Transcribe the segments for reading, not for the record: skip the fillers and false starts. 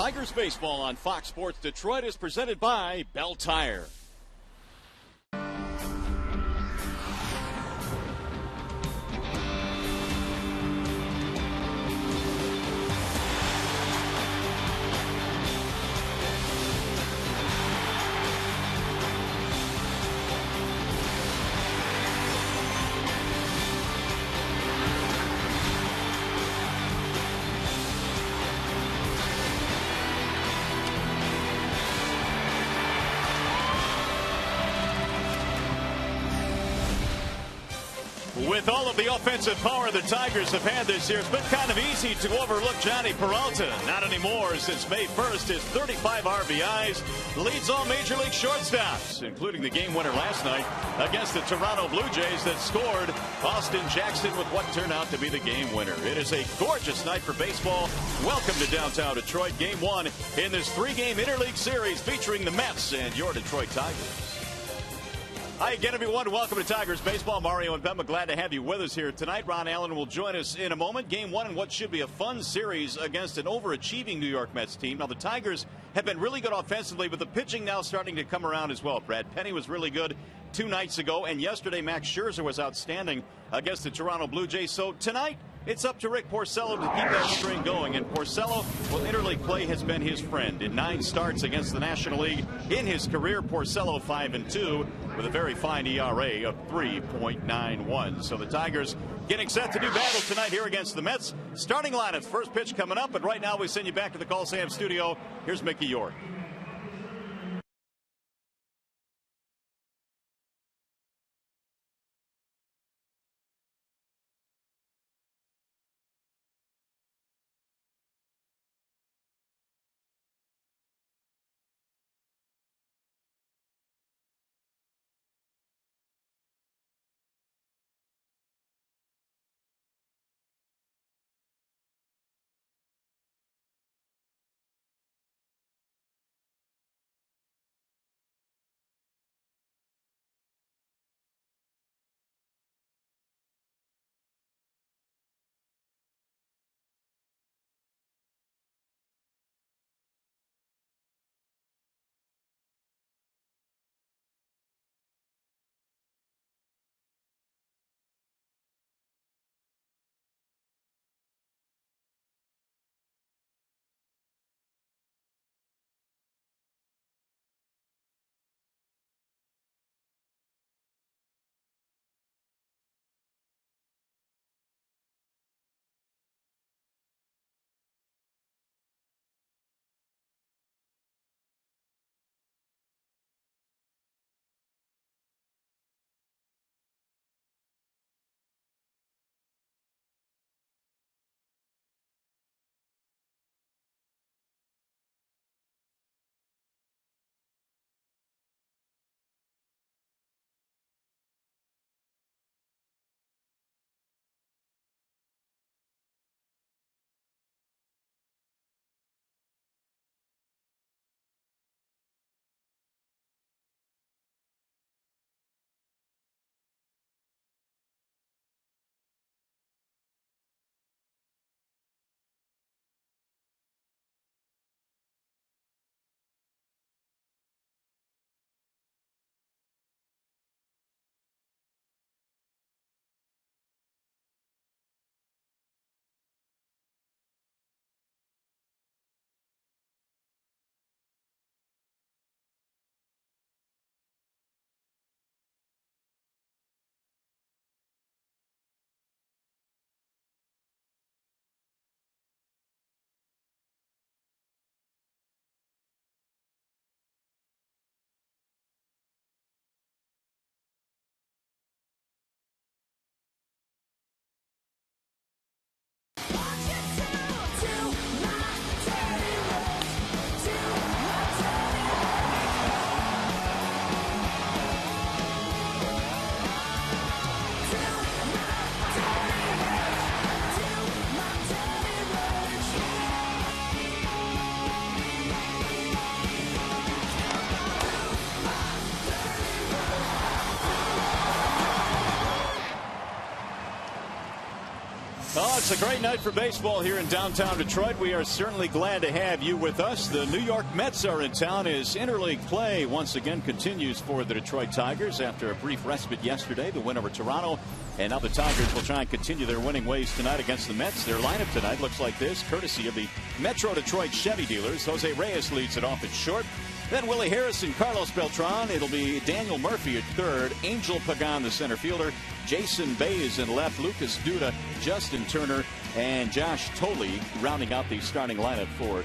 Tigers baseball on Fox Sports Detroit is presented by Bell Tire. With all of the offensive power the Tigers have had this year, it's been kind of easy to overlook Johnny Peralta. Not anymore. Since May 1st, his 35 RBIs leads all Major League shortstops, including the game winner last night against the Toronto Blue Jays that scored Austin Jackson with what turned out to be the game winner. It is a gorgeous night for baseball. Welcome to downtown Detroit. Game one in this three-game interleague series featuring the Mets and your Detroit Tigers. Hi again, everyone. Welcome to Tigers Baseball. Mario and Bemba, glad to have you with us here tonight. Ron Allen will join us in a moment. Game one in what should be a fun series against an overachieving New York Mets team. Now, the Tigers have been really good offensively, but the pitching now starting to come around as well. Brad Penny was really good 2 nights ago, and yesterday Max Scherzer was outstanding against the Toronto Blue Jays. So tonight, it's up to Rick Porcello to keep that string going. And Porcello, well, interleague play has been his friend. In 9 starts against the National League in his career, Porcello 5-2 with a very fine ERA of 3.91. So the Tigers getting set to do battle tonight here against the Mets. Starting lineup, first pitch coming up, but right now we send you back to the Call Sam studio. Here's Mickey York. it's a great night for baseball here in downtown Detroit. We are certainly glad to have you with us. The New York Mets are in town as interleague play once again continues for the Detroit Tigers after a brief respite yesterday. The win over Toronto. And now the Tigers will try and continue their winning ways tonight against the Mets. Their lineup tonight looks like this, courtesy of the Metro Detroit Chevy dealers. Jose Reyes leads it off at short. Then Willie Harris and Carlos Beltran. It'll be Daniel Murphy at third. Angel Pagan, the center fielder. Jason Bays in left. Lucas Duda, Justin Turner, and Josh Tolley rounding out the starting lineup for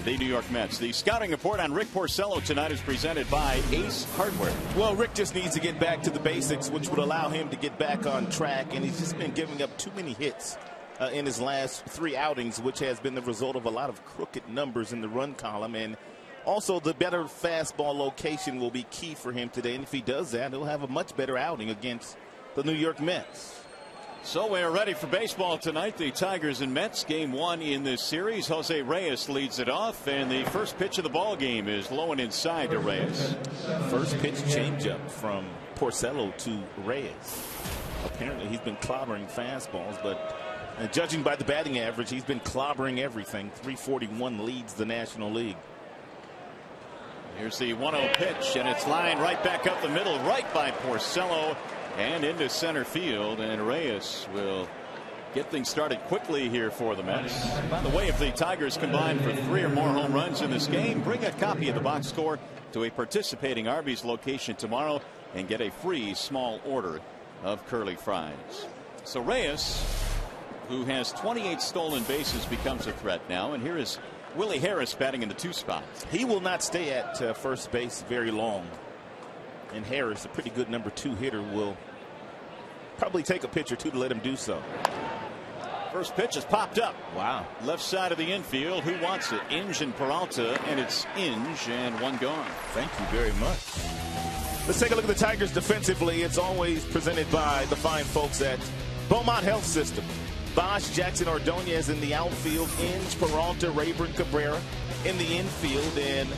the New York Mets. The scouting report on Rick Porcello tonight is presented by Ace Hardware. Well, Rick just needs to get back to the basics, which would allow him to get back on track. And he's just been giving up too many hits in his last 3 outings, which has been the result of a lot of crooked numbers in the run column. And also, the better fastball location will be key for him today. And if he does that, he'll have a much better outing against the New York Mets. So we're ready for baseball tonight. The Tigers and Mets, game 1 in this series. Jose Reyes leads it off, and the first pitch of the ball game is low and inside to Reyes. First pitch changeup from Porcello to Reyes. Apparently he's been clobbering fastballs, but judging by the batting average, he's been clobbering everything. 341 leads the National League. Here's the 1-0 pitch, and it's lined right back up the middle, right by Porcello and into center field. And Reyes will get things started quickly here for the Mets. By the way, if the Tigers combine for 3 or more home runs in this game, bring a copy of the box score to a participating Arby's location tomorrow and get a free small order of curly fries. So Reyes, who has 28 stolen bases, becomes a threat now. And here is Willie Harris batting in the 2 spot. He will not stay at first base very long. And Harris, a pretty good number 2 hitter, will probably take a pitch or 2 to let him do so. First pitch has popped up. Wow. Left side of the infield. Who wants it? Inge and Peralta, and it's Inge, and 1 gone. Thank you very much. Let's take a look at the Tigers defensively. It's always presented by the fine folks at Beaumont Health System. Bosch, Jackson Ordonez in the outfield. Inge, Peralta, Rayburn Cabrera in the infield. And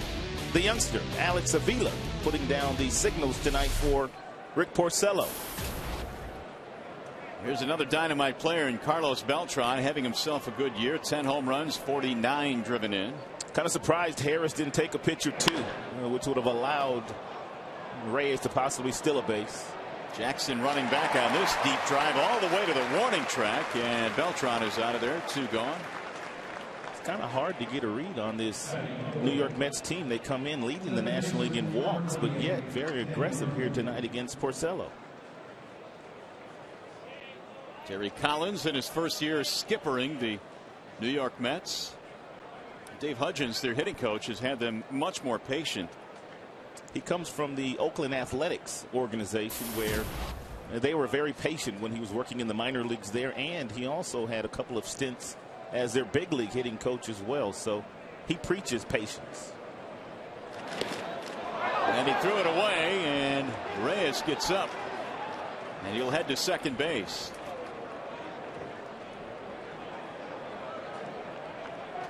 the youngster, Alex Avila, putting down the signals tonight for Rick Porcello. Here's another dynamite player in Carlos Beltran, having himself a good year. 10 home runs, 49 driven in. Kind of surprised Harris didn't take a pitch or 2, which would have allowed Reyes to possibly steal a base. Jackson running back on this deep drive all the way to the warning track, and Beltran is out of there. 2 gone. It's kind of hard to get a read on this New York Mets team. They come in leading the National League in walks, but yet very aggressive here tonight against Porcello. Terry Collins in his first year skippering the New York Mets. Dave Hudgens, their hitting coach, has had them much more patient. He comes from the Oakland Athletics organization, where they were very patient when he was working in the minor leagues there, and he also had a couple of stints as their big league hitting coach as well. So he preaches patience. And he threw it away, and Reyes gets up, and he'll head to second base.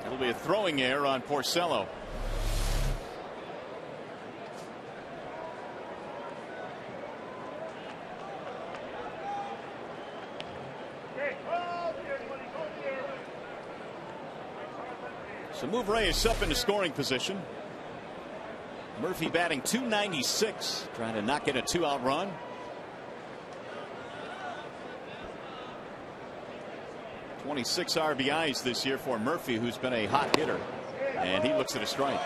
It'll be a throwing error on Porcello. So move Reyes up into scoring position. Murphy batting .296, trying to not get a 2-out run. .26 RBIs this year for Murphy, who's been a hot hitter, and he looks at a strike.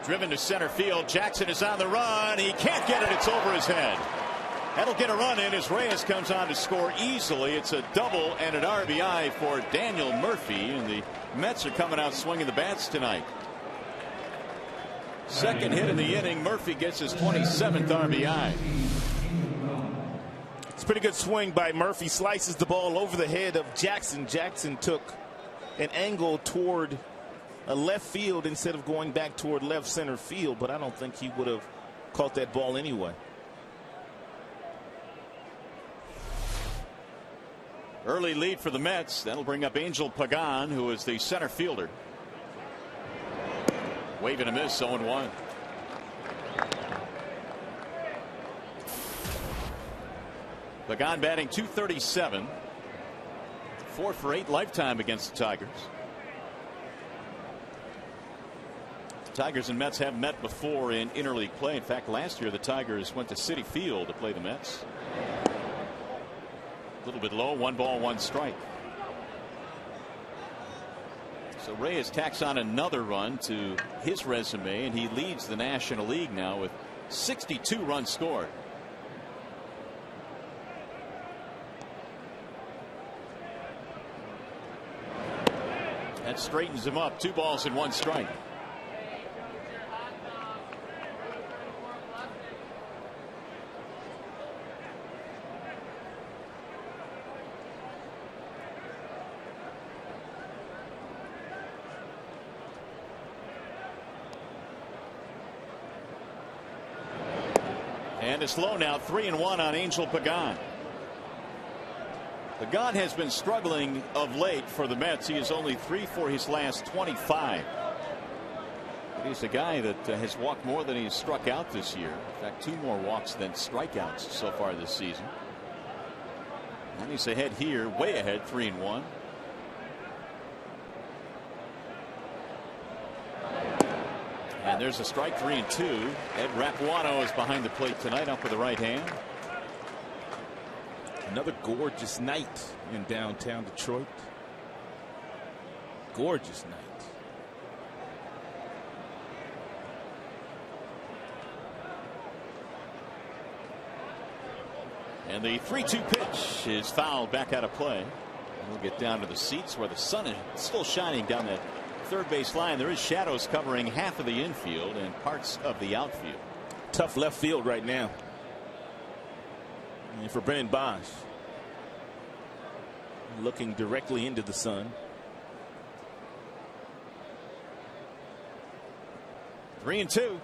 Driven to center field. Jackson is on the run. He can't get it. It's over his head. That'll get a run in as Reyes comes on to score easily. It's a double and an RBI for Daniel Murphy, and the Mets are coming out swinging the bats tonight. Second hit in the inning. Murphy gets his 27th RBI. It's a pretty good swing by Murphy. Slices the ball over the head of Jackson. Jackson took an angle toward a left field instead of going back toward left center field, but I don't think he would have caught that ball anyway. Early lead for the Mets. That'll bring up Angel Pagan, who is the center fielder. Wave and a miss, 0-1. Pagan batting .237. 4 for 8 lifetime against the Tigers. The Tigers and Mets have met before in interleague play. In fact, last year the Tigers went to Citi Field to play the Mets. A little bit low, 1 ball, 1 strike. So Reyes tacks on another run to his resume, and he leads the National League now with 62 runs scored. That straightens him up. 2 balls and 1 strike. And it's low now, 3-1 on Angel Pagan. Pagan has been struggling of late for the Mets. He is only 3 for his last 25. But he's a guy that has walked more than he's struck out this year. In fact, 2 more walks than strikeouts so far this season. And he's ahead here, way ahead, 3-1. And there's a strike, 3-2. Ed Rapuano is behind the plate tonight, up with the right hand. Another gorgeous night in downtown Detroit. Gorgeous night. And the 3-2 pitch is fouled back out of play. And we'll get down to the seats where the sun is still shining down that third base line. There is shadows covering half of the infield and parts of the outfield. Tough left field right now. And for Brennan Bosch, looking directly into the sun. 3-2.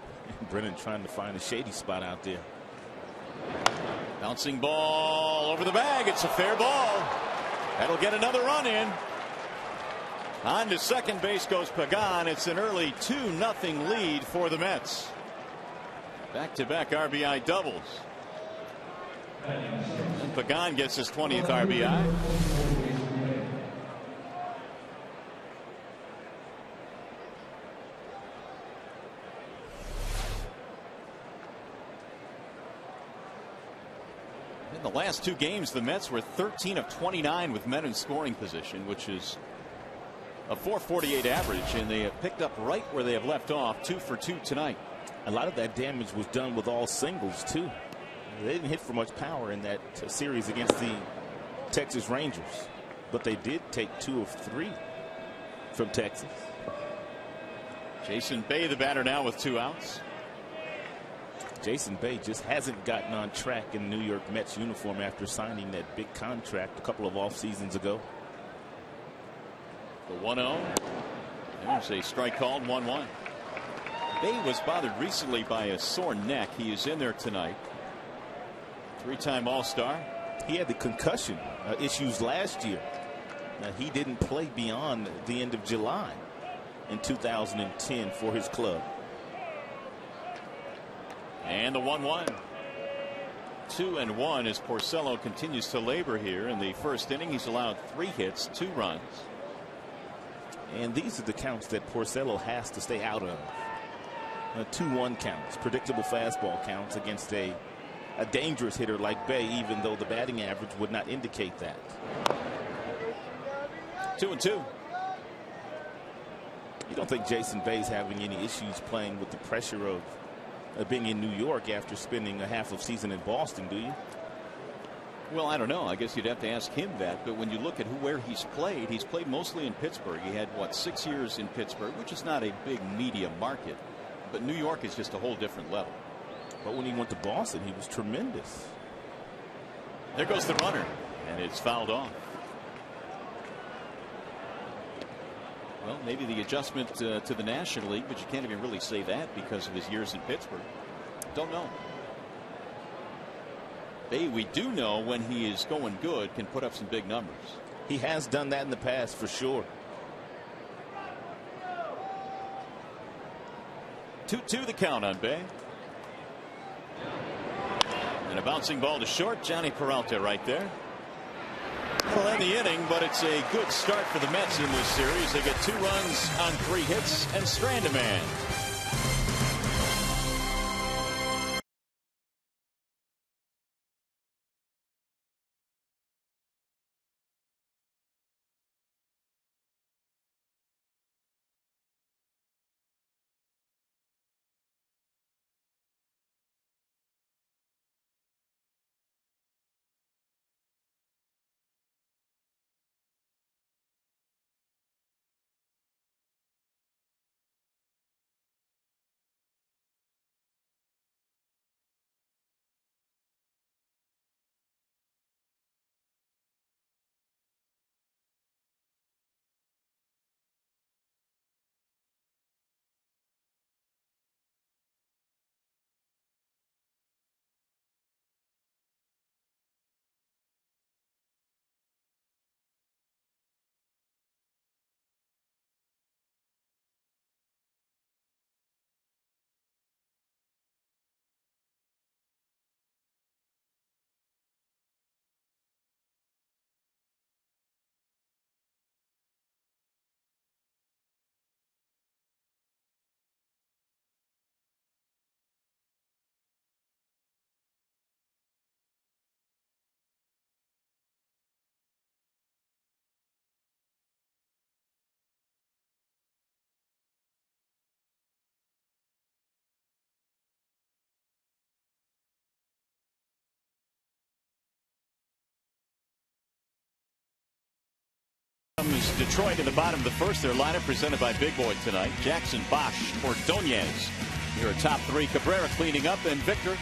Brennan trying to find a shady spot out there. Bouncing ball over the bag. It's a fair ball. That'll get another run in. On to second base goes Pagan. It's an early 2-0 lead for the Mets. Back-to-back RBI doubles. And Pagan gets his 20th RBI. In the last 2 games, the Mets were 13 of 29 with men in scoring position, which is a .448 average, and they have picked up right where they have left off, 2 for 2 tonight. A lot of that damage was done with all singles too. They didn't hit for much power in that series against the Texas Rangers, but they did take 2 of 3 from Texas. Jason Bay, the batter, now with 2 outs. Jason Bay just hasn't gotten on track in the New York Mets uniform after signing that big contract a couple of off seasons ago. The 1-0. There's a strike called, 1-1. Bay was bothered recently by a sore neck. He is in there tonight. 3-time All-Star. He had the concussion issues last year. He didn't play beyond the end of July in 2010 for his club. And the 1-1. 2-1 as Porcello continues to labor here. In the first inning, he's allowed 3 hits, 2 runs. And these are the counts that Porcello has to stay out of. 2-1 counts, predictable fastball counts against a dangerous hitter like Bay, even though the batting average would not indicate that. 2-2. You don't think Jason Bay's having any issues playing with the pressure of being in New York after spending a half of season in Boston, do you? Well, I don't know. I guess you'd have to ask him that. But when you look at where he's played mostly in Pittsburgh. He had, what, 6 years in Pittsburgh, which is not a big media market. But New York is just a whole different level. But when he went to Boston, he was tremendous. There goes the runner, and it's fouled off. Well, maybe the adjustment to the National League, but you can't even really say that because of his years in Pittsburgh. Don't know. Bay, we do know when he is going good, can put up some big numbers. He has done that in the past for sure. 2-2 the count on Bay. And a bouncing ball to short. Johnny Peralta right there. That'll end the inning, but it's a good start for the Mets in this series. They get 2 runs on 3 hits and strand a man. Detroit in the bottom of the first. Their lineup presented by Big Boy tonight. Jackson, Bosch, Ordonez. Your top 3, Cabrera cleaning up, and Victor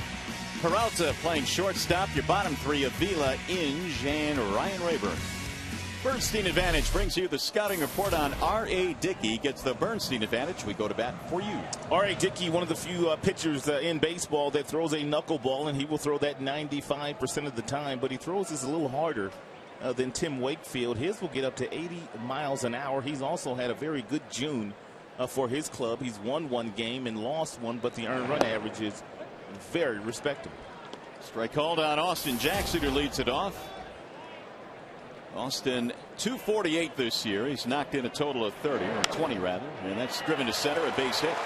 Peralta playing shortstop. Your bottom 3, Avila, Inge, and Ryan Rayburn. Bernstein Advantage brings you the scouting report on R.A. Dickey. Gets the Bernstein Advantage. We go to bat for you. R.A. Dickey, one of the few pitchers in baseball that throws a knuckleball, and he will throw that 95% of the time, but he throws this a little harder than Tim Wakefield. His will get up to 80 miles an hour. He's also had a very good June for his club. He's won 1 game and lost 1, but the earned run average is very respectable. Strike called on Austin Jackson, who leads it off. Austin 248 this year. He's knocked in a total of 30, or 20 rather, and that's driven to center, a base hit.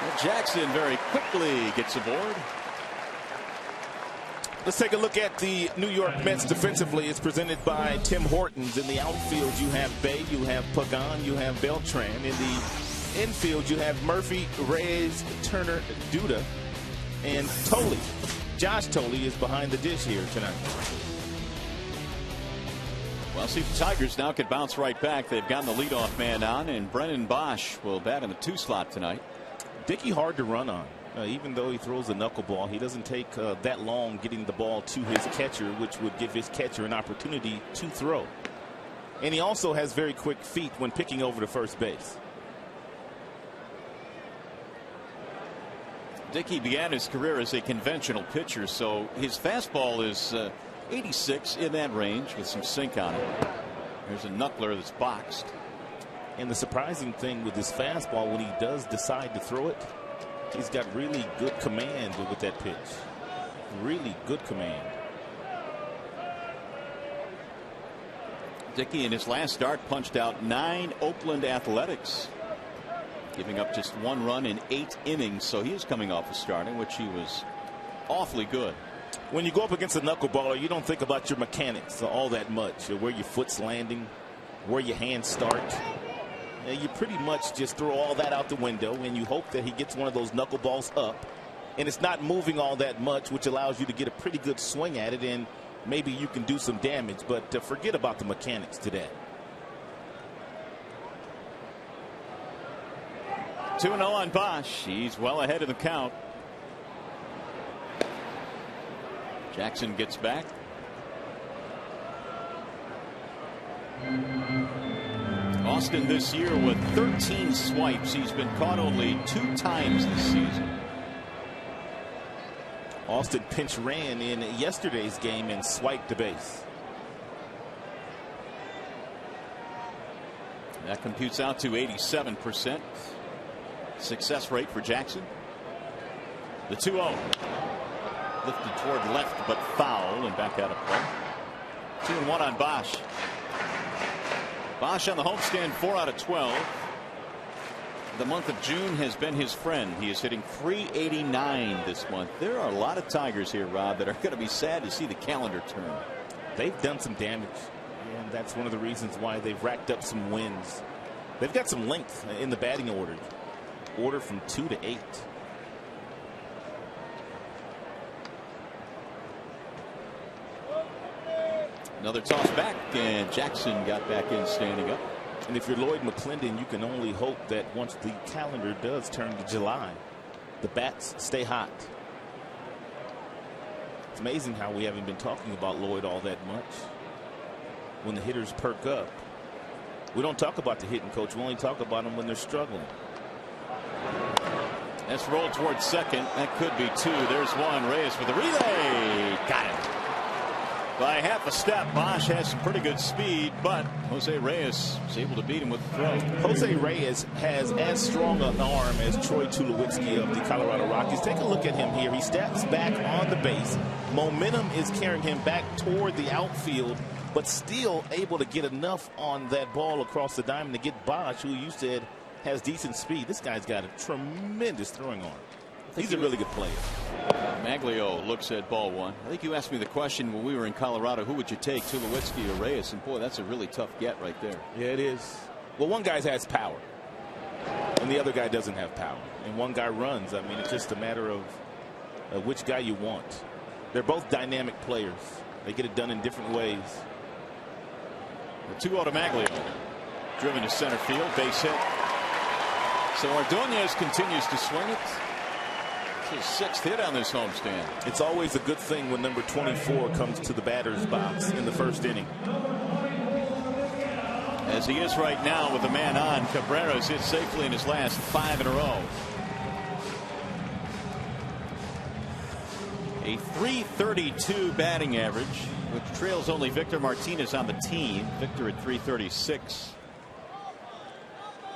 And Jackson very quickly gets aboard. Let's take a look at the New York Mets defensively. It's presented by Tim Hortons. In the outfield, you have Bay, you have Pagan, you have Beltran. In the infield, you have Murphy, Reyes, Turner, Duda, and Tolley. Josh Tolley is behind the dish here tonight. Well, see, the Tigers now could bounce right back. They've gotten the leadoff man on, and Brennan Bosch will bat in the 2 slot tonight. Dickey hard to run on. Even though he throws a knuckleball, he doesn't take that long getting the ball to his catcher, which would give his catcher an opportunity to throw. And he also has very quick feet when picking over to first base. Dickey began his career as a conventional pitcher, so his fastball is 86, in that range, with some sink on it. There's a knuckler that's boxed. And the surprising thing with his fastball, when he does decide to throw it, he's got really good command with that pitch. Really good command. Dickey in his last start punched out 9 Oakland Athletics, giving up just 1 run in 8 innings. So he is coming off a start in which he was awfully good. When you go up against a knuckleballer, you don't think about your mechanics all that much. Where your foot's landing, where your hands start. You pretty much just throw all that out the window, and you hope that he gets one of those knuckleballs up, and it's not moving all that much, which allows you to get a pretty good swing at it, and maybe you can do some damage. But forget about the mechanics today. 2-0 on Bosch. He's well ahead of the count. Jackson gets back. Austin this year with 13 swipes. He's been caught only 2 times this season. Austin pinch ran in yesterday's game and swiped the base. That computes out to 87% success rate for Jackson. The 2-0. Lifted toward left, but foul and back out of play. 2-1 on Bosch. Bosch on the homestand, 4 out of 12. The month of June has been his friend. He is hitting .389 this month. There are a lot of Tigers here, Rob, that are going to be sad to see the calendar turn. They've done some damage, and that's one of the reasons why they've racked up some wins. They've got some length in the batting order from 2 to 8. Another toss back, and Jackson got back in standing up. And if you're Lloyd McClendon, you can only hope that once the calendar does turn to July, the bats stay hot. It's amazing how we haven't been talking about Lloyd all that much. When the hitters perk up, we don't talk about the hitting coach. We only talk about them when they're struggling. That's rolled towards second. That could be 2. There's one. Reyes with a relay. Got him. By half a step. Bosch has some pretty good speed, but Jose Reyes is able to beat him with the throw. Jose Reyes has as strong an arm as Troy Tulowitzki of the Colorado Rockies. Take a look at him here. He steps back on the base. Momentum is carrying him back toward the outfield, but still able to get enough on that ball across the diamond to get Bosch, who you said has decent speed. This guy's got a tremendous throwing arm. He's a really good player. Maglio looks at ball 1. I think you asked me the question when we were in Colorado, who would you take, Tulowitzki or Reyes? And boy, that's a really tough get right there. Yeah, it is. Well, one guy has power, and the other guy doesn't have power. And one guy runs. I mean, it's just a matter of which guy you want. They're both dynamic players. They get it done in different ways. The 2-0 to Maglio. Driven to center field, base hit. So Ordonez continues to swing it. His 6th hit on this homestand. It's always a good thing when number 24 comes to the batter's box in the first inning. As he is right now with a man on, Cabrera's hit safely in his last 5 in a row. A .332 batting average, which trails only Victor Martinez on the team. Victor at .336.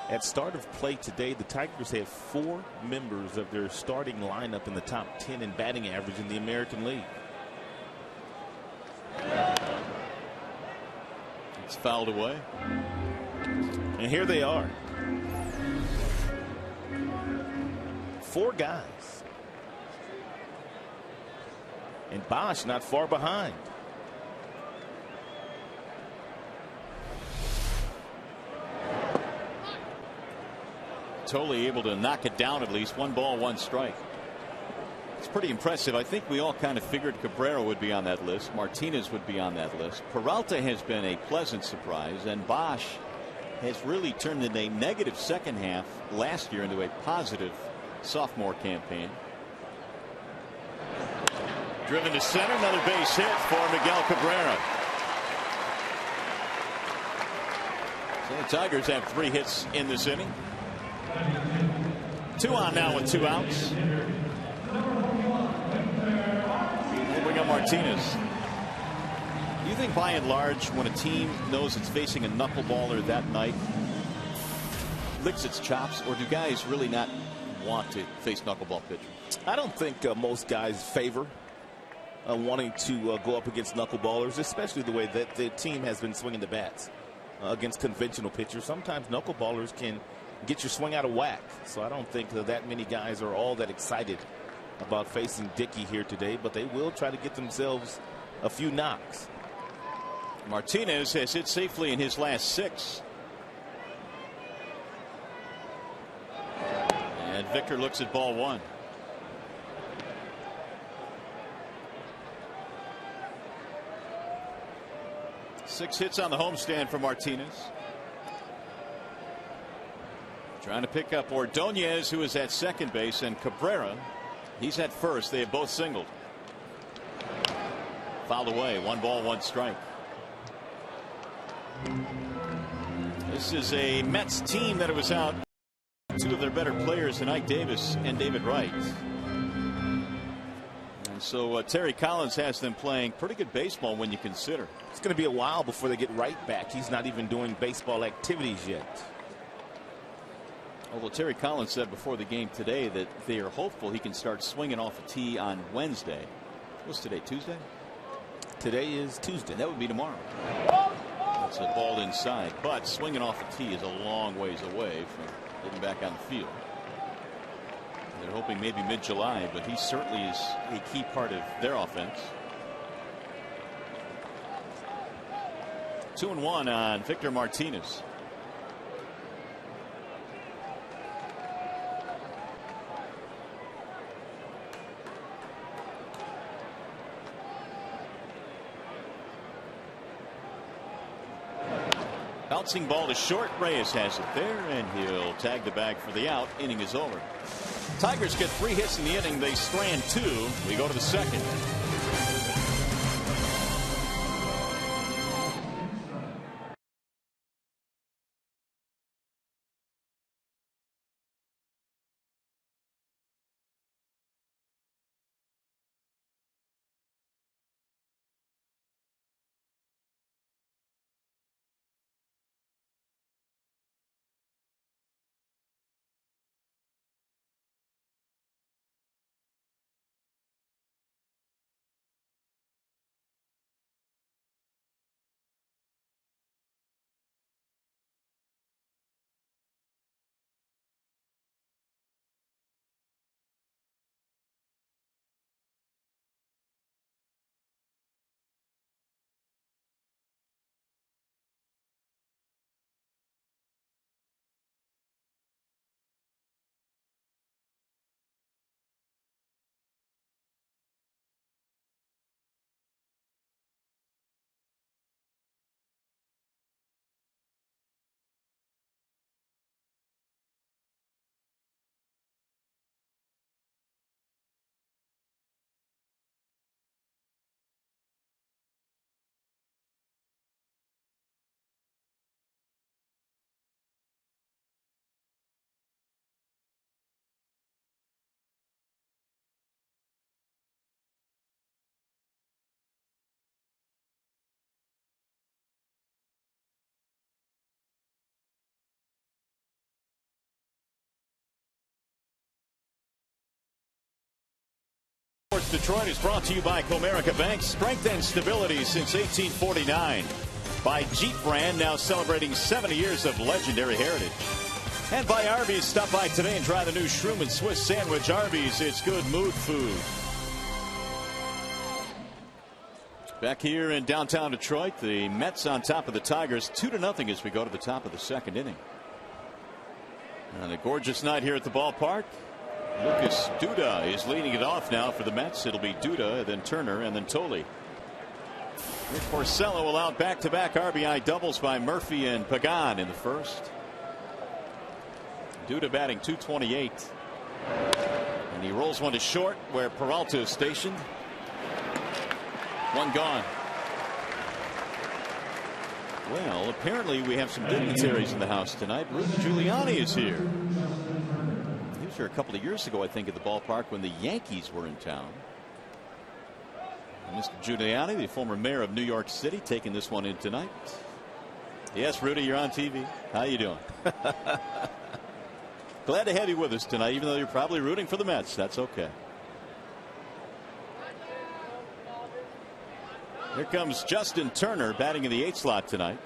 At start of play today, the Tigers have 4 members of their starting lineup in the top 10 in batting average in the American League. It's fouled away. And here they are. 4 guys. And Bosch not far behind. Totally able to knock it down, at least 1 ball, 1 strike. It's pretty impressive. I think we all kind of figured Cabrera would be on that list. Martinez would be on that list. Peralta has been a pleasant surprise, and Bosch has really turned in a negative second half last year into a positive sophomore campaign. Driven to center, another base hit for Miguel Cabrera. So the Tigers have 3 hits in this inning. 2 on now with 2 outs. We'll bring up Martinez. Do you think by and large, when a team knows it's facing a knuckleballer that night, licks its chops, or do guys really not want to face knuckleball pitchers? I don't think most guys favor wanting to go up against knuckleballers, especially the way that the team has been swinging the bats against conventional pitchers. Sometimes knuckleballers can get your swing out of whack. So I don't think that many guys are all that excited about facing Dickey here today, but they will try to get themselves a few knocks. Martinez has hit safely in his last 6. And Victor looks at ball 1. Six hits on the homestand for Martinez. Trying to pick up Ordonez, who is at second base, and Cabrera, he's at first. They have both singled. Fouled away. 1 ball, 1 strike. This is a Mets team that was out 2 of their better players tonight, Davis and David Wright. And So Terry Collins has them playing pretty good baseball when you consider. It's going to be a while before they get right back. He's not even doing baseball activities yet. Although Terry Collins said before the game today that they are hopeful he can start swinging off a tee on Wednesday. What's today, Tuesday? Today is Tuesday. That would be tomorrow. That's a ball inside, but swinging off a tee is a long ways away from getting back on the field. They're hoping maybe mid-July, but he certainly is a key part of their offense. 2-1 on Victor Martinez. Bouncing ball to short. Reyes has it there, and he'll tag the bag for the out. Inning is over. Tigers get 3 hits in the inning. They strand 2. We go to the second. Sports Detroit is brought to you by Comerica Bank. Strength and stability since 1849. By Jeep brand, now celebrating 70 years of legendary heritage. And by Arby's. Stop by today and try the new Shroom and Swiss sandwich. Arby's, it's good mood food. Back here in downtown Detroit, the Mets on top of the Tigers 2-0 as we go to the top of the second inning. And a gorgeous night here at the ballpark. Lucas Duda is leading it off now for the Mets. It'll be Duda, then Turner, and then Tolle. Rick Porcello allowed back-to-back RBI doubles by Murphy and Pagan in the first. Duda batting .228. And he rolls one to short where Peralta is stationed. One gone. Well, apparently we have some dignitaries in the house tonight. Rudy Giuliani is here. He was here a couple of years ago, I think, at the ballpark when the Yankees were in town. And Mr. Giuliani, the former mayor of New York City, taking this one in tonight. Yes, Rudy, you're on TV. How you doing? Glad to have you with us tonight, even though you're probably rooting for the Mets. That's okay. Here comes Justin Turner batting in the 8th slot tonight.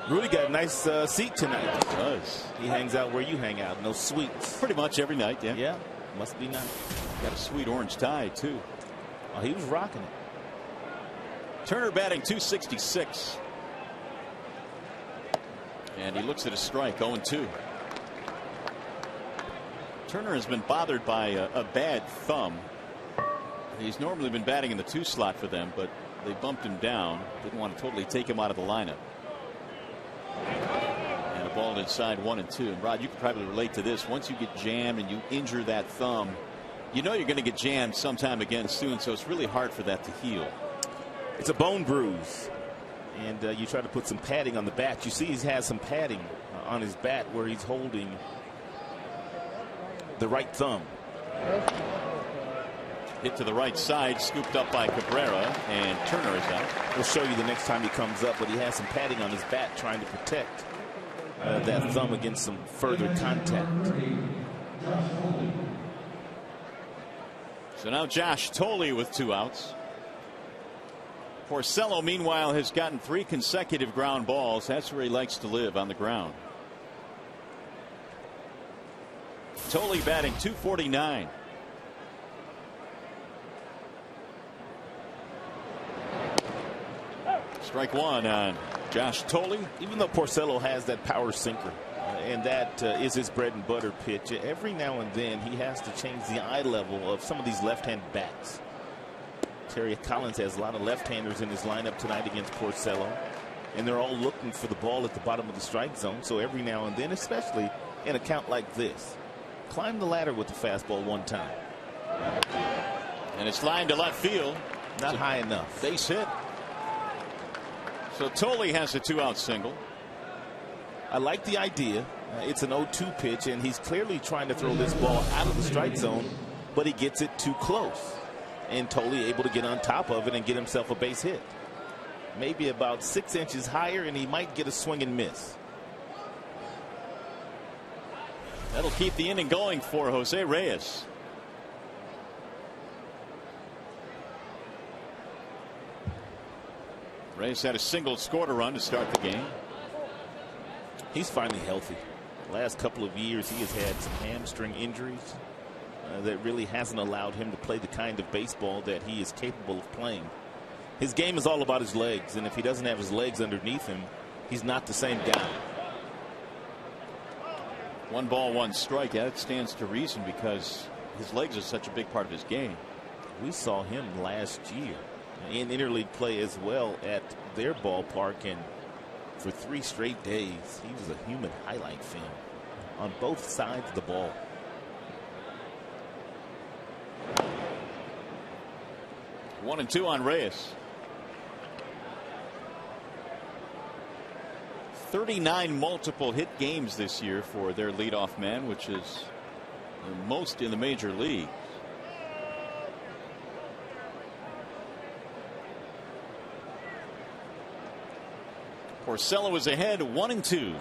Rudy got a nice seat tonight. He does. He hangs out where you hang out, no suites. Pretty much every night, yeah. Yeah, must be nice. Got a sweet orange tie, too. Oh, he was rocking it. Turner batting .266. And he looks at a strike, 0-2. Turner has been bothered by a bad thumb. He's normally been batting in the 2 slot for them, but they bumped him down. Didn't want to totally take him out of the lineup. And a ball inside 1-2. And Rod, you could probably relate to this. Once you get jammed and you injure that thumb, you know you're going to get jammed sometime again soon, so it's really hard for that to heal. It's a bone bruise. And you try to put some padding on the bat. You see he has some padding on his bat where he's holding the right thumb. Hit to the right side, scooped up by Cabrera, and Turner is out. We'll show you the next time he comes up, but he has some padding on his bat trying to protect that thumb against some further contact. So now Josh Thole with 2 outs. Porcello, meanwhile, has gotten 3 consecutive ground balls. That's where he likes to live, on the ground. Thole batting .249. Strike 1 on Josh Thole. Even though Porcello has that power sinker, and that is his bread and butter pitch, every now and then he has to change the eye level of some of these left-hand bats. Terry Collins has a lot of left-handers in his lineup tonight against Porcello, and they're all looking for the ball at the bottom of the strike zone. So every now and then, especially in a count like this, climb the ladder with the fastball one time. And it's lined to left field. Not high enough. Base hit. So Thole has a 2-out single. I like the idea. It's an 0-2 pitch, and he's clearly trying to throw this ball out of the strike zone, but he gets it too close. And Thole able to get on top of it and get himself a base hit. Maybe about 6 inches higher, and he might get a swing and miss. That'll keep the inning going for Jose Reyes. Reyes had a single, scored a run to start the game. He's finally healthy. The last couple of years he has had some hamstring injuries that really hasn't allowed him to play the kind of baseball that he is capable of playing. His game is all about his legs, and if he doesn't have his legs underneath him, he's not the same guy. 1 ball, 1 strike. That stands to reason because his legs are such a big part of his game. We saw him last year in interleague play as well at their ballpark, and for 3 straight days he was a human highlight film on both sides of the ball. One and 2 on Reyes. 39 multiple hit games this year for their leadoff man, which is the most in the major leagues. Porcello is ahead 1-2,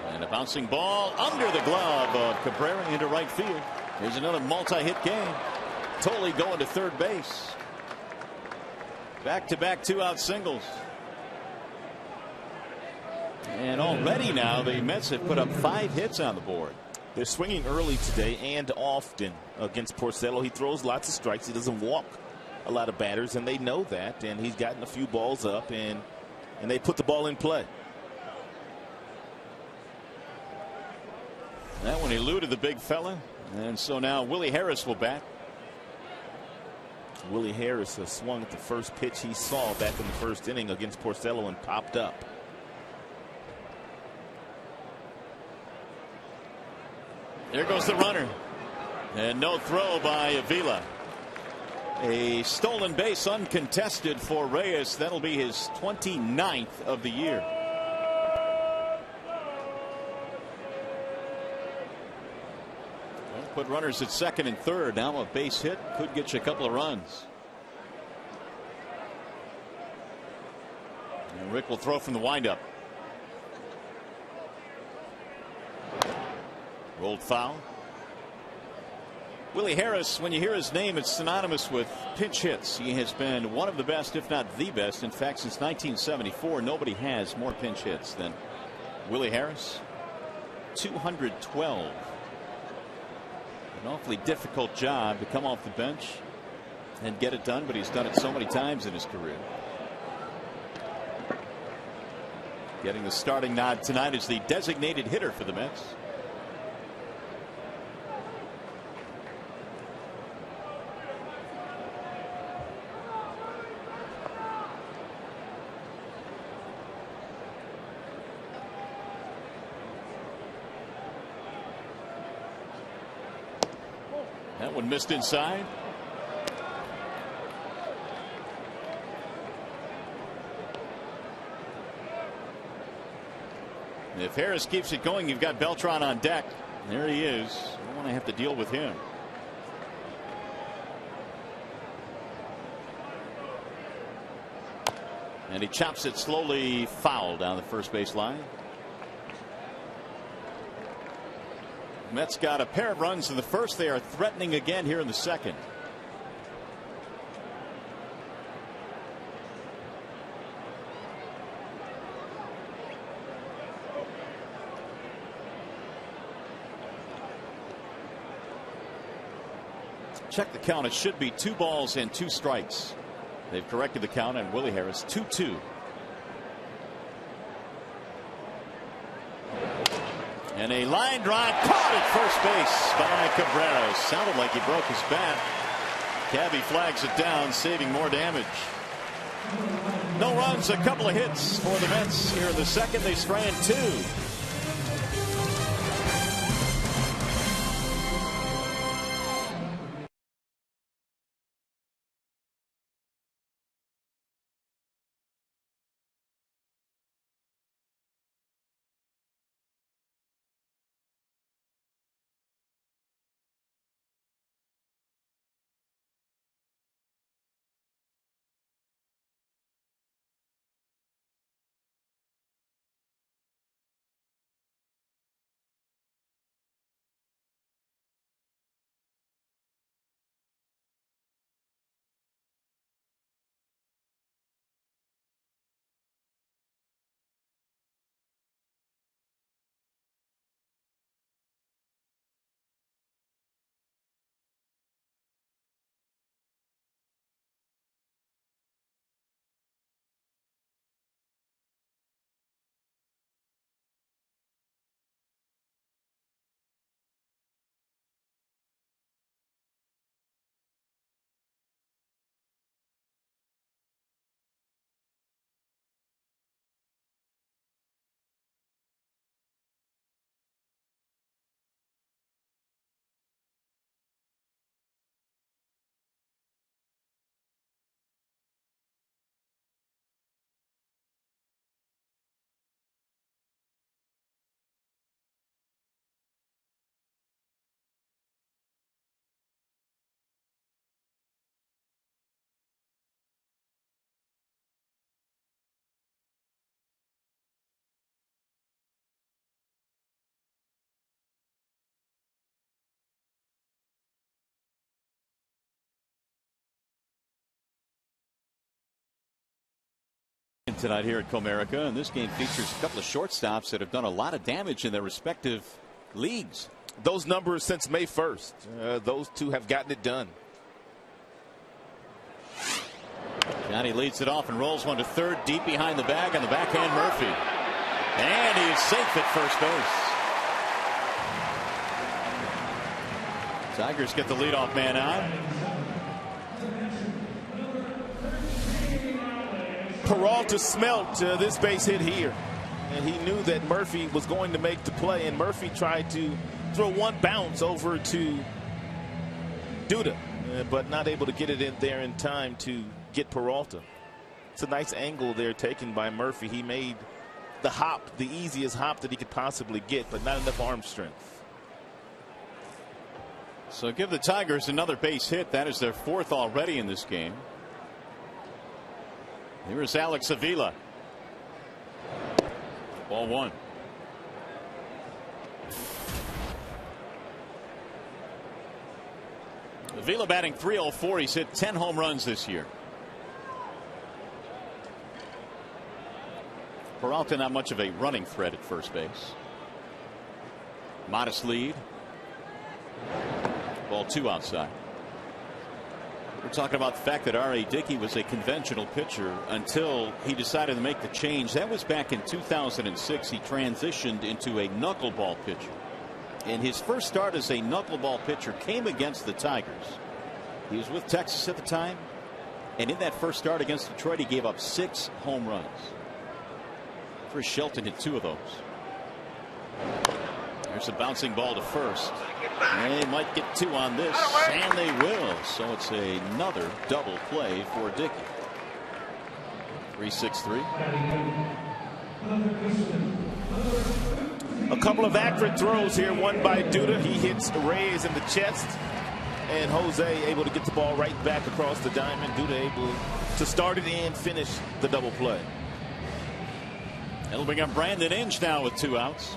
and a bouncing ball under the glove of Cabrera into right field. Here's another multi-hit game. Thole going to third base. Back-to-back 2-out singles. And already now the Mets have put up 5 hits on the board. They're swinging early today and often against Porcello. He throws lots of strikes. He doesn't walk a lot of batters, and they know that. And he's gotten a few balls up, and they put the ball in play. That one eluded the big fella, and so now Willie Harris will bat. Willie Harris has swung at the first pitch he saw back in the first inning against Porcello and popped up. There goes the runner, and no throw by Avila. A stolen base uncontested for Reyes. That'll be his 29th of the year. Well, put runners at second and third. Now a base hit could get you a couple of runs. And Rick will throw from the windup. Rolled foul. Willie Harris, when you hear his name, it's synonymous with pinch hits. He has been one of the best, if not the best. In fact, since 1974, nobody has more pinch hits than Willie Harris. 212. An awfully difficult job to come off the bench and get it done, but he's done it so many times in his career. Getting the starting nod tonight as the designated hitter for the Mets. That one missed inside. If Harris keeps it going, you've got Beltran on deck. There he is. I don't want to have to deal with him. And he chops it slowly foul down the first base line. Mets got a pair of runs in the first. They are threatening again here in the second. Check the count. It should be 2 balls and 2 strikes. They've corrected the count, and Willie Harris 2-2. And a line drive caught at first base by Cabrera. Sounded like he broke his bat. Cabby flags it down, saving more damage. No runs, a couple of hits for the Mets here in the second. They strand 2. Tonight here at Comerica, and this game features a couple of shortstops that have done a lot of damage in their respective leagues. Those numbers since May 1st, those two have gotten it done. Johnny leads it off and rolls one to third, deep behind the bag on the backhand Murphy, and he's safe at first base. Tigers get the leadoff man out. Peralta smelt this base hit here, and he knew that Murphy was going to make the play, and Murphy tried to throw one bounce over to Duda, but not able to get it in there in time to get Peralta. It's a nice angle there taken by Murphy. He made the hop, the easiest hop that he could possibly get, but not enough arm strength. So give the Tigers another base hit. That is their 4th already in this game. Here's Alex Avila. Ball 1. Avila batting .304. He's hit 10 home runs this year. Peralta not much of a running threat at first base. Modest lead. Ball 2 outside. We're talking about the fact that R.A. Dickey was a conventional pitcher until he decided to make the change. That was back in 2006. He transitioned into a knuckleball pitcher. And his first start as a knuckleball pitcher came against the Tigers. He was with Texas at the time. And in that first start against Detroit, he gave up 6 home runs. Chris Shelton hit 2 of those. There's a bouncing ball to first. They might get 2 on this, and they will. So it's another double play for Dickey. 3-6-3. A couple of accurate throws here. One by Duda. He hits Reyes in the chest. And Jose able to get the ball right back across the diamond. Duda able to start it and finish the double play. It'll bring up Brandon Inge now with 2 outs.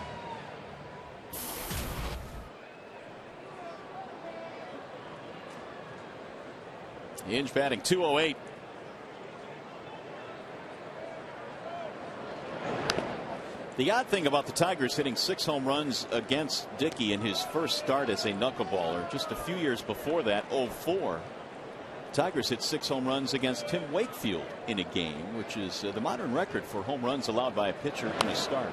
Inge batting .208. The odd thing about the Tigers hitting 6 home runs against Dickey in his first start as a knuckleballer. Just a few years before that, 04. Tigers hit 6 home runs against Tim Wakefield in a game, which is the modern record for home runs allowed by a pitcher in a start.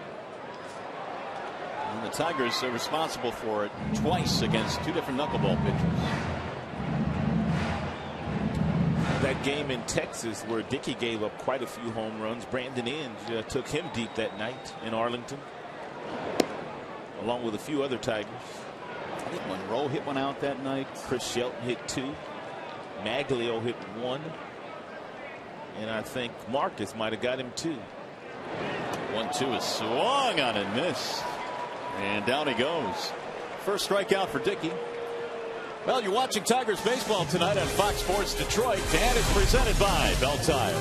And the Tigers are responsible for it twice against 2 different knuckleball pitchers. That game in Texas where Dickey gave up quite a few home runs, Brandon Inge took him deep that night in Arlington, along with a few other Tigers. I think Monroe hit one out that night. Chris Shelton hit 2. Maglio hit 1. And I think Marcus might have got him 2. 1-2 is swung on and missed. And down he goes. First strikeout for Dickey. Well, you're watching Tigers baseball tonight on Fox Sports Detroit, and it's presented by Bell Tire.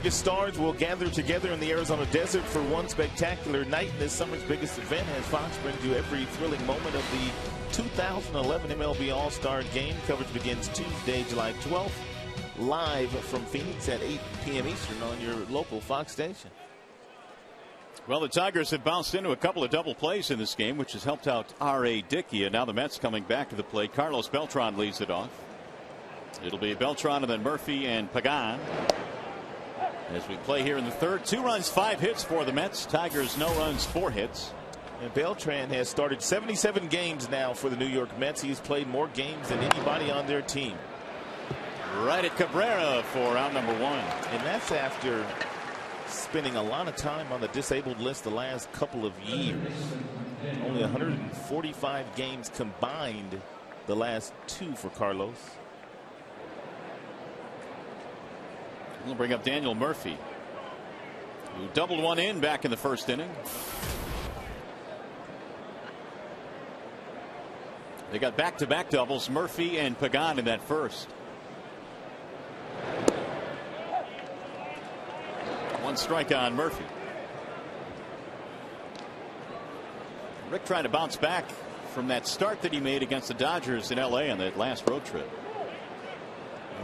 Stars will gather together in the Arizona desert for one spectacular night in this summer's biggest event, as Fox brings you every thrilling moment of the 2011 MLB All-Star Game. Coverage begins Tuesday, July 12th, live from Phoenix at 8 p.m. Eastern on your local Fox station. Well, the Tigers have bounced into a couple of double plays in this game, which has helped out R.A. Dickey, and now the Mets coming back to the plate. Carlos Beltran leads it off. It'll be Beltran and then Murphy and Pagan. As we play here in the third, 2 runs, 5 hits for the Mets. Tigers, no runs, 4 hits. And Beltran has started 77 games now for the New York Mets. He's played more games than anybody on their team. Right at Cabrera for out number 1. And that's after spending a lot of time on the disabled list the last couple of years. Only 145 games combined the last 2 for Carlos. We'll bring up Daniel Murphy, who doubled one in back in the first inning. They got back-to-back doubles, Murphy and Pagan in that first. 1 strike on Murphy. Rick trying to bounce back from that start that he made against the Dodgers in L.A. on that last road trip.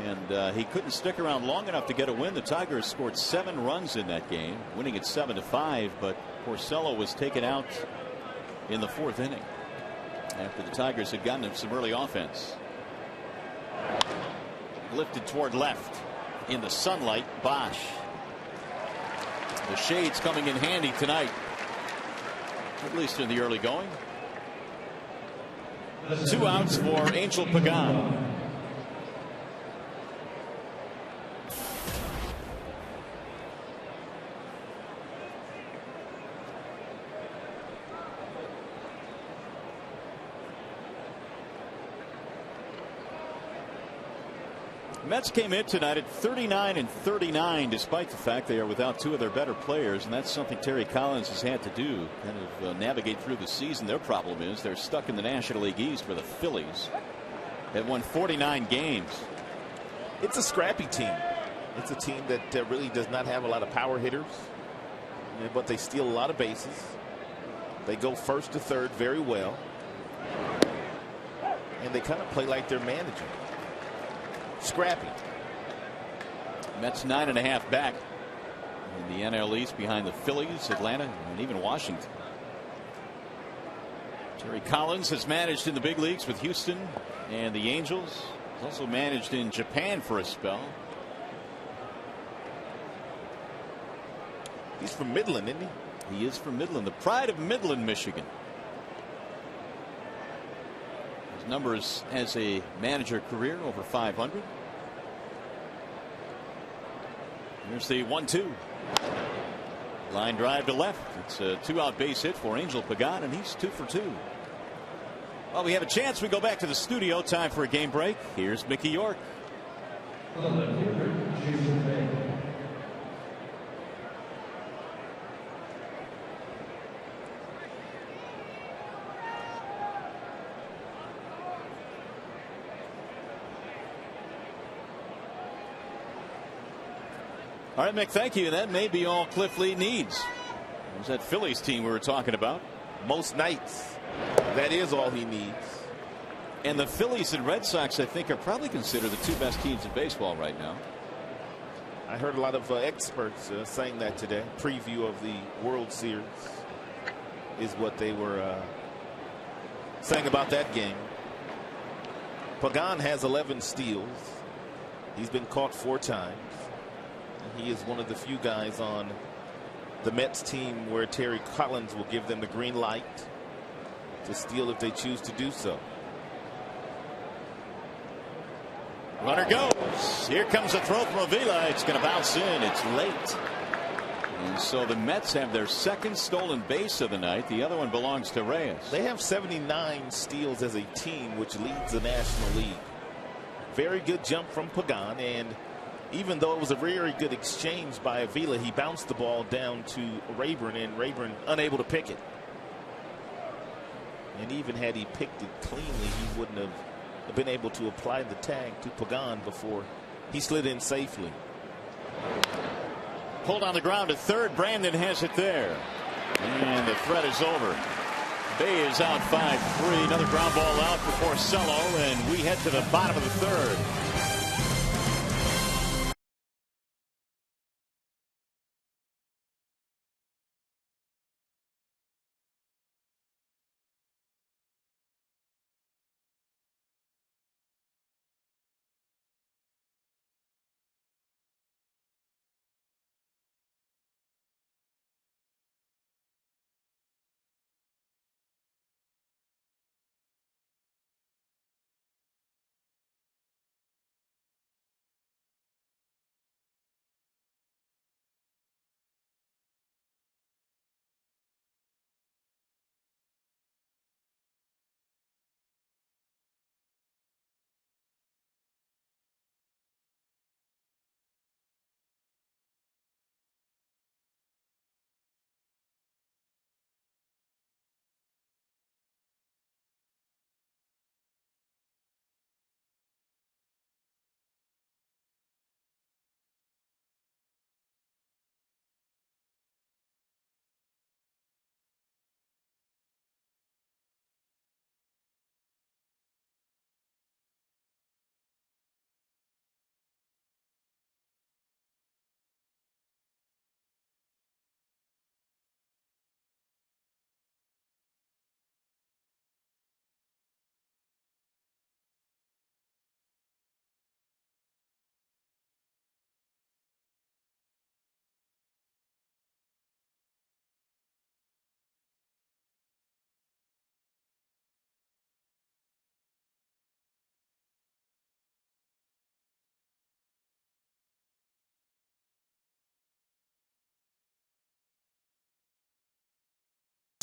And he couldn't stick around long enough to get a win. The Tigers scored 7 runs in that game, winning it 7-5. But Porcello was taken out in the 4th inning after the Tigers had gotten him some early offense. Lifted toward left in the sunlight. Bosch. The shades coming in handy tonight, at least in the early going. 2 outs for Angel Pagan. Mets came in tonight at 39-39, despite the fact they are without two of their better players, and that's something Terry Collins has had to do, kind of navigate through the season. Their problem is they're stuck in the National League East where the Phillies have won 49 games. It's a scrappy team. It's a team that really does not have a lot of power hitters, but they steal a lot of bases. They go first to third very well, and they kind of play like their manager. Scrappy. Mets 9.5 back in the NL East behind the Phillies, Atlanta, and even Washington. Terry Collins has managed in the big leagues with Houston and the Angels. He's also managed in Japan for a spell. He's from Midland, isn't he? He is from Midland, the pride of Midland, Michigan. His numbers as a manager career over 500. Here's the 1-2. Line drive to left. It's a 2-out base hit for Angel Pagan, and he's 2 for 2. Well, we have a chance. We go back to the studio. Time for a game break. Here's Mickey York. All right, Mick, thank you. That may be all Cliff Lee needs. There's that Phillies team we were talking about. Most nights, that is all he needs. And the Phillies and Red Sox, I think, are probably considered the two best teams in baseball right now. I heard a lot of experts saying that today. Preview of the World Series is what they were saying about that game. Pagan has 11 steals. He's been caught 4 times. He is one of the few guys on the Mets team where Terry Collins will give them the green light to steal if they choose to do so. Runner goes. Here comes a throw from Avila. It's going to bounce in. It's late. And so the Mets have their second stolen base of the night. The other one belongs to Reyes. They have 79 steals as a team, which leads the National League. Very good jump from Pagan, and even though it was a very good exchange by Avila, he bounced the ball down to Rayburn, and Rayburn unable to pick it. And even had he picked it cleanly, he wouldn't have been able to apply the tag to Pagan before he slid in safely. Pulled on the ground at third. Brandon has it there. And the threat is over. Bay is out 5-3. Another ground ball out for Porcello, and we head to the bottom of the third.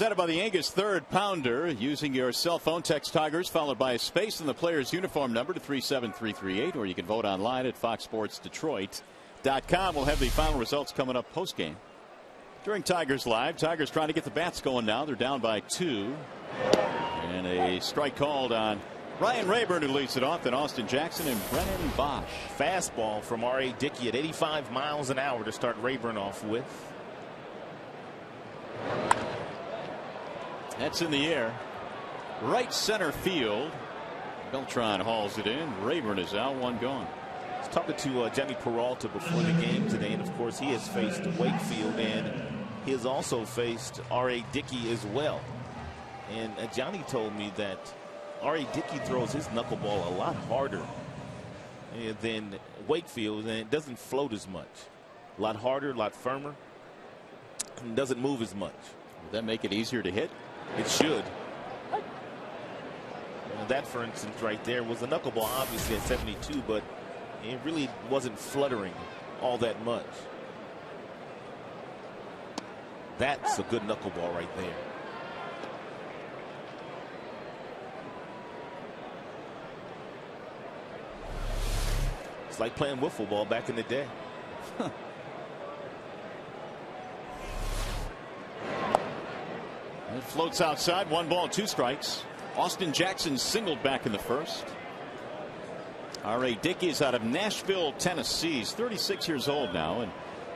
Presented by the Angus Third Pounder. Using your cell phone, text Tigers followed by a space in the player's uniform number to 37338, or you can vote online at foxsportsdetroit.com. We'll have the final results coming up post-game. During Tigers Live, Tigers trying to get the bats going now. They're down by 2. And a strike called on Ryan Rayburn, who leads it off, then Austin Jackson and Brennan Bosch. Fastball from R.A. Dickey at 85 miles an hour to start Rayburn off with. That's in the air. Right center field. Beltran hauls it in. Rayburn is out, 1 gone. I was talking to Johnny Peralta before the game today, and of course he has faced Wakefield, and he has also faced R.A. Dickey as well. And Johnny told me that R.A. Dickey throws his knuckleball a lot harder than Wakefield, and it doesn't float as much. A lot harder, a lot firmer, and doesn't move as much. Would that make it easier to hit? It should. That, for instance, right there was a knuckleball, obviously at 72, but it really wasn't fluttering all that much. That's a good knuckleball right there. It's like playing wiffle ball back in the day. It floats outside. 1 ball, 2 strikes. Austin Jackson singled back in the first. R.A. Dickey is out of Nashville, Tennessee. He's 36 years old now, and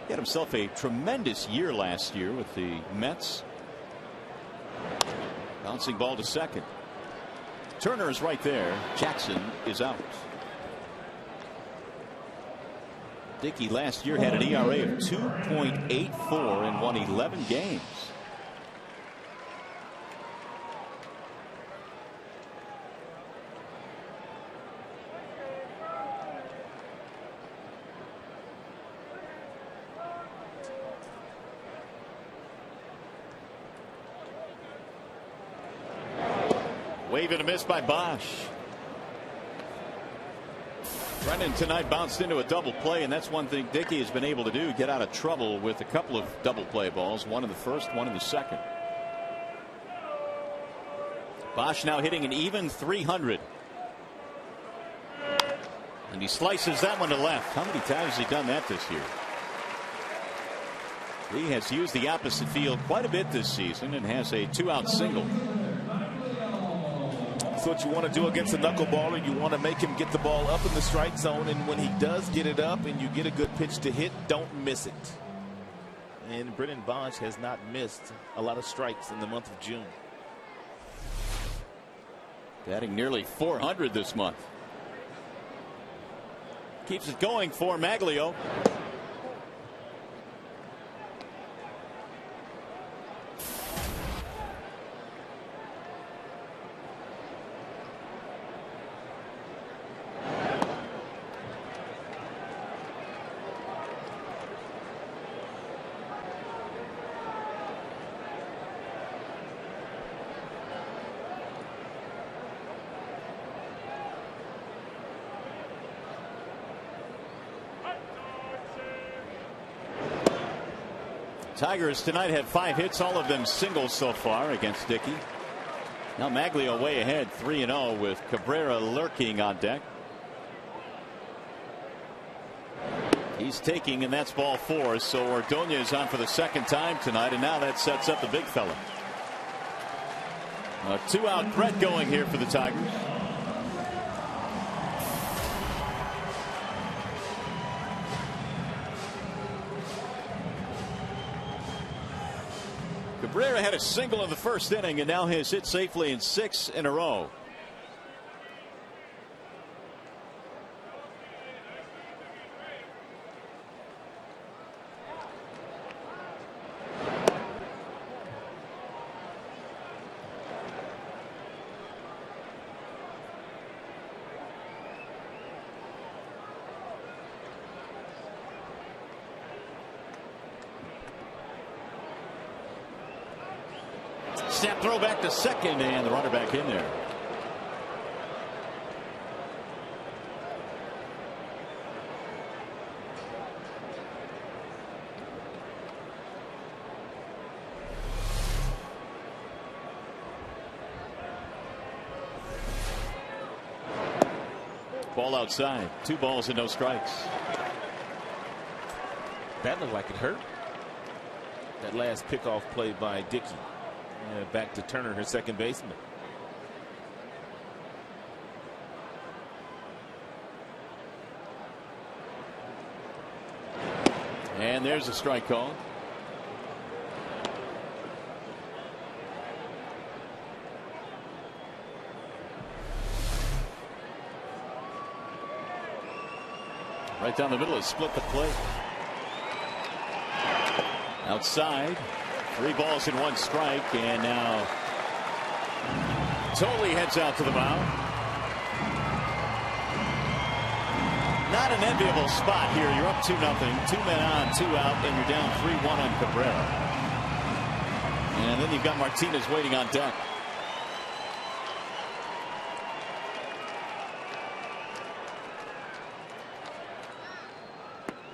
he had himself a tremendous year last year with the Mets. Bouncing ball to second. Turner is right there. Jackson is out. Dickey last year had an ERA of 2.84 and won 11 games. Wave and a miss by Bosch. Brennan tonight bounced into a double play, and that's one thing Dickey has been able to do, get out of trouble with a couple of double play balls, one in the first, one in the second. Bosch now hitting an even 300. And he slices that one to left. How many times has he done that this year? He has used the opposite field quite a bit this season and has a 2-out single. That's what you want to do against a knuckleballer. You want to make him get the ball up in the strike zone, and when he does get it up and you get a good pitch to hit, don't miss it. And Brennan Bosch has not missed a lot of strikes in the month of June. Batting nearly 400 this month. Keeps it going for Maglio. Tigers tonight have 5 hits, all of them singles so far against Dickey. Now Maglio way ahead, 3-0 with Cabrera lurking on deck. He's taking, and that's ball 4. So Ordonez on for the second time tonight, and now that sets up the big fella. A 2-out threat going here for the Tigers. Cabrera had a single in the first inning and now has hit safely in 6 in a row. Snap throw back to second, and the runner back in there. Ball outside. 2 balls and no strikes. That looked like it hurt. That last pickoff play by Dickey. Back to Turner, her second baseman. And there's a strike call. Right down the middle, has split the plate. Outside. 3 balls and 1 strike, and now Tolley heads out to the mound. Not an enviable spot here. You're up 2-0, 2 men on, 2 out, and you're down 3-1 on Cabrera. And then you've got Martinez waiting on deck.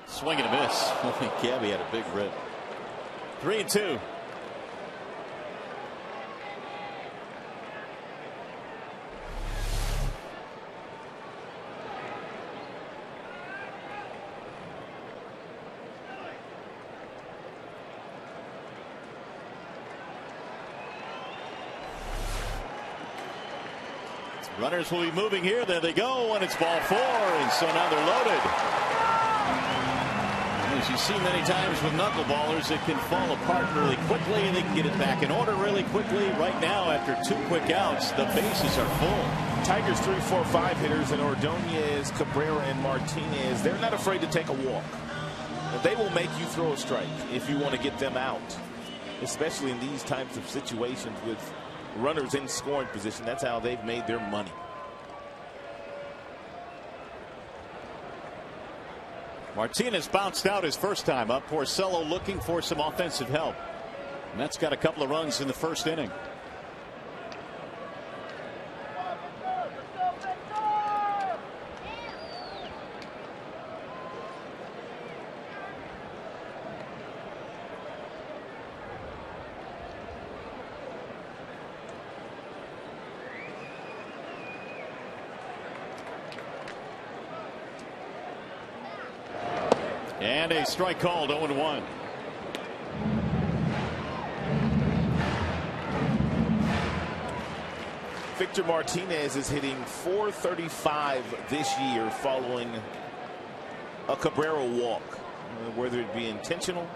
Swing and a miss. Gabby had a big rip. 3-2. Runners will be moving here. There they go, and it's ball 4, and so now they're loaded. As you see many times with knuckleballers, it can fall apart really quickly, and they can get it back in order really quickly. Right now, after 2 quick outs, the bases are full. Tigers 3, 4, 5 hitters, and Ordonez, Cabrera, and Martinez, they're not afraid to take a walk. They will make you throw a strike if you want to get them out, especially in these types of situations with runners in scoring position. That's how they've made their money. Martinez bounced out his first time up. Porcello looking for some offensive help. Mets got a couple of runs in the first inning. And a strike called. 0-1. Victor Martinez is hitting .435 this year following a Cabrera walk, whether it be intentional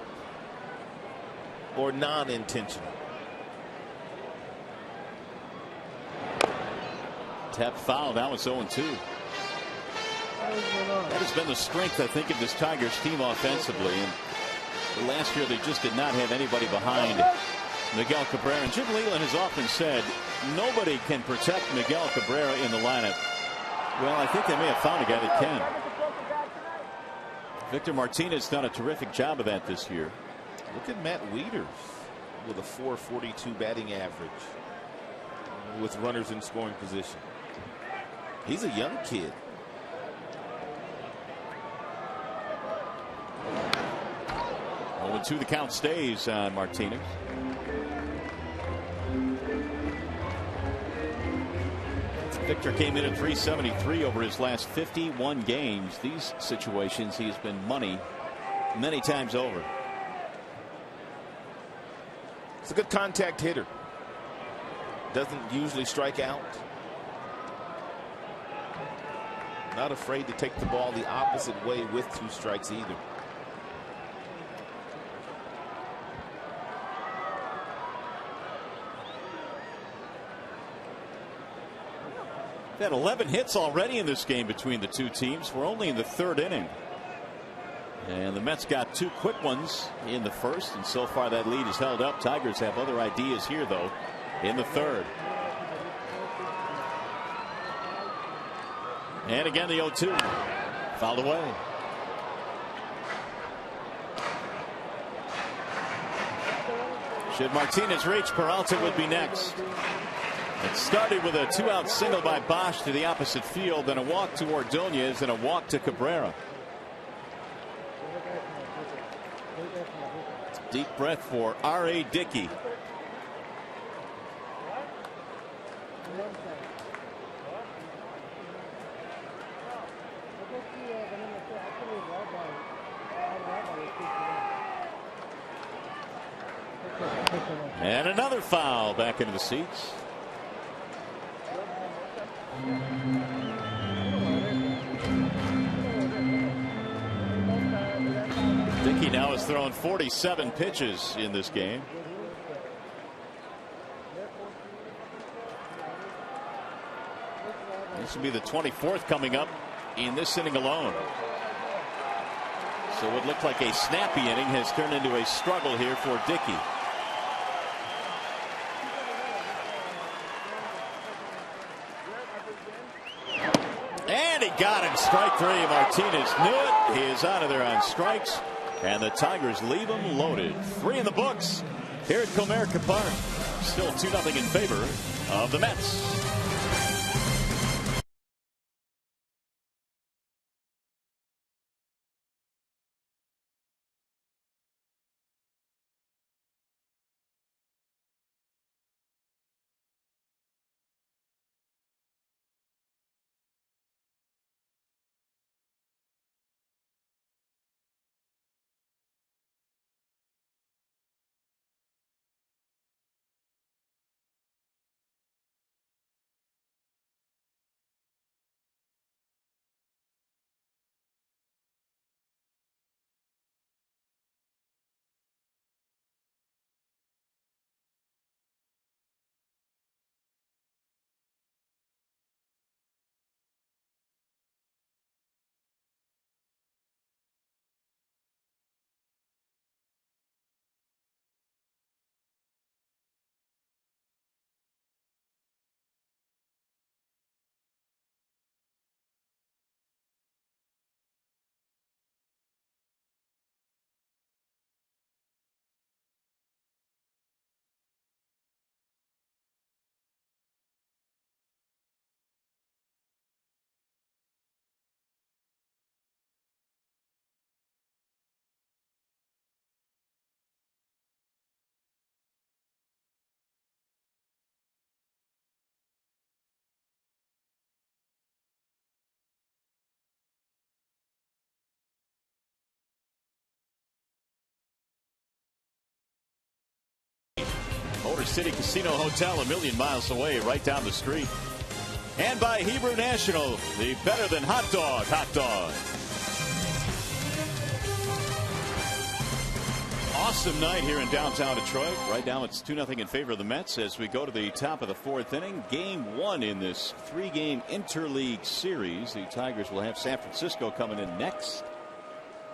or non-intentional. Tap foul. That was 0-2. That has been the strength, I think, of this Tigers team offensively. And last year they just did not have anybody behind Miguel Cabrera. And Jim Leyland has often said nobody can protect Miguel Cabrera in the lineup. Well, I think they may have found a guy that can. Victor Martinez done a terrific job of that this year. Look at Matt Wieters with a .442 batting average with runners in scoring position. He's a young kid. 0-2 the count stays on Martinez. Victor came in at .373 over his last 51 games. These situations he has been money many times over. It's a good contact hitter. Doesn't usually strike out. Not afraid to take the ball the opposite way with 2 strikes either. Had 11 hits already in this game between the 2 teams. We're only in the 3rd inning. And the Mets got 2 quick ones in the first, and so far that lead is held up. Tigers have other ideas here, though, in the 3rd. And again, the 0-2. Fouled away. Should Martinez reach, Peralta would be next. It started with a 2-out single by Bosch to the opposite field, then a walk to Ordonez, and a walk to Cabrera. Deep breath for R.A. Dickey. And another foul back into the seats. Dickey now has thrown 47 pitches in this game. This will be the 24th coming up in this inning alone. So what looked like a snappy inning has turned into a struggle here for Dickey. And he got him. Strike three. Martinez knew it. He is out of there on strikes. And the Tigers leave him loaded. 3 in the books here at Comerica Park. Still 2-0 in favor of the Mets. Motor City Casino Hotel, a million miles away, right down the street. And by Hebrew National, the better than hot dog, hot dog. Awesome night here in downtown Detroit. Right now it's 2-0 in favor of the Mets as we go to the top of the 4th inning. Game 1 in this 3-game interleague series. The Tigers will have San Francisco coming in next.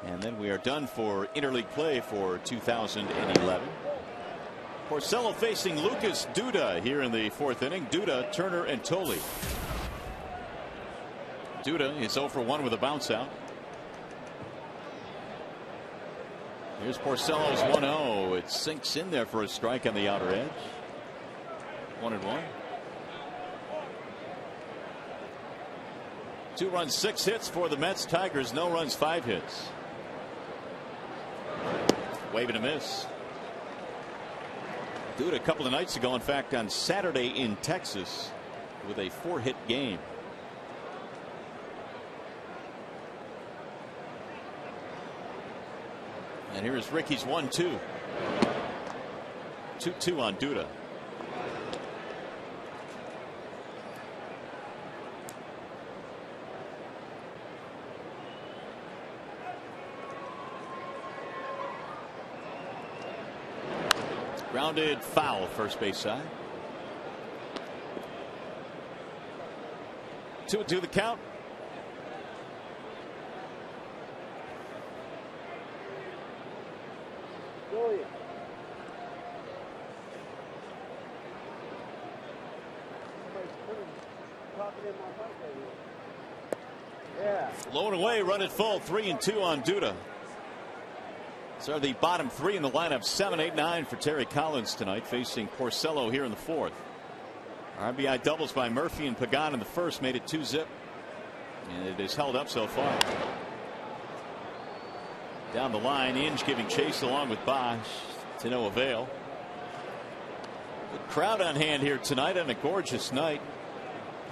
And then we are done for interleague play for 2011. Porcello facing Lucas Duda here in the 4th inning. Duda, Turner, and Tolley. Duda is 0 for 1 with a bounce out. Here's Porcello's 1-0. It sinks in there for a strike on the outer edge. 1-1. 2 runs, 6 hits for the Mets. Tigers, no runs, 5 hits. Wave and a miss. Duda a couple of nights ago, in fact, on Saturday in Texas with a 4-hit game. And here is Ricky's 1-2. 2-2 on Duda. Grounded foul, first base side. 2-2 the count. Low and away, run it full. 3-2 on Duda. So the bottom 3 in the lineup, 7, 8, 9 for Terry Collins tonight, facing Porcello here in the 4th. RBI doubles by Murphy and Pagan in the 1st made it 2-zip, and it is held up so far. Down the line, Inge giving chase along with Bosch to no avail. Good crowd on hand here tonight on a gorgeous night.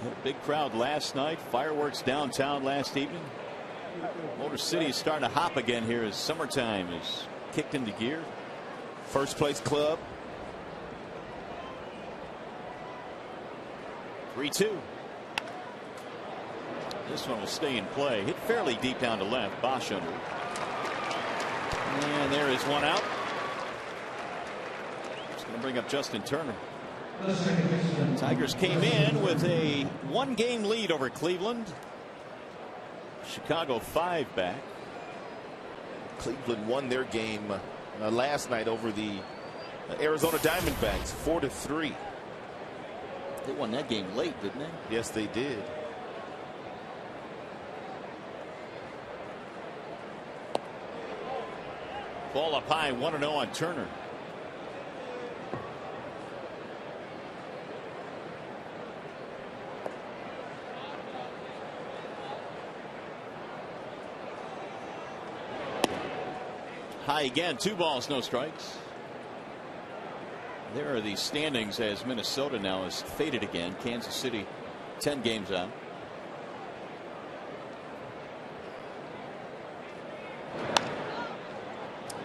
Had a big crowd last night. Fireworks downtown last evening. Motor City is starting to hop again here as summertime is kicked into gear. First place club. 3-2. This one will stay in play. Hit fairly deep down to left. Bosch under it. And there is one out. It's going to bring up Justin Turner. Tigers came in with a 1-game lead over Cleveland. Chicago 5 back. Cleveland won their game last night over the Arizona Diamondbacks 4-3. They won that game late, didn't they? Yes, they did. Ball up high, 1-0 on Turner. High again, 2 balls, no strikes. There are the standings as Minnesota now is faded again. Kansas City 10 games out.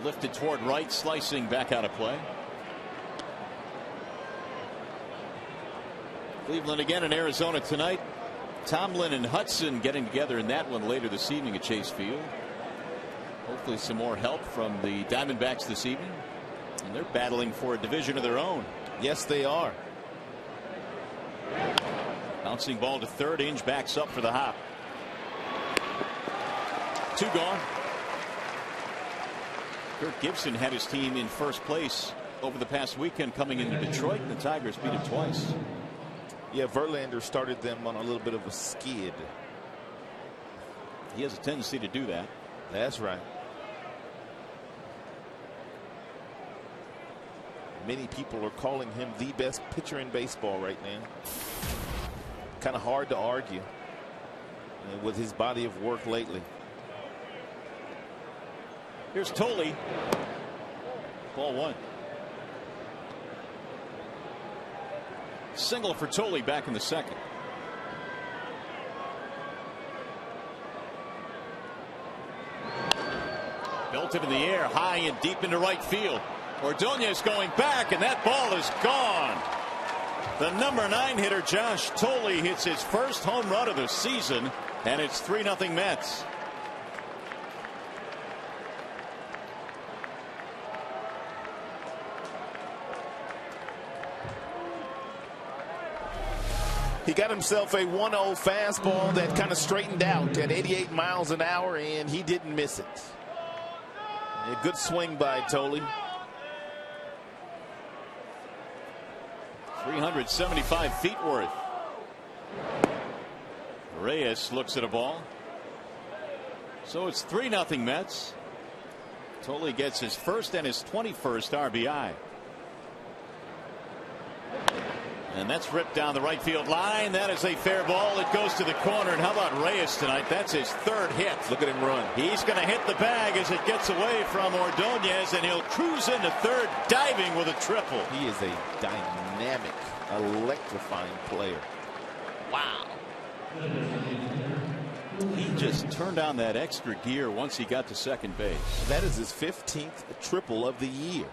Lifted toward right, slicing back out of play. Cleveland again in Arizona tonight. Tomlin and Hudson getting together in that one later this evening at Chase Field. Hopefully some more help from the Diamondbacks this evening. And they're battling for a division of their own. Yes, they are. Bouncing ball to third. Inge backs up for the hop. 2 gone. Kirk Gibson had his team in first place over the past weekend coming into Detroit, and the Tigers beat him twice. Yeah, Verlander started them on a little bit of a skid. He has a tendency to do that. That's right. Many people are calling him the best pitcher in baseball right now. Kind of hard to argue with his body of work lately. Here's Tolley. Ball 1. Single for Tolley back in the second. Belted in the air, high and deep into right field. Ordonez going back, and that ball is gone. The number 9 hitter Josh Tolley hits his first home run of the season, and it's 3-0 Mets. He got himself a 1-0 fastball that kind of straightened out at 88 miles an hour, and he didn't miss it. A good swing by Tolley. 375 feet worth. Reyes looks at a ball. So it's 3-0 Mets. Tolley gets his first and his 21st RBI. And that's ripped down the right field line. That is a fair ball. It goes to the corner. And how about Reyes tonight? That's his 3rd hit. Look at him run. He's going to hit the bag as it gets away from Ordonez, and he'll cruise into third, diving with a triple. He is a dynamic, electrifying player. Wow. He just turned on that extra gear once he got to second base. That is his 15th triple of the year.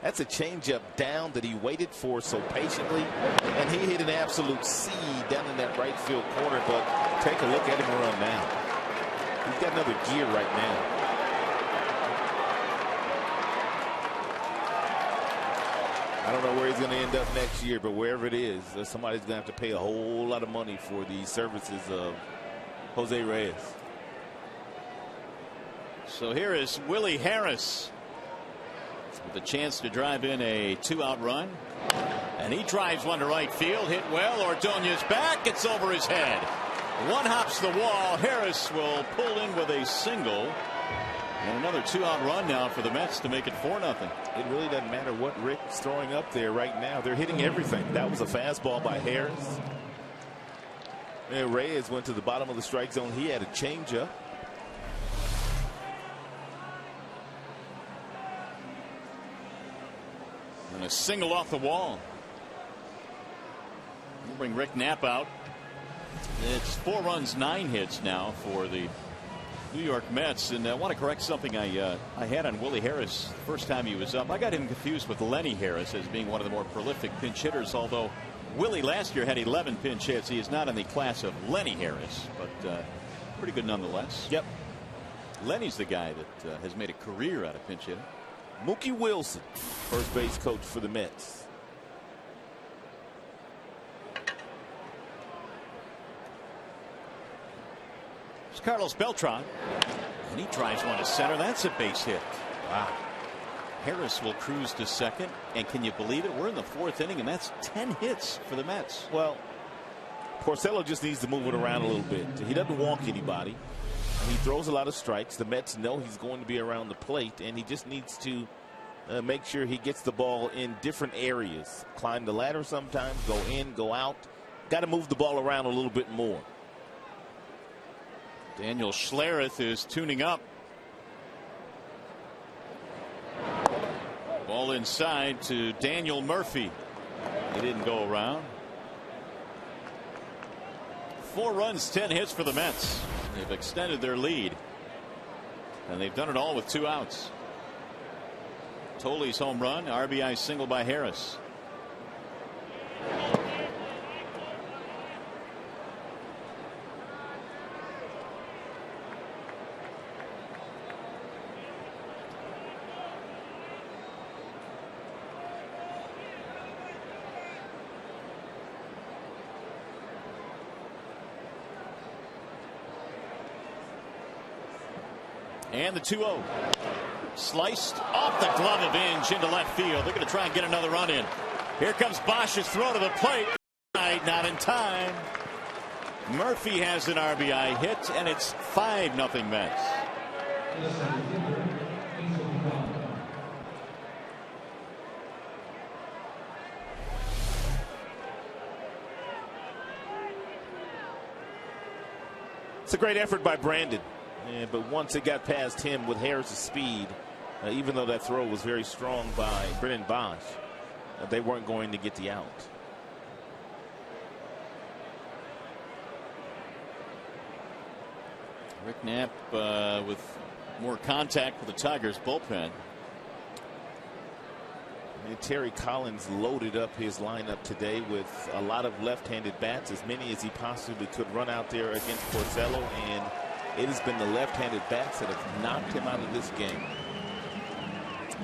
That's a changeup down that he waited for so patiently, and he hit an absolute seed down in that right field corner. But take a look at him run now. He's got another gear right now. I don't know where he's going to end up next year, but wherever it is, somebody's going to have to pay a whole lot of money for the services of Jose Reyes. So here is Willie Harris with a chance to drive in a 2-out run, and he drives one to right field. Hit well. Ordonez back. It's over his head. One hops the wall. Harris will pull in with a single, and another 2-out run now for the Mets to make it 4-0. It really doesn't matter what Rick's throwing up there right now. They're hitting everything. That was a fastball by Harris. And Reyes went to the bottom of the strike zone. He had a changeup. And a single off the wall. We'll bring Rick Knapp out. It's 4 runs, 9 hits now for the New York Mets, and I want to correct something I had on Willie Harris the first time he was up. I got him confused with Lenny Harris as being one of the more prolific pinch hitters, although Willie last year had 11 pinch hits. He is not in the class of Lenny Harris, but pretty good nonetheless. Yep. Lenny's the guy that has made a career out of pinch hitting. Mookie Wilson, first base coach for the Mets. It's Carlos Beltran, and he drives one to center. That's a base hit. Wow. Harris will cruise to second, and can you believe it? We're in the fourth inning, and that's 10 hits for the Mets. Well, Porcello just needs to move it around a little bit. He doesn't walk anybody. He throws a lot of strikes. The Mets know he's going to be around the plate, and he just needs to make sure he gets the ball in different areas. Climb the ladder sometimes, go in, go out. Got to move the ball around a little bit more. Daniel Schlereth is tuning up. Ball inside to Daniel Murphy. He didn't go around. 4 runs, 10 hits for the Mets. They've extended their lead, and they've done it all with 2 outs. Tolley's home run, RBI single by Harris. And the 2-0. Sliced off the glove of Inge into left field. They're going to try and get another run in. Here comes Bosch's throw to the plate. Not in time. Murphy has an RBI hit, and it's 5-0 Mets. It's a great effort by Brandon. Yeah, but once it got past him with Harris' speed, even though that throw was very strong by Brennan Bosch, they weren't going to get the out. Rick Knapp with more contact with the Tigers bullpen. And Terry Collins loaded up his lineup today with a lot of left-handed bats, as many as he possibly could run out there against Porcello, and it has been the left-handed bats that have knocked him out of this game.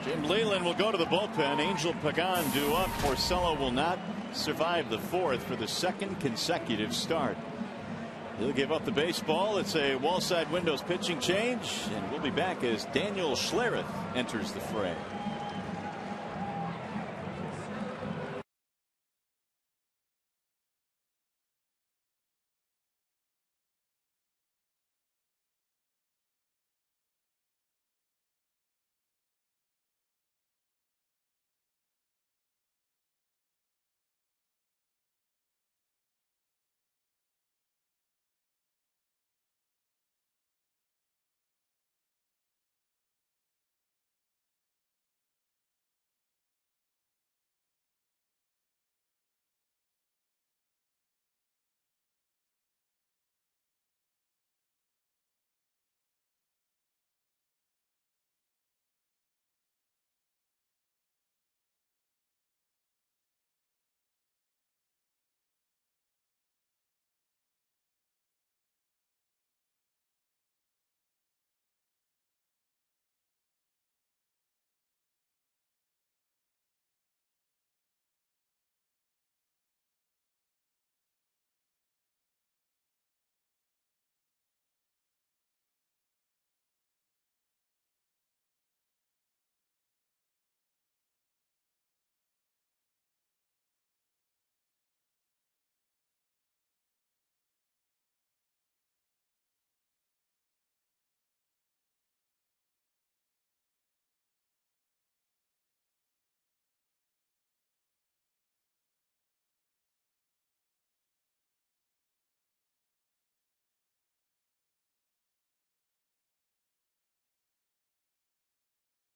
Jim Leyland will go to the bullpen. Angel Pagan due up. Porcello will not survive the 4th for the 2nd consecutive start. He'll give up the baseball. It's a Wallside Windows pitching change, and we'll be back as Daniel Schlereth enters the fray.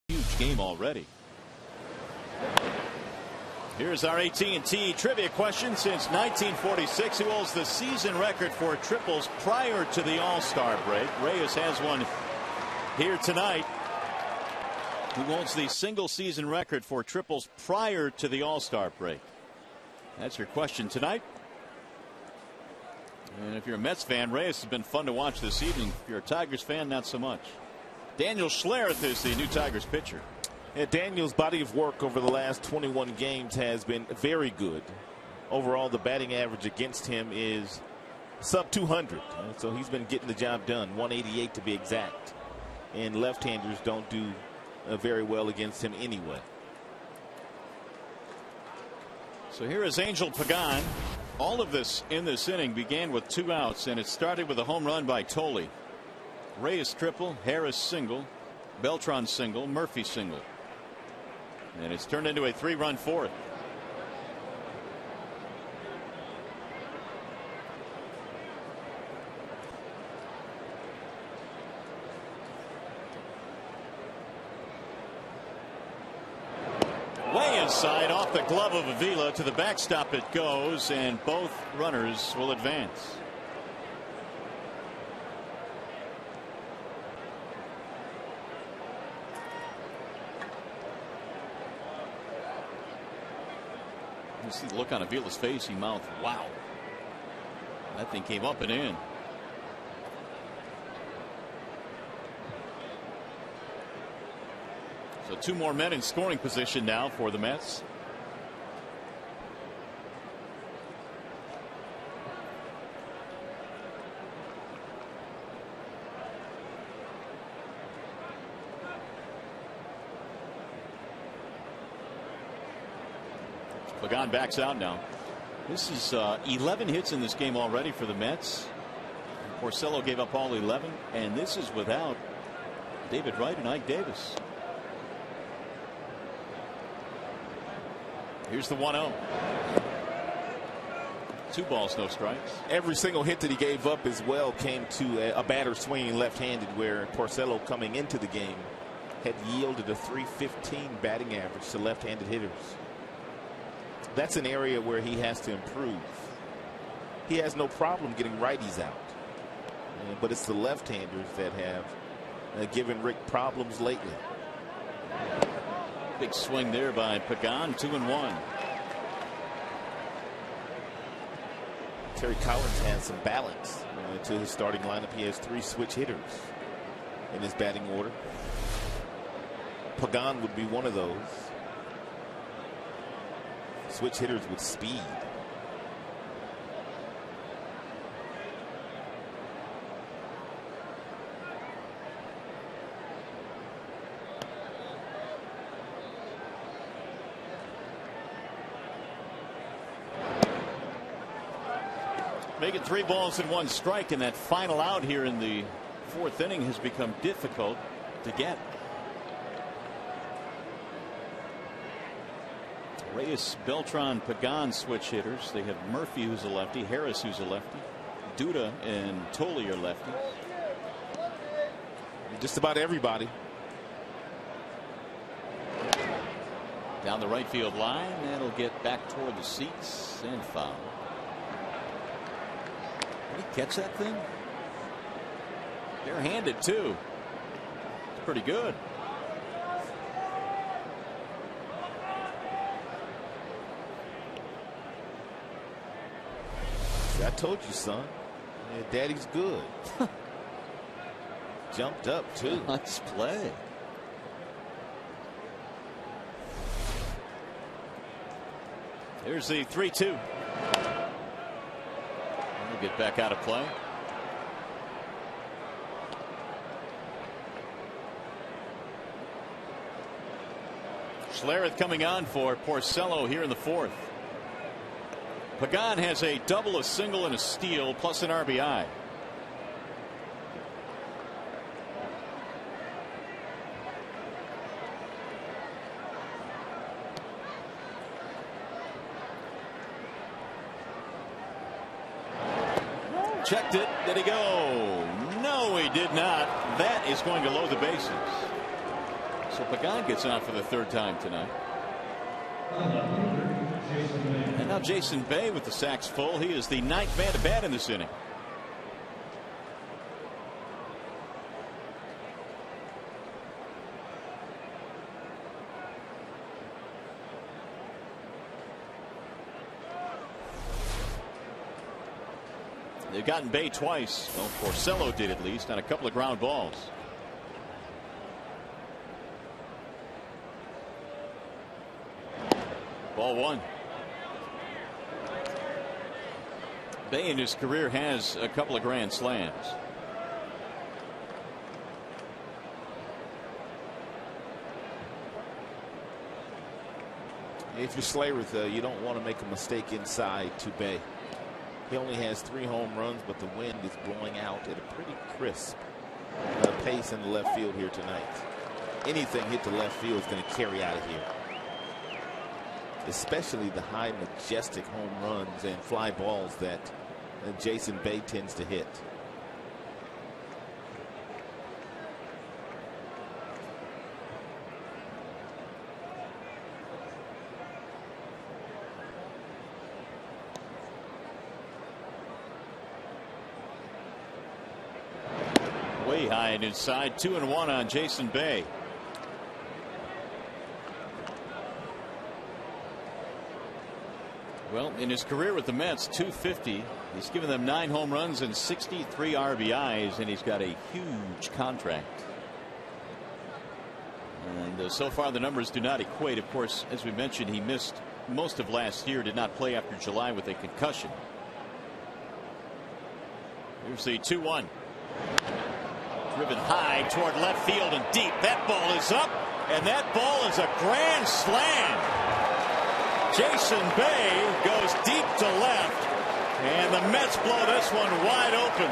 Huge game already. Here's our AT&T trivia question. Since 1946, who holds the season record for triples prior to the All-Star break? Reyes has one here tonight. Who holds the single season record for triples prior to the All-Star break? That's your question tonight. And if you're a Mets fan, Reyes has been fun to watch this evening. If you're a Tigers fan, not so much. Daniel Schlereth is the new Tigers pitcher. Yeah, Daniel's body of work over the last 21 games has been very good. Overall, the batting average against him is sub 200. So he's been getting the job done, 188 to be exact. And left-handers don't do very well against him anyway. So here is Angel Pagan. All of this in this inning began with 2 outs, and it started with a home run by Tolley. Reyes triple, Harris single, Beltran single, Murphy single. And it's turned into a 3-run fourth. Way inside, off the glove of Avila. To the backstop it goes, and both runners will advance. You see the look on Avila's face. He mouthed, "Wow." That thing came up and in. So 2 more men in scoring position now for the Mets. Pagan backs out now. This is 11 hits in this game already for the Mets. Porcello gave up all 11, and this is without David Wright and Ike Davis. Here's the 1-0. 2 balls, no strikes. Every single hit that he gave up as well came to a batter swinging left-handed, where Porcello coming into the game had yielded a .315 batting average to left-handed hitters. That's an area where he has to improve. He has no problem getting righties out, but it's the left-handers that have given Rick problems lately. Big swing there by Pagan. 2-1. Terry Collins has some balance to his starting lineup. He has 3 switch hitters in his batting order. Pagan would be one of those. Switch hitters with speed. Make it 3 balls and 1 strike, and that final out here in the 4th inning has become difficult to get. Reyes, Beltran, Pagan switch hitters. They have Murphy, who's a lefty, Harris, who's a lefty, Duda and Tolley are lefties. Just about everybody. Down the right field line. That'll get back toward the seats and foul. Did he catch that thing? Bare-handed too. It's pretty good. I told you, son. Yeah, Daddy's good. Jumped up too. Nice play. Here's the 3-2. We'll get back out of play. Schlereth coming on for Porcello here in the 4th. Pagan has a double, a single, and a steal, plus an RBI. Checked it. Did he go? No, he did not. That is going to load the bases. So Pagan gets on for the 3rd time tonight. And now Jason Bay with the sacks full. He is the 9th man to bat in this inning. They've gotten Bay twice. Well, Porcello did at least on a couple of ground balls. Ball one. Bay in his career has a couple of grand slams. If you're Slayworth, you don't want to make a mistake inside to Bay. He only has 3 home runs, but the wind is blowing out at a pretty crisp pace in the left field here tonight. Anything hit the left field is going to carry out of here. Especially the high, majestic home runs and fly balls that Jason Bay tends to hit. Way high and inside. 2-1 on Jason Bay. Well, in his career with the Mets, .250. He's given them 9 home runs and 63 RBIs, and he's got a huge contract. And so far the numbers do not equate. Of course, as we mentioned, he missed most of last year, did not play after July with a concussion. Here's the 2-1. Driven high toward left field and deep. That ball is up, and that ball is a grand slam. Jason Bay goes deep to left, and the Mets blow this one wide open.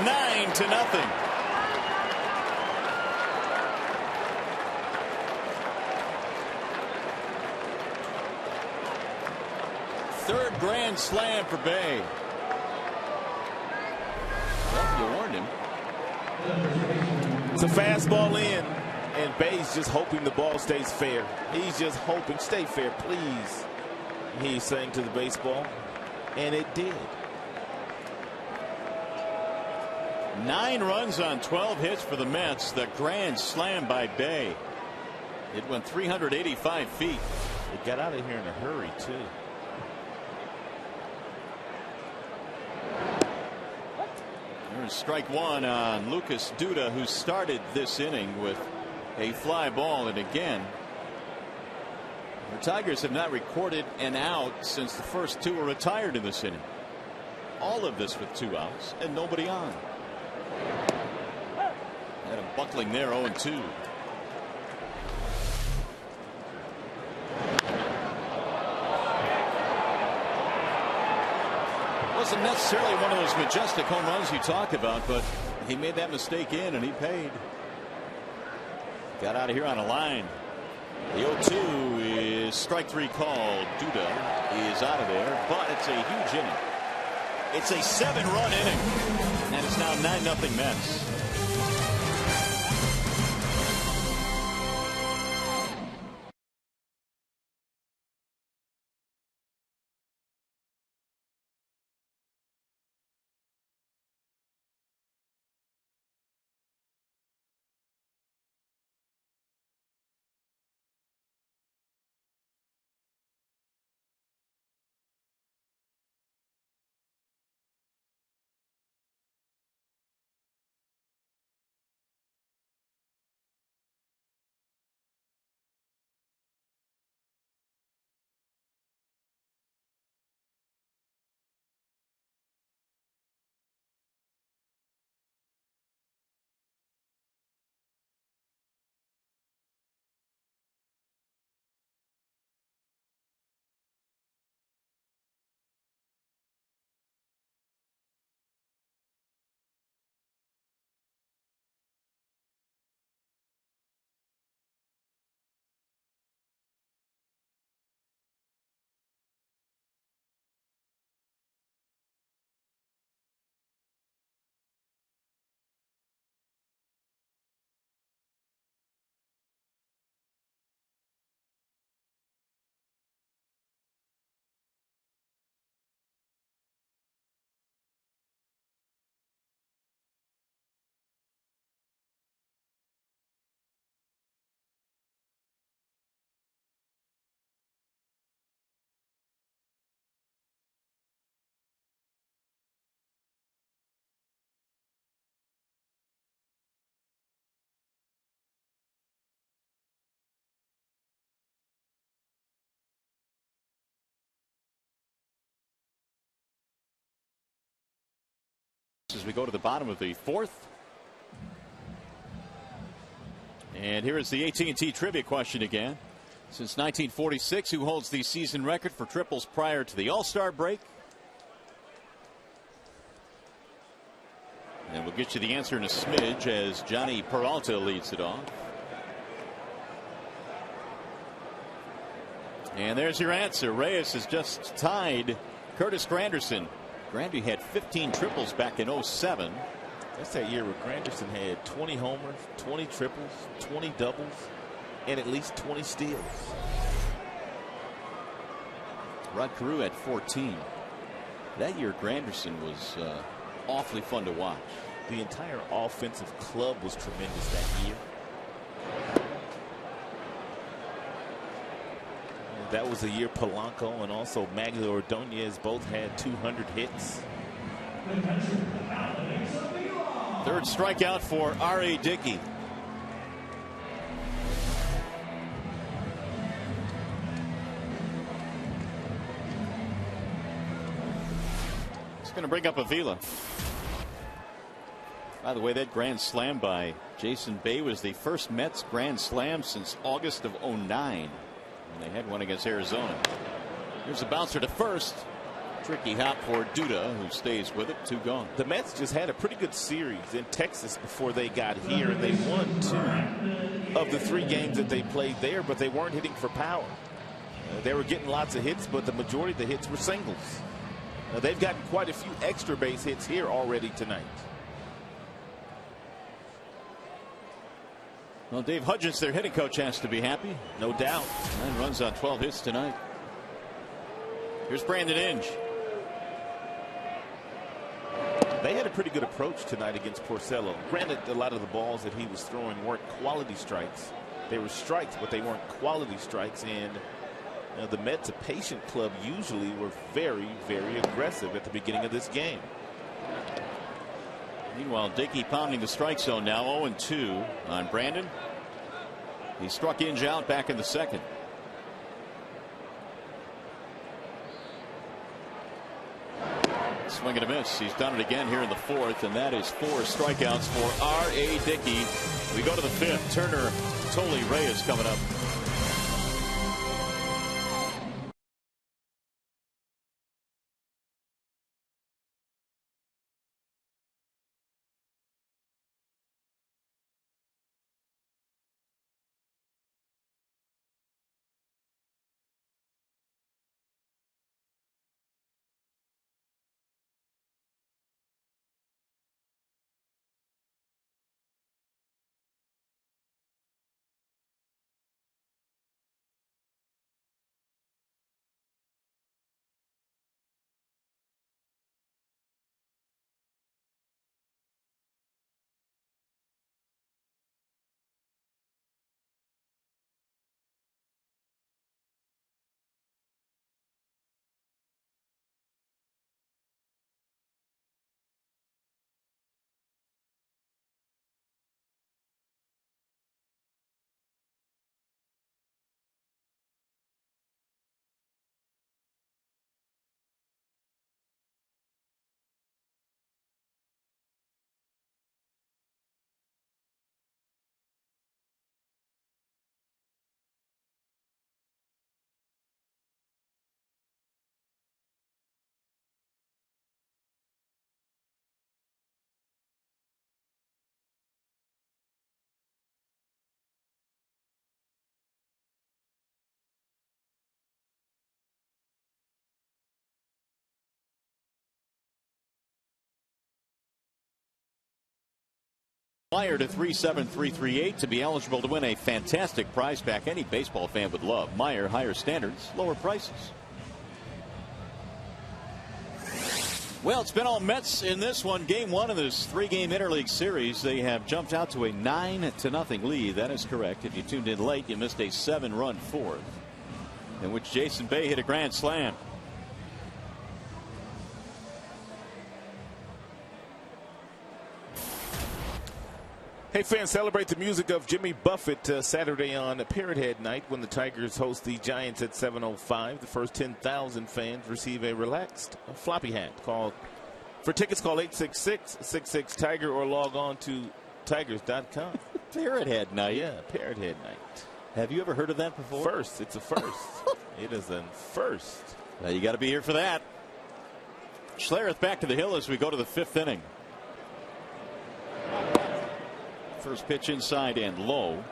9-0. Third grand slam for Bay. Well, you warned him. It's a fastball in, and Bay's just hoping the ball stays fair. He's just hoping, stay fair, please. He's saying to the baseball, and it did. 9 runs on 12 hits for the Mets. The grand slam by Bay. It went 385 feet. It got out of here in a hurry, too. There's strike one on Lucas Duda, who started this inning with a fly ball. And again, the Tigers have not recorded an out since the first 2 were retired in this inning. All of this with 2 outs and nobody on. Adam buckling there, 0-2. Wasn't necessarily one of those majestic home runs you talk about, but he made that mistake in and he paid. Got out of here on a line. The 0-2 is strike 3 called. Duda is out of there, but it's a huge inning. It's a 7-run inning, and it's now 9-0 Mets. as we go to the bottom of the fourth. And here is the AT&T trivia question again. Since 1946, who holds the season record for triples prior to the All-Star break? And we'll get you the answer in a smidge as Johnny Peralta leads it off. And there's your answer. Reyes has just tied Curtis Granderson. Grandy had 15 triples back in 07. That's that year where Granderson had 20 homers, 20 triples, 20 doubles, and at least 20 steals. Rod Carew had 14. That year Granderson was awfully fun to watch. The entire offensive club was tremendous that year. That was the year Polanco and also Magda Ordonez both had 200 hits. Third strikeout for R.A. Dickey. It's going to bring up Avila. By the way, that grand slam by Jason Bay was the first Mets grand slam since August of 09. And they had one against Arizona. Here's a bouncer to first. Tricky hop for Duda, who stays with it. 2 gone. The Mets just had a pretty good series in Texas before they got here, and they won 2 of the 3 games that they played there, but they weren't hitting for power. They were getting lots of hits, but the majority of the hits were singles. They've gotten quite a few extra base hits here already tonight. Well, Dave Hudgens, their hitting coach, has to be happy. No doubt. 9 runs on 12 hits tonight. Here's Brandon Inge. They had a pretty good approach tonight against Porcello. Granted, a lot of the balls that he was throwing weren't quality strikes. They were strikes, but they weren't quality strikes. And the Mets, a patient club, usually were very, very aggressive at the beginning of this game. Meanwhile, Dickey pounding the strike zone now. 0-2 on Brandon. He struck Inge out back in the second. Swing and a miss. He's done it again here in the fourth, and that is 4 strikeouts for R.A. Dickey. We go to the fifth. Turner, Toley, Reyes coming up. Meyer to 37338 to be eligible to win a fantastic prize pack any baseball fan would love. Meyer, higher standards, lower prices. Well, it's been all Mets in this one. Game 1 of this 3-game interleague series. They have jumped out to a 9-0 lead. That is correct. If you tuned in late, you missed a 7-run fourth in which Jason Bay hit a grand slam. Hey, fans, celebrate the music of Jimmy Buffett Saturday on Parrot Head night when the Tigers host the Giants at 7:05. The first 10,000 fans receive a relaxed floppy hat called For tickets, call 866-66-TIGER or log on to tigers.com. Parrot Head Night. Yeah, Parrot Head Night. Have you ever heard of that before? First. It's a first. It is a first. Now you got to be here for that. Schlereth back to the hill as we go to the 5th inning. First pitch inside and low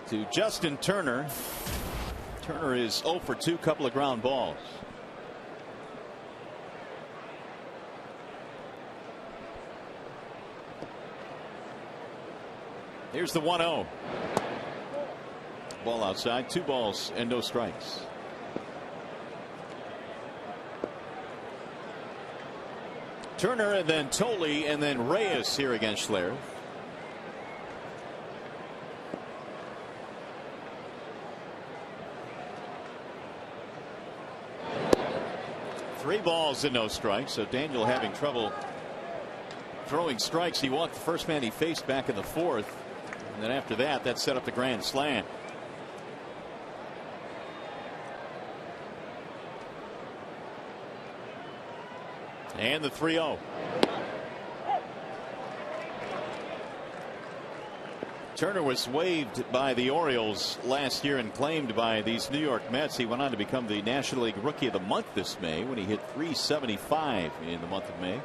to Justin Turner. Turner is 0 for 2, couple of ground balls. Here's the 1-0. Ball outside, 2 balls and no strikes. Turner and then Tolle and then Reyes here against Schlereth. Three balls and no strikes. So Daniel having trouble throwing strikes. He walked the first man he faced back in the 4th. And then after that, that set up the grand slam. And the 3-0. Turner was waived by the Orioles last year and claimed by these New York Mets. He went on to become the National League Rookie of the Month this May when he hit .375 in the month of May.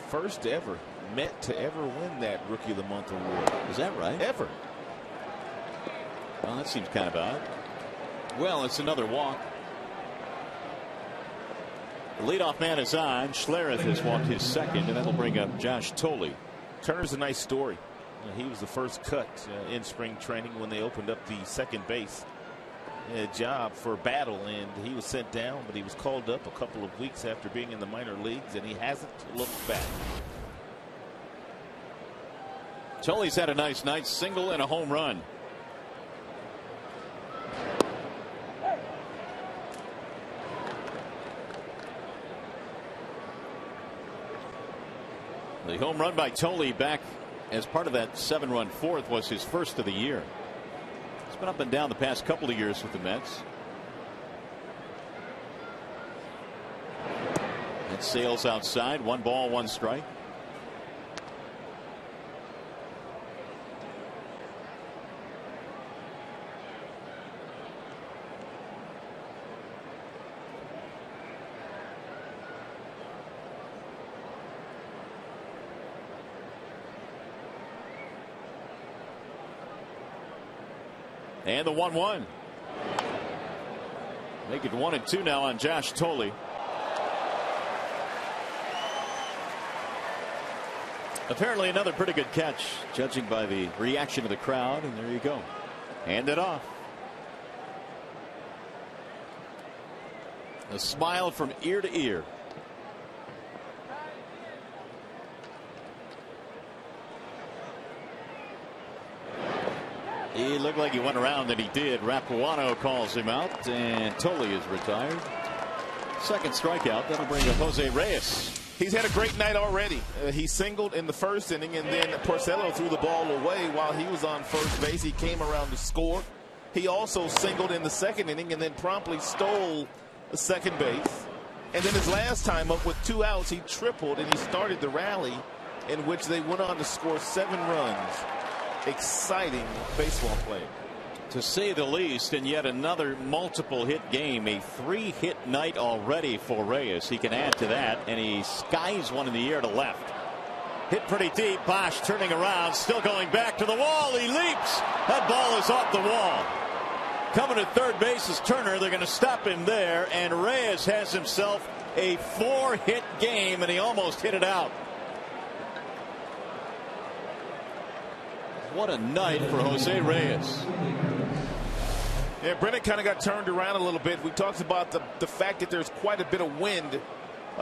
First ever Met to ever win that Rookie of the Month award. Is that right? Ever. Well, that seems kind of odd. Well, it's another walk. The leadoff man is on. Schlereth has walked his second, and that'll bring up Josh Tolle. Turner's a nice story. He was the first cut in spring training when they opened up the second base job for battle, and he was sent down, but he was called up a couple of weeks after being in the minor leagues, and he hasn't looked back. Tolle's had a nice night, single and a home run. The home run by Tolle back as part of that 7-run 4th was his first of the year. It's been up and down the past couple of years with the Mets. It sails outside. 1 ball, 1 strike. And the 1-1. Make it 1-2 now on Josh Tolle. Apparently another pretty good catch, judging by the reaction of the crowd. And there you go. Hand it off. A smile from ear to ear. He looked like he went around, and he did. Rapuano calls him out, and Tolle is retired. Second strikeout. That'll bring up Jose Reyes. He's had a great night already. He singled in the first inning, and then Porcello threw the ball away while he was on first base. He came around to score. He also singled in the second inning and then promptly stole the second base. And then his last time up with 2 outs, he tripled, and he started the rally in which they went on to score 7 runs. Exciting baseball play, to say the least, and yet another multiple hit game. A 3-hit night already for Reyes. He can add to that, and he skies one in the air to left. Hit pretty deep. Bosch turning around, still going back to the wall. He leaps. That ball is off the wall. Coming to third base is Turner. They're going to stop him there, and Reyes has himself a 4-hit game, and he almost hit it out. What a night for Jose Reyes. Yeah, Brennan kind of got turned around a little bit. We talked about the fact that there's quite a bit of wind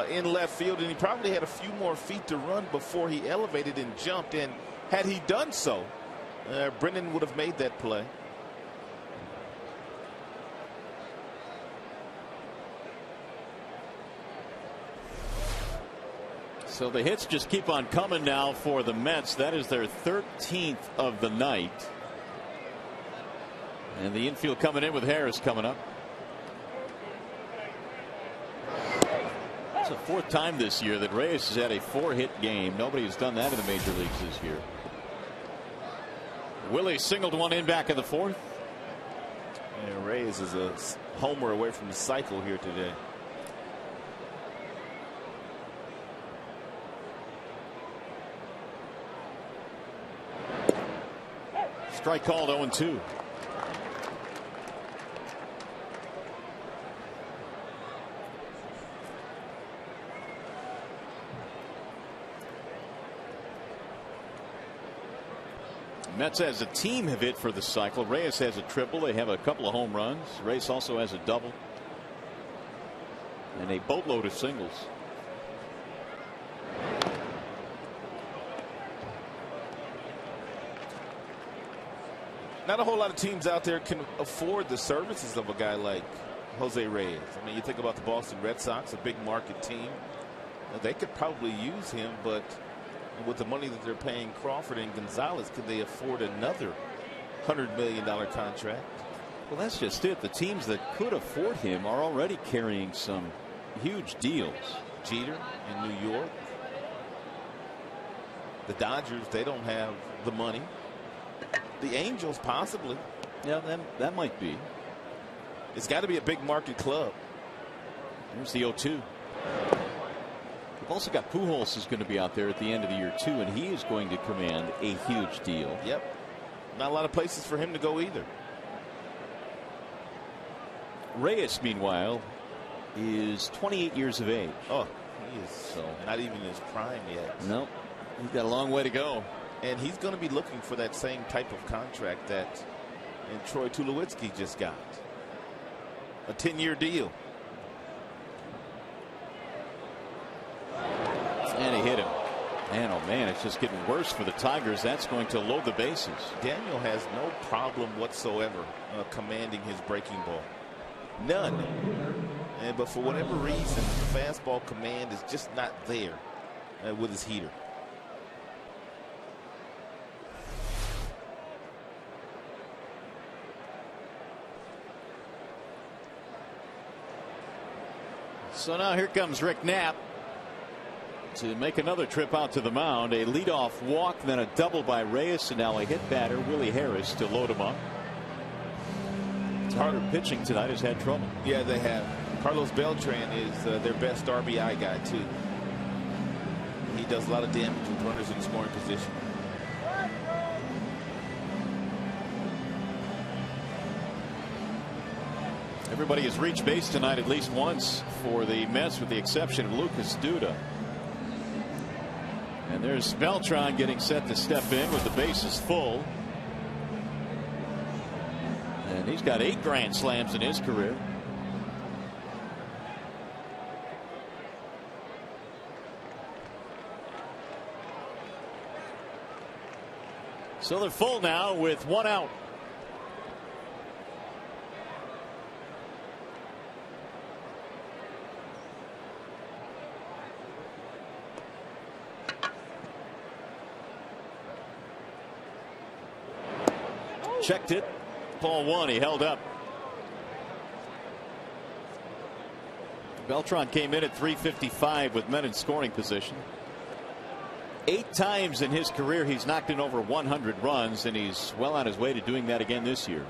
in left field, and he probably had a few more feet to run before he elevated and jumped. And had he done so, Brennan would have made that play. So the hits just keep on coming now for the Mets. That is their 13th of the night. And the infield coming in with Harris coming up. the fourth time this year that Reyes has had a 4-hit game. Nobody has done that in the major leagues this year. Willie singled one in back in the fourth. And Reyes is a homer away from the cycle here today. Strike called 0-2. Mets as a team have hit for the cycle. Reyes has a triple. They have a couple of home runs. Reyes also has a double and a boatload of singles. Not a whole lot of teams out there can afford the services of a guy like Jose Reyes. I mean, you think about the Boston Red Sox, a big market team. They could probably use him, but with the money that they're paying Crawford and Gonzalez, could they afford another $100 million contract? Well, that's just it. The teams that could afford him are already carrying some huge deals. Jeter in New York. The Dodgers, they don't have the money. The Angels, possibly. Yeah, that might be. It's got to be a big market club. There's the 0-2. We've also got Pujols is going to be out there at the end of the year too, and he is going to command a huge deal. Yep. Not a lot of places for him to go either. Reyes, meanwhile, is 28 years of age. Oh, he is not even in his prime yet. No, he's got a long way to go. And he's going to be looking for that same type of contract that Troy Tulowitzki just got. A 10-year deal. And he hit him. And oh man, it's just getting worse for the Tigers. That's going to load the bases. Daniel has no problem whatsoever commanding his breaking ball. None. But for whatever reason, the fastball command is just not there with his heater. So now here comes Rick Knapp to make another trip out to the mound. A leadoff walk, then a double by Reyes, and now a hit batter, Willie Harris, to load him up. Carter pitching tonight has had trouble. Yeah, they have. Carlos Beltran is their best RBI guy, too. He does a lot of damage with runners in scoring position. Everybody has reached base tonight at least once for the Mets, with the exception of Lucas Duda. And there's Beltran getting set to step in with the bases full. And he's got 8 grand slams in his career. So they're full now with 1 out. Checked it. Ball 1. He held up. Beltran came in at 355 with men in scoring position. 8 times in his career he's knocked in over 100 runs, and he's well on his way to doing that again this year.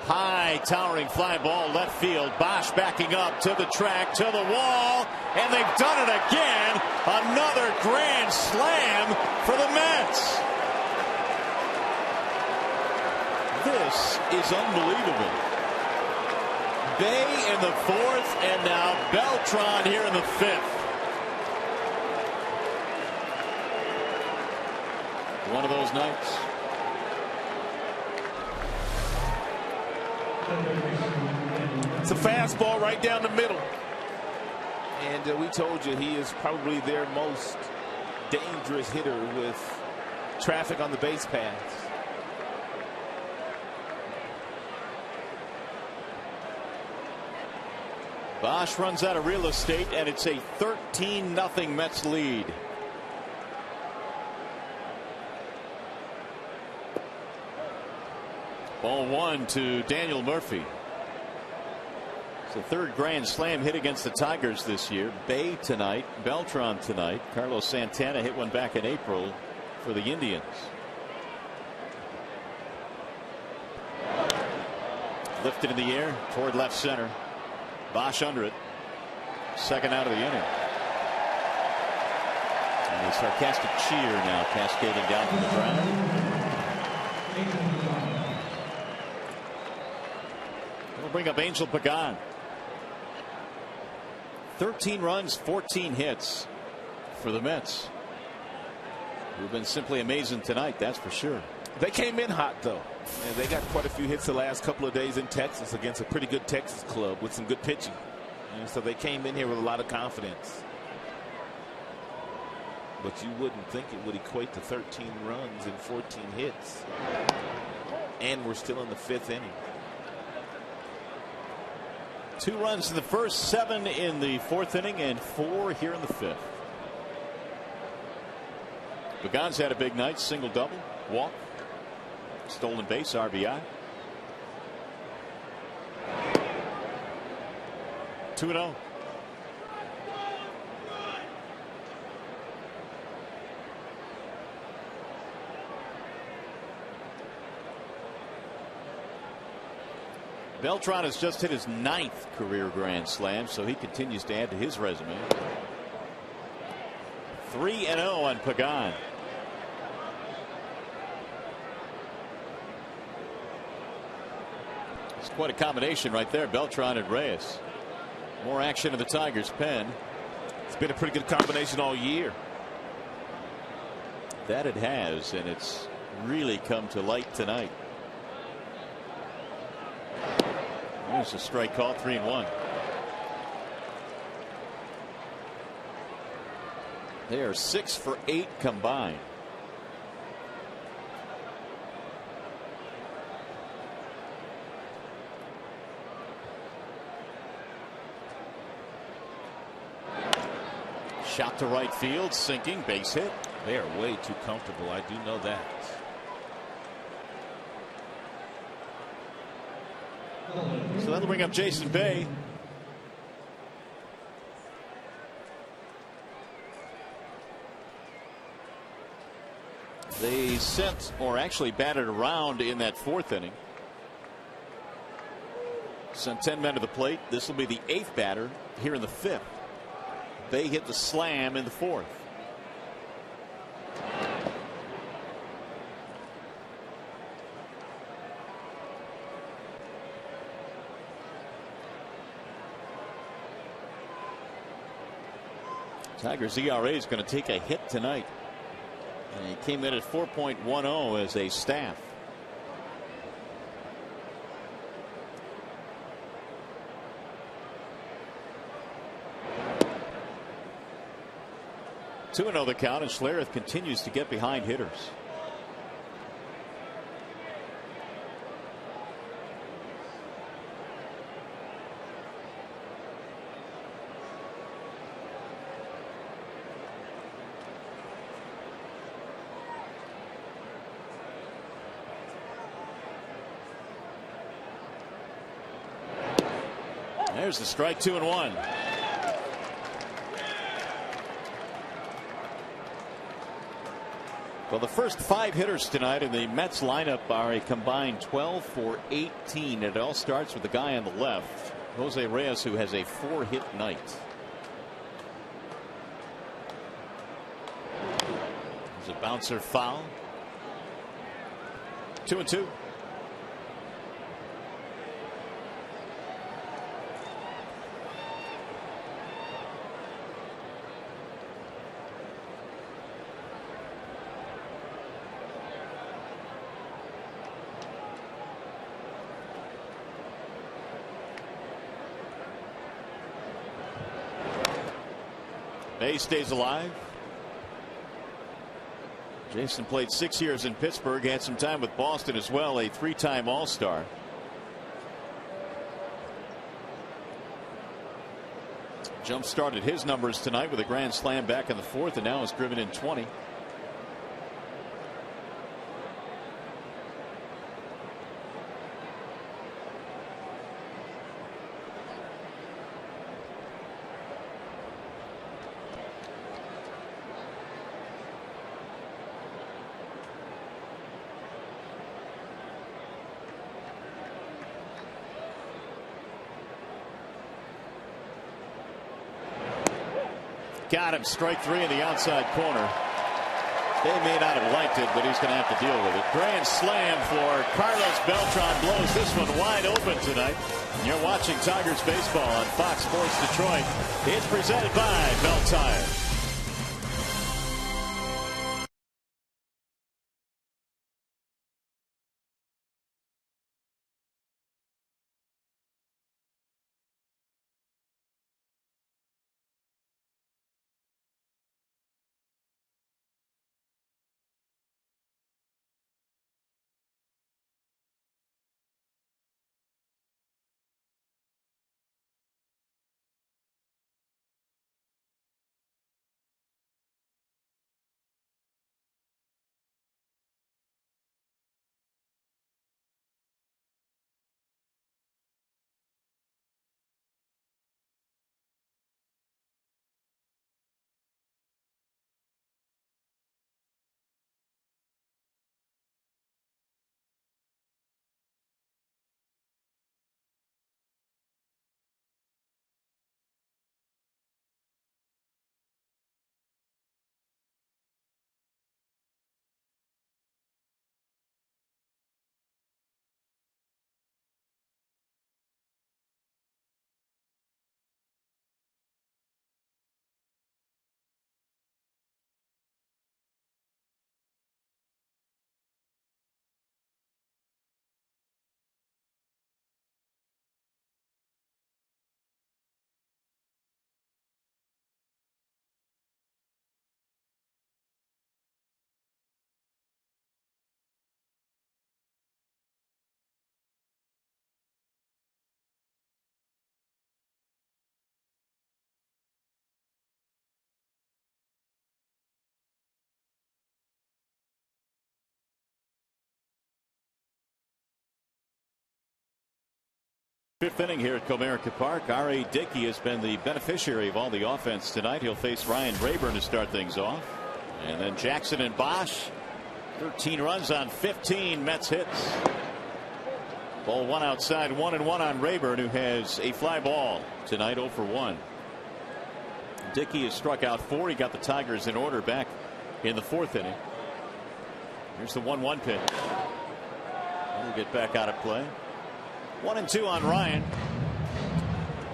High towering fly ball left field. Bosch backing up to the track, to the wall, and they've done it again. Another grand slam for the Mets. This is unbelievable. Bay in the 4th, and now Beltran here in the 5th. One of those nights. It's a fastball right down the middle. And we told you he is probably their most dangerous hitter with traffic on the base paths. Bosch runs out of real estate, and it's a 13-0 Mets lead. 0-1 to Daniel Murphy. It's the third grand slam hit against the Tigers this year. Bay tonight, Beltran tonight. Carlos Santana hit one back in April for the Indians. Lifted in the air toward left center. Bosch under it. Second out of the inning. And a sarcastic cheer now cascading down from the ground. We'll bring up Angel Pagan. 13 runs, 14 hits for the Mets, who've been simply amazing tonight, that's for sure. They came in hot, though, and they got quite a few hits the last couple of days in Texas against a pretty good Texas club with some good pitching. And so they came in here with a lot of confidence. But you wouldn't think it would equate to 13 runs and 14 hits. And we're still in the 5th inning. 2 runs in the first, 7 in the 4th inning, and 4 here in the 5th. Pagan's had a big night. Single, double, walk, stolen base, RBI. 2-0. Beltran has just hit his 9th career grand slam, so he continues to add to his resume. 3-0 on Pagan. It's quite a combination right there, Beltran and Reyes. More action in the Tigers' pen. It's been a pretty good combination all year. That it has, and it's really come to light tonight. There's a strike call, 3-1. They are 6 for 8 combined. Shot to right field, sinking, base hit. They are way too comfortable. I do know that. So that'll bring up Jason Bay. They sent, or actually batted around in that 4th inning. Sent 10 men to the plate. This will be the 8th batter here in the 5th. Bay hit the slam in the 4th. Tigers ERA is going to take a hit tonight. And he came in at 4.10 as a staff. Two and 0 the count, and Schlereth continues to get behind hitters. There's the strike, 2-1. Well, the first 5 hitters tonight in the Mets lineup are a combined 12 for 18. It all starts with the guy on the left, Jose Reyes, who has a 4-hit night. There's a bouncer foul. 2-2. Bay stays alive. Jason played 6 years in Pittsburgh, had some time with Boston as well, a 3-time All-Star. Jump started his numbers tonight with a grand slam back in the 4th, and now has driven in 20. Got him. Strike three in the outside corner. They may not have liked it, but he's going to have to deal with it. Grand slam for Carlos Beltran blows this one wide open tonight. You're watching Tigers baseball on Fox Sports Detroit. It's presented by Bell Tire. Fifth inning here at Comerica Park. R.A. Dickey has been the beneficiary of all the offense tonight. He'll face Ryan Rayburn to start things off. And then Jackson and Bosch. 13 runs on 15 Mets hits. Ball one outside, 1-1 on Rayburn, who has a fly ball tonight, 0 for 1. Dickey has struck out 4. He got the Tigers in order back in the 4th inning. Here's the 1-1 pitch. He'll get back out of play. 1-2 on Ryan.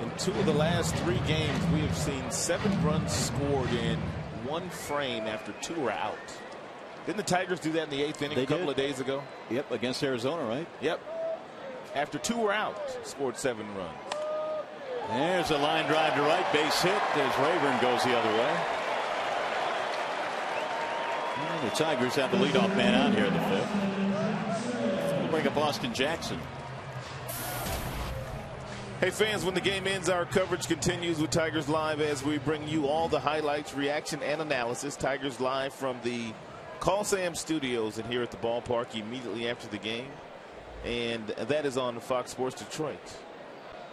In 2 of the last 3 games, we have seen 7 runs scored in one frame after 2 are out. Didn't the Tigers do that in the 8th inning a couple of days ago? Yep, against Arizona, right? Yep. After 2 were out, scored 7 runs. There's a line drive to right, base hit as Rayburn goes the other way. And the Tigers have the leadoff man out here in the 5th. We'll bring up Austin Jackson. Hey fans, when the game ends, our coverage continues with Tigers Live as we bring you all the highlights, reaction, and analysis. Tigers Live from the Call Sam Studios and here at the ballpark immediately after the game. And that is on Fox Sports Detroit.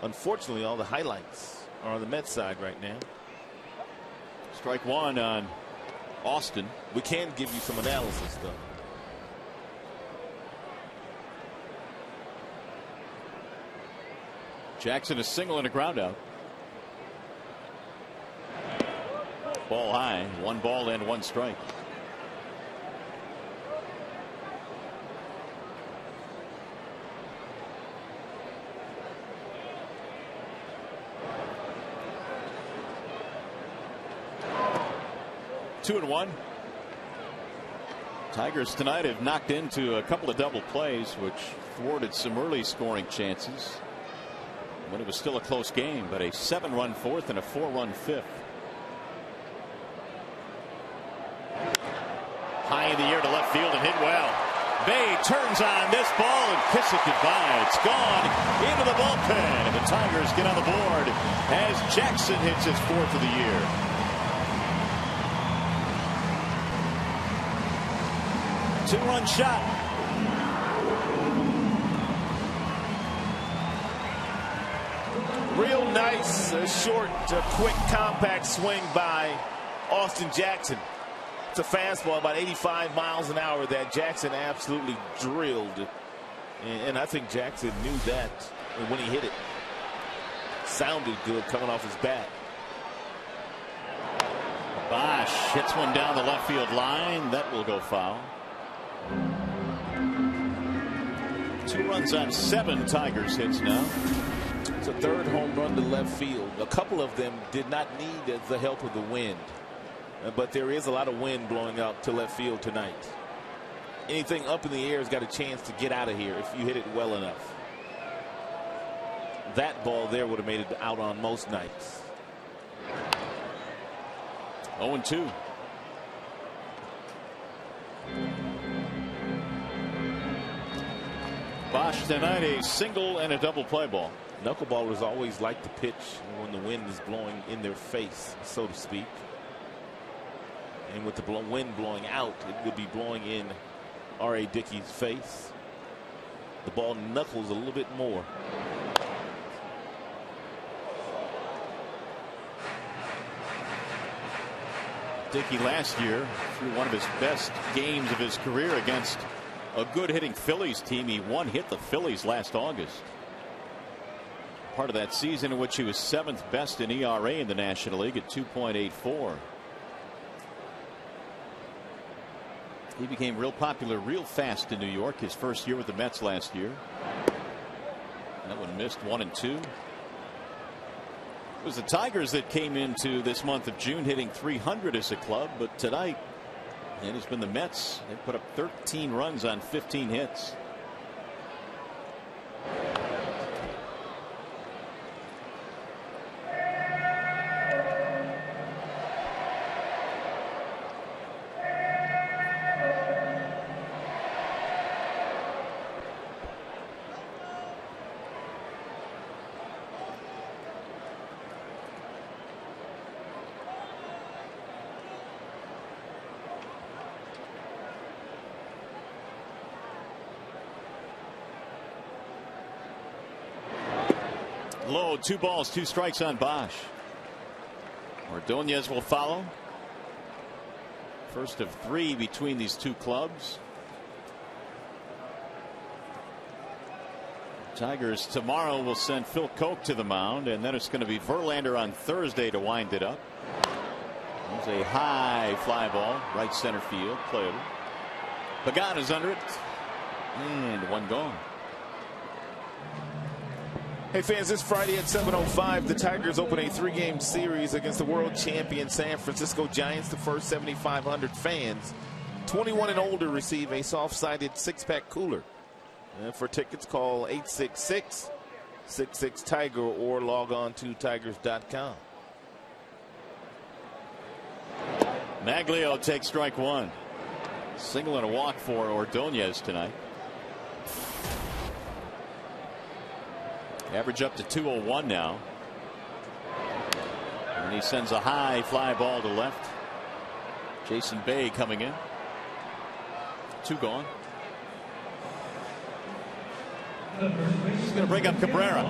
Unfortunately, all the highlights are on the Mets side right now. Strike one on Austin. We can give you some analysis, though. Jackson a single and a ground out. Ball high, 1 ball and 1 strike. Two and 1. Tigers tonight have knocked into a couple of double plays, which thwarted some early scoring chances when it was still a close game, but a 7-run 4th and a 4-run 5th. High in the air to left field and hit well. Bay turns on this ball and kiss it goodbye. It's gone into the bullpen, and the Tigers get on the board as Jackson hits his 4th of the year. Two-run shot. Real nice, short, quick, compact swing by Austin Jackson. It's a fastball about 85 miles an hour that Jackson absolutely drilled. And I think Jackson knew that when he hit it. Sounded good coming off his bat. Bosch hits one down the left field line. That will go foul. 2 runs on 7 Tigers hits now. It's a 3rd home run to left field. A couple of them did not need the help of the wind, but there is a lot of wind blowing out to left field tonight. Anything up in the air has got a chance to get out of here if you hit it well enough. That ball there would have made it out on most nights. 0-2. Bosch tonight a single and a double play ball. Knuckleballers always like to pitch when the wind is blowing in their face, so to speak. And with the wind blowing out, it would be blowing in R.A. Dickey's face. The ball knuckles a little bit more. Dickey last year threw one of his best games of his career against a good hitting Phillies team. He hit the Phillies last August. Part of that season in which he was 7th best in ERA in the National League at 2.84. He became real popular real fast in New York his first year with the Mets last year. That one missed 1-2. It was the Tigers that came into this month of June hitting .300 as a club, but tonight it has been the Mets. They put up 13 runs on 15 hits. Low, 2 balls, 2 strikes on Bosch. Ordonez will follow. First of 3 between these 2 clubs. Tigers tomorrow will send Phil Koch to the mound, and then it's going to be Verlander on Thursday to wind it up. There's a high fly ball, right center field, playable. Pagan is under it, and 1 gone. Hey fans, this Friday at 7:05, the Tigers open a 3-game series against the world champion San Francisco Giants. The first 7,500 fans, 21 and older, receive a soft-sided 6-pack cooler. And for tickets, call 866-66-TIGER or log on to tigers.com. Maglio takes strike 1. Single and a walk for Ordonez tonight. Average up to 201 now. And he sends a high fly ball to left. Jason Bay coming in. 2 gone. He's going to bring up Cabrera.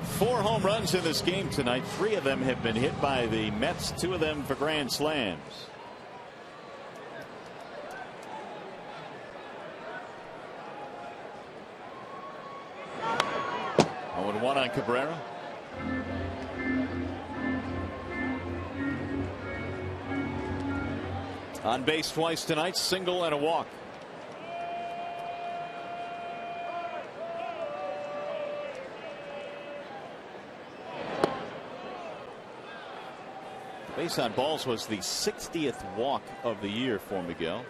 Four home runs in this game tonight. 3 of them have been hit by the Mets. 2 of them for grand slams. One on Cabrera. On base twice tonight, single and a walk. Base on balls was the 60th walk of the year for Miguel.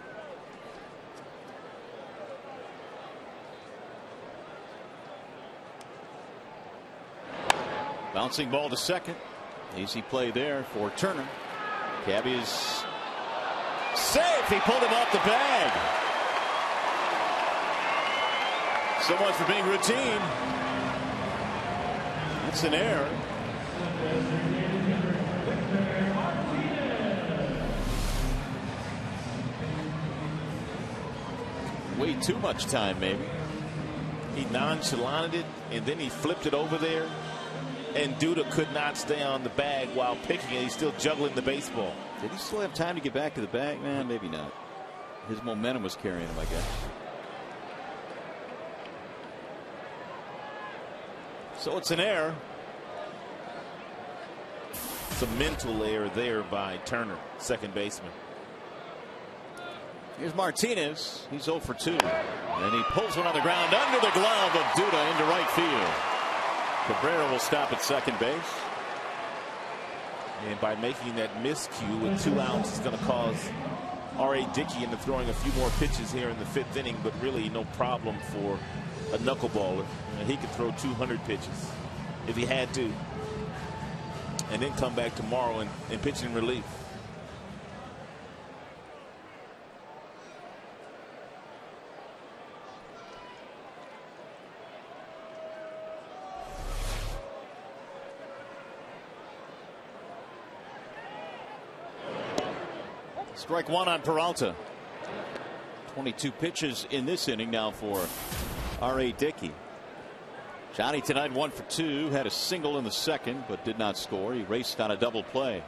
Bouncing ball to second. Easy play there for Turner. Cabby is safe. He pulled him off the bag. So much for being routine. That's an error. Way too much time, maybe. He nonchalanted it, and then he flipped it over there. And Duda could not stay on the bag while picking it. He's still juggling the baseball. Did he still have time to get back to the bag? Man, maybe not. His momentum was carrying him, I guess. So it's an error. It's a mental error there by Turner, second baseman. Here's Martinez. He's 0 for 2. And he pulls one on the ground under the glove of Duda into right field. Cabrera will stop at second base. And by making that miscue with 2 outs, it's going to cause R.A. Dickey into throwing a few more pitches here in the 5th inning, but really no problem for a knuckleballer. He could throw 200 pitches if he had to, and then come back tomorrow and pitch in relief. Strike one on Peralta. 22 pitches in this inning now for R.A. Dickey. Johnny tonight 1 for 2. Had a single in the second, but did not score. He raced on a double play.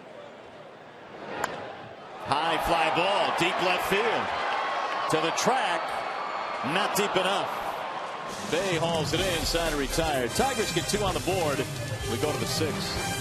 High fly ball, deep left field. To the track. Not deep enough. Bay hauls it in, side to retire. Tigers get 2 on the board. We go to the 6th.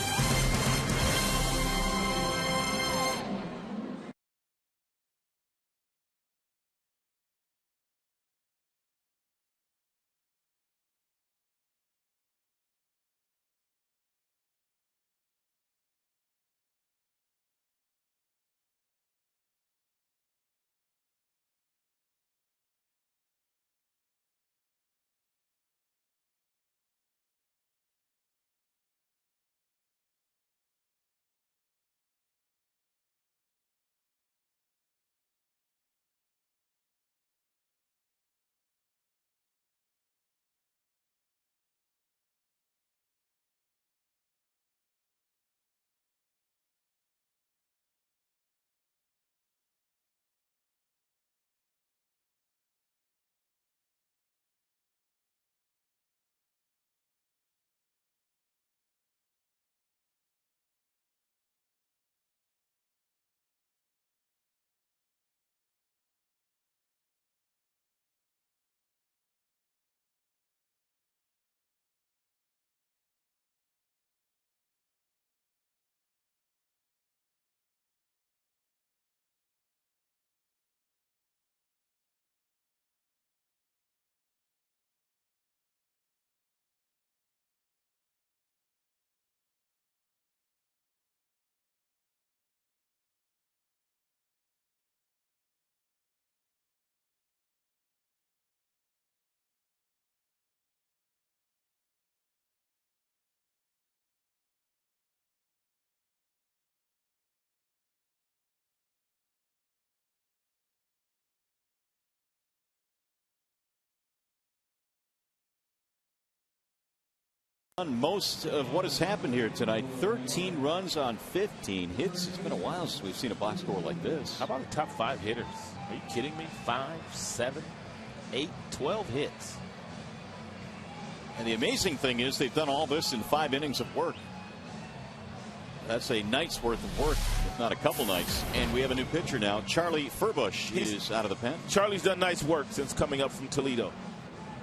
Most of what has happened here tonight, 13 runs on 15 hits. It's been a while since we've seen a box score like this. How about the top 5 hitters? Are you kidding me? 5, 7, 8, 12 hits. And the amazing thing is they've done all this in 5 innings of work. That's a night's worth of work, if not a couple nights. And we have a new pitcher now. Charlie Furbush is out of the pen. Charlie's done nice work since coming up from Toledo.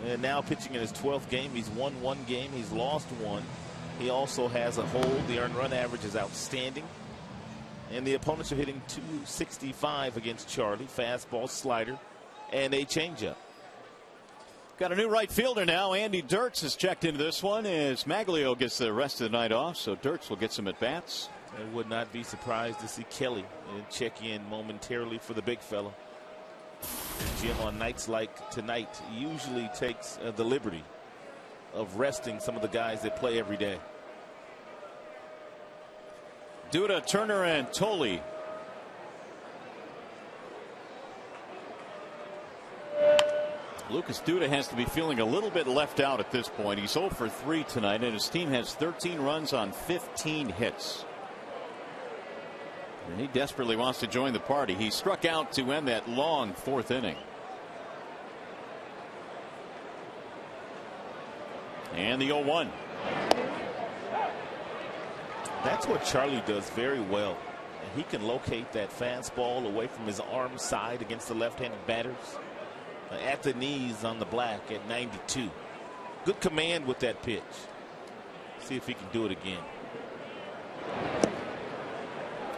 And now pitching in his 12th game. He's won 1 game. He's lost 1. He also has a hold. The earned run average is outstanding. And the opponents are hitting .265 against Charlie. Fastball, slider, and a changeup. Got a new right fielder now. Andy Dirks has checked into this one as Maglio gets the rest of the night off. So Dirks will get some at bats. I would not be surprised to see Kelly check in momentarily for the big fella. Jim, on nights like tonight, usually takes the liberty of resting some of the guys that play every day. Duda, Turner, and Tolley. Lucas Duda has to be feeling a little bit left out at this point. He's 0 for 3 tonight, and his team has 13 runs on 15 hits. And he desperately wants to join the party. He struck out to end that long 4th inning. And the 0-1. That's what Charlie does very well. He can locate that fastball away from his arm side against the left-handed batters. At the knees on the black at 92. Good command with that pitch. See if he can do it again.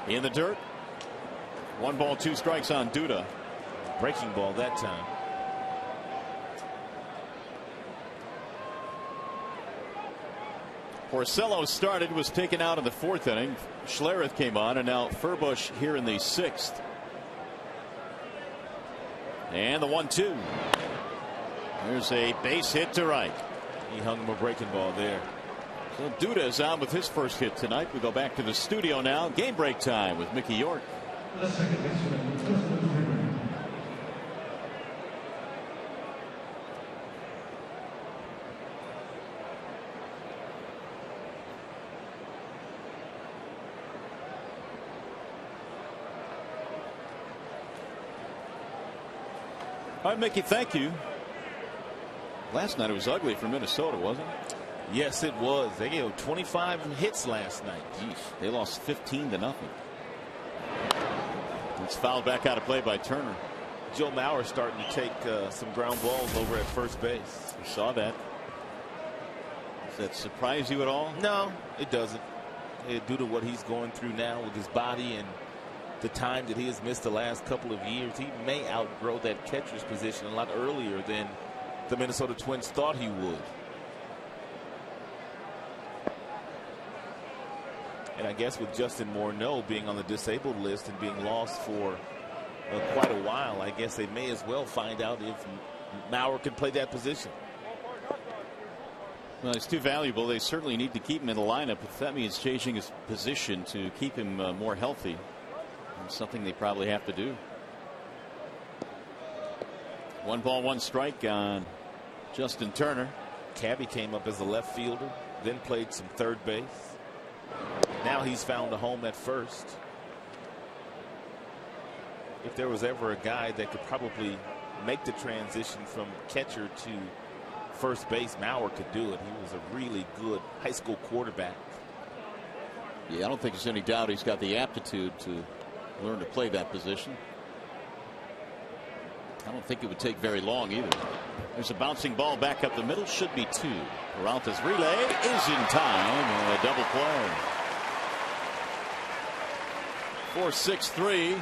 In the dirt. 1 ball, 2 strikes on Duda. Breaking ball that time. Porcello started, was taken out in the 4th inning. Schlereth came on, and now Furbush here in the 6th. And the 1-2. There's a base hit to right. He hung him a breaking ball there. So Duda is on with his first hit tonight. We go back to the studio now. Game break time with Mickey York. All right, Mickey, thank you. Last night it was ugly for Minnesota, wasn't it? Yes, it was. They gave 25 hits last night. Jeez, they lost 15-0. It's fouled back out of play by Turner. Joe Mauer starting to take some ground balls over at first base. I saw that. Does that surprise you at all? No, it doesn't. Due to what he's going through now with his body and the time that he has missed the last couple of years, he may outgrow that catcher's position a lot earlier than the Minnesota Twins thought he would. And I guess with Justin Morneau being on the disabled list and being lost for quite a while, I guess they may as well find out if Mauer can play that position. Well, he's too valuable. They certainly need to keep him in the lineup. If that means changing his position to keep him more healthy, it's something they probably have to do. 1 ball, 1 strike on Justin Turner. Cabby came up as a left fielder, then played some third base. Now he's found a home at first. If there was ever a guy that could probably make the transition from catcher to first base, Mauer could do it. He was a really good high school quarterback. Yeah, I don't think there's any doubt he's got the aptitude to learn to play that position. I don't think it would take very long either. There's a bouncing ball back up the middle. Should be 2. Peralta's relay is in time, and a double play. 4-6-3.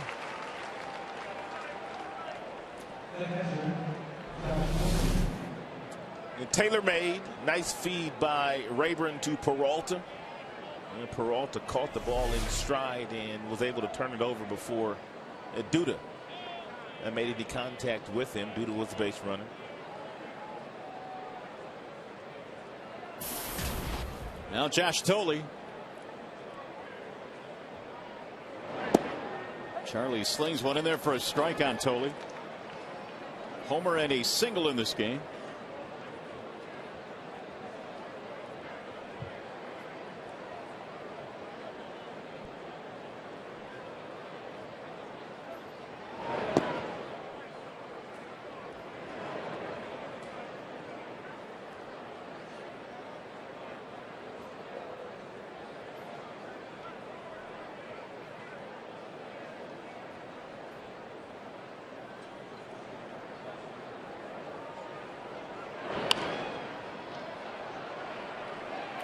And Taylor made nice feed by Rayburn to Peralta. And Peralta caught the ball in stride and was able to turn it over before Duda made any contact with him. Duda was the base runner. Now Josh Thole. Charlie slings one in there for a strike on Thole. Homer and a single in this game.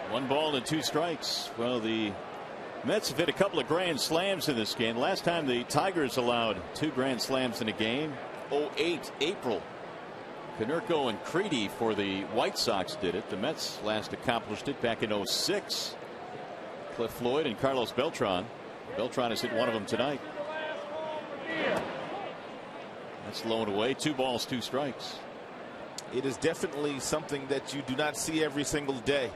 One ball and 2 strikes. Well, the Mets have hit a couple of grand slams in this game. Last time the Tigers allowed 2 grand slams in a game, 08 April. Konerko and Creedy for the White Sox did it. The Mets last accomplished it back in 06. Cliff Floyd and Carlos Beltran. Beltran has hit one of them tonight. That's low and away. 2 balls, 2 strikes. It is definitely something that you do not see every single day.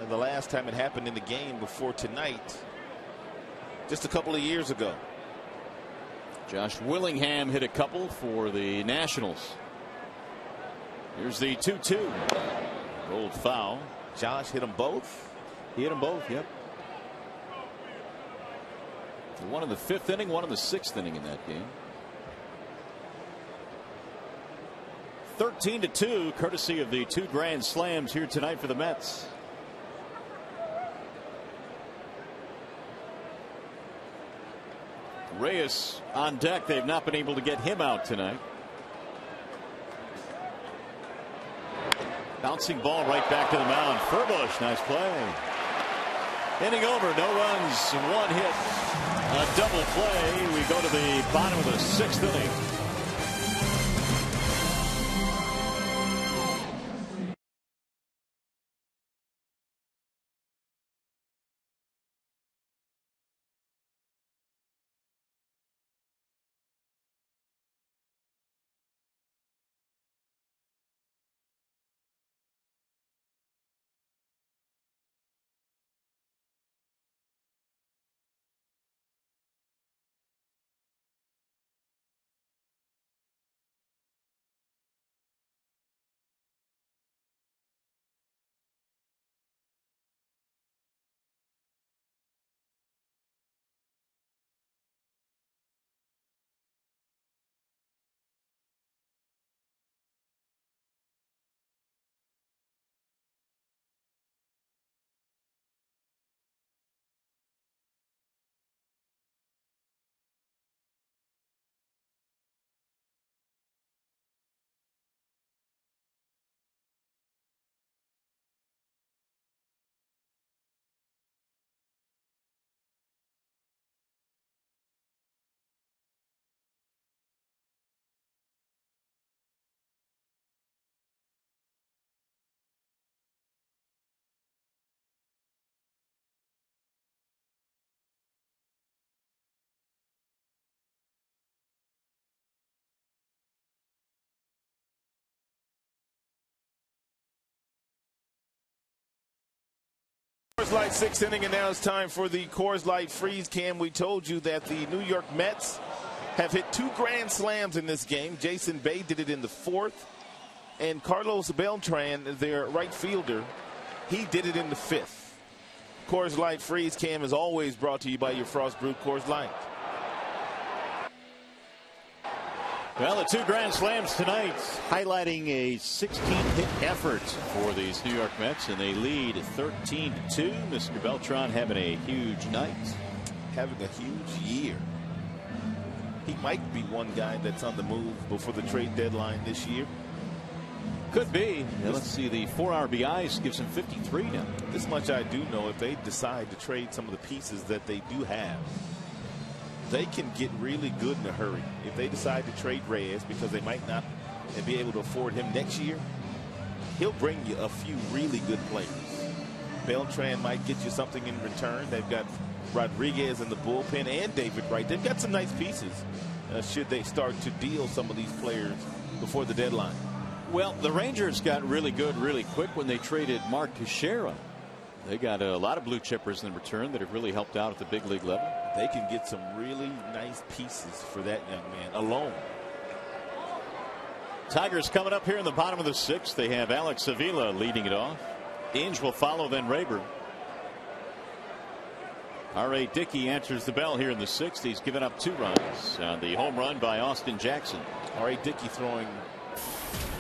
And the last time it happened in the game before tonight, just a couple of years ago. Josh Willingham hit a couple for the Nationals. Here's the 2-2. Rolled foul. Josh hit them both. He hit them both. Yep. One in the 5th inning, one in the 6th inning in that game. 13-2, courtesy of the 2 grand slams here tonight for the Mets. Reyes on deck. They've not been able to get him out tonight. Bouncing ball right back to the mound. Furbush, nice play. Inning over, no runs, one hit, a double play. We go to the bottom of the 6th inning. Coors Light 6th inning, and now it's time for the Coors Light Freeze Cam. We told you that the New York Mets have hit 2 grand slams in this game. Jason Bay did it in the 4th, and Carlos Beltran, their right fielder, he did it in the 5th. Coors Light Freeze Cam is always brought to you by your Frost Brewed Coors Light. Well, the 2 grand slams tonight, highlighting a 16-hit effort for these New York Mets, and they lead 13-2. Mr. Beltran having a huge night. Having a huge year. He might be one guy that's on the move before the trade deadline this year. Could be. Now, let's see, the 4 RBIs gives him 53 now. This much I do know: if they decide to trade some of the pieces that they do have, they can get really good in a hurry. If they decide to trade Reyes because they might not be able to afford him next year, he'll bring you a few really good players. Beltran might get you something in return. They've got Rodriguez in the bullpen and David Wright. They've got some nice pieces should they start to deal some of these players before the deadline. Well, the Rangers got really good really quick when they traded Mark Teixeira. They got a lot of blue chippers in return that have really helped out at the big league level. They can get some really nice pieces for that young man alone. Tigers coming up here in the bottom of the 6th. They have Alex Avila leading it off. Inge will follow, then Rayburn. R.A. Dickey answers the bell here in the 6th. He's given up 2 runs on the home run by Austin Jackson. R.A. Dickey throwing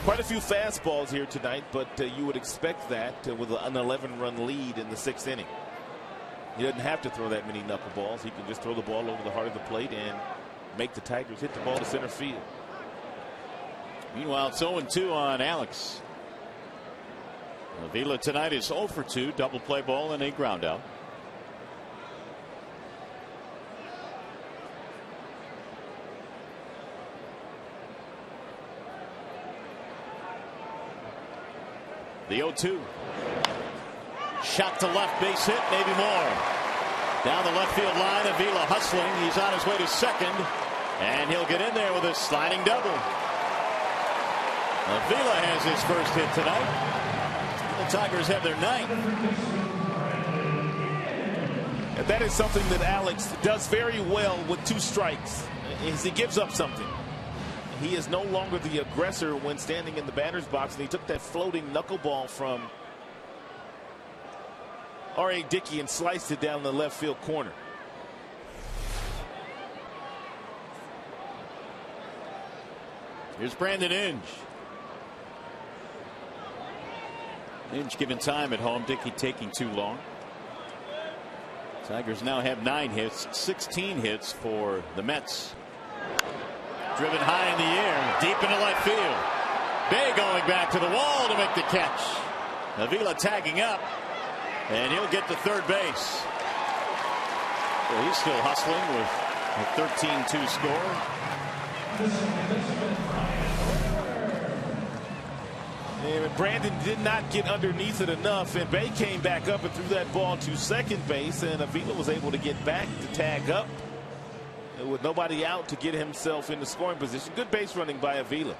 quite a few fastballs here tonight, but you would expect that with an 11-run lead in the 6th inning. He doesn't have to throw that many knuckleballs. He can just throw the ball over the heart of the plate and make the Tigers hit the ball to center field. Meanwhile, it's 0-2 on Alex. Avila tonight is 0 for 2, double play ball and a ground out. The 0-2. Shot to left, base hit, maybe more. Down the left field line, Avila hustling. He's on his way to second, and he'll get in there with a sliding double. Avila has his first hit tonight. The Tigers have their 9th. And that is something that Alex does very well with 2 strikes, is he gives up something. He is no longer the aggressor when standing in the batter's box, and he took that floating knuckleball from R.A. Dickey and sliced it down the left field corner. Here's Brandon Inge. Inge given time at home. Dickey taking too long. Tigers now have 9 hits, 16 hits for the Mets. Driven high in the air, deep into left field. Bay going back to the wall to make the catch. Avila tagging up, and he'll get to third base. Well, he's still hustling with a 13-2 score. And Brandon did not get underneath it enough, and Bay came back up and threw that ball to second base, and Avila was able to get back to tag up with nobody out to get himself in the scoring position. Good base running by Avila.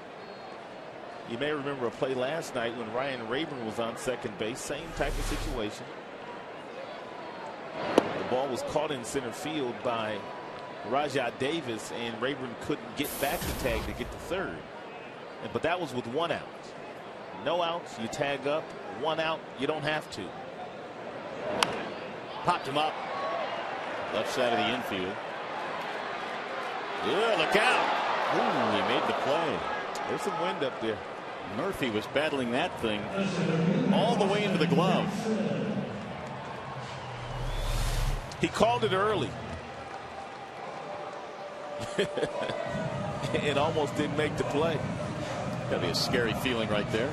You may remember a play last night when Ryan Rayburn was on second base. Same type of situation. The ball was caught in center field by Rajai Davis, and Rayburn couldn't get back to tag to get to third. But that was with one out. No outs, you tag up. One out, you don't have to. Popped him up. Left side of the infield. Yeah, look out. Ooh, he made the play. There's some wind up there. Murphy was battling that thing all the way into the glove. He called it early. It almost didn't make the play. That'd be a scary feeling right there.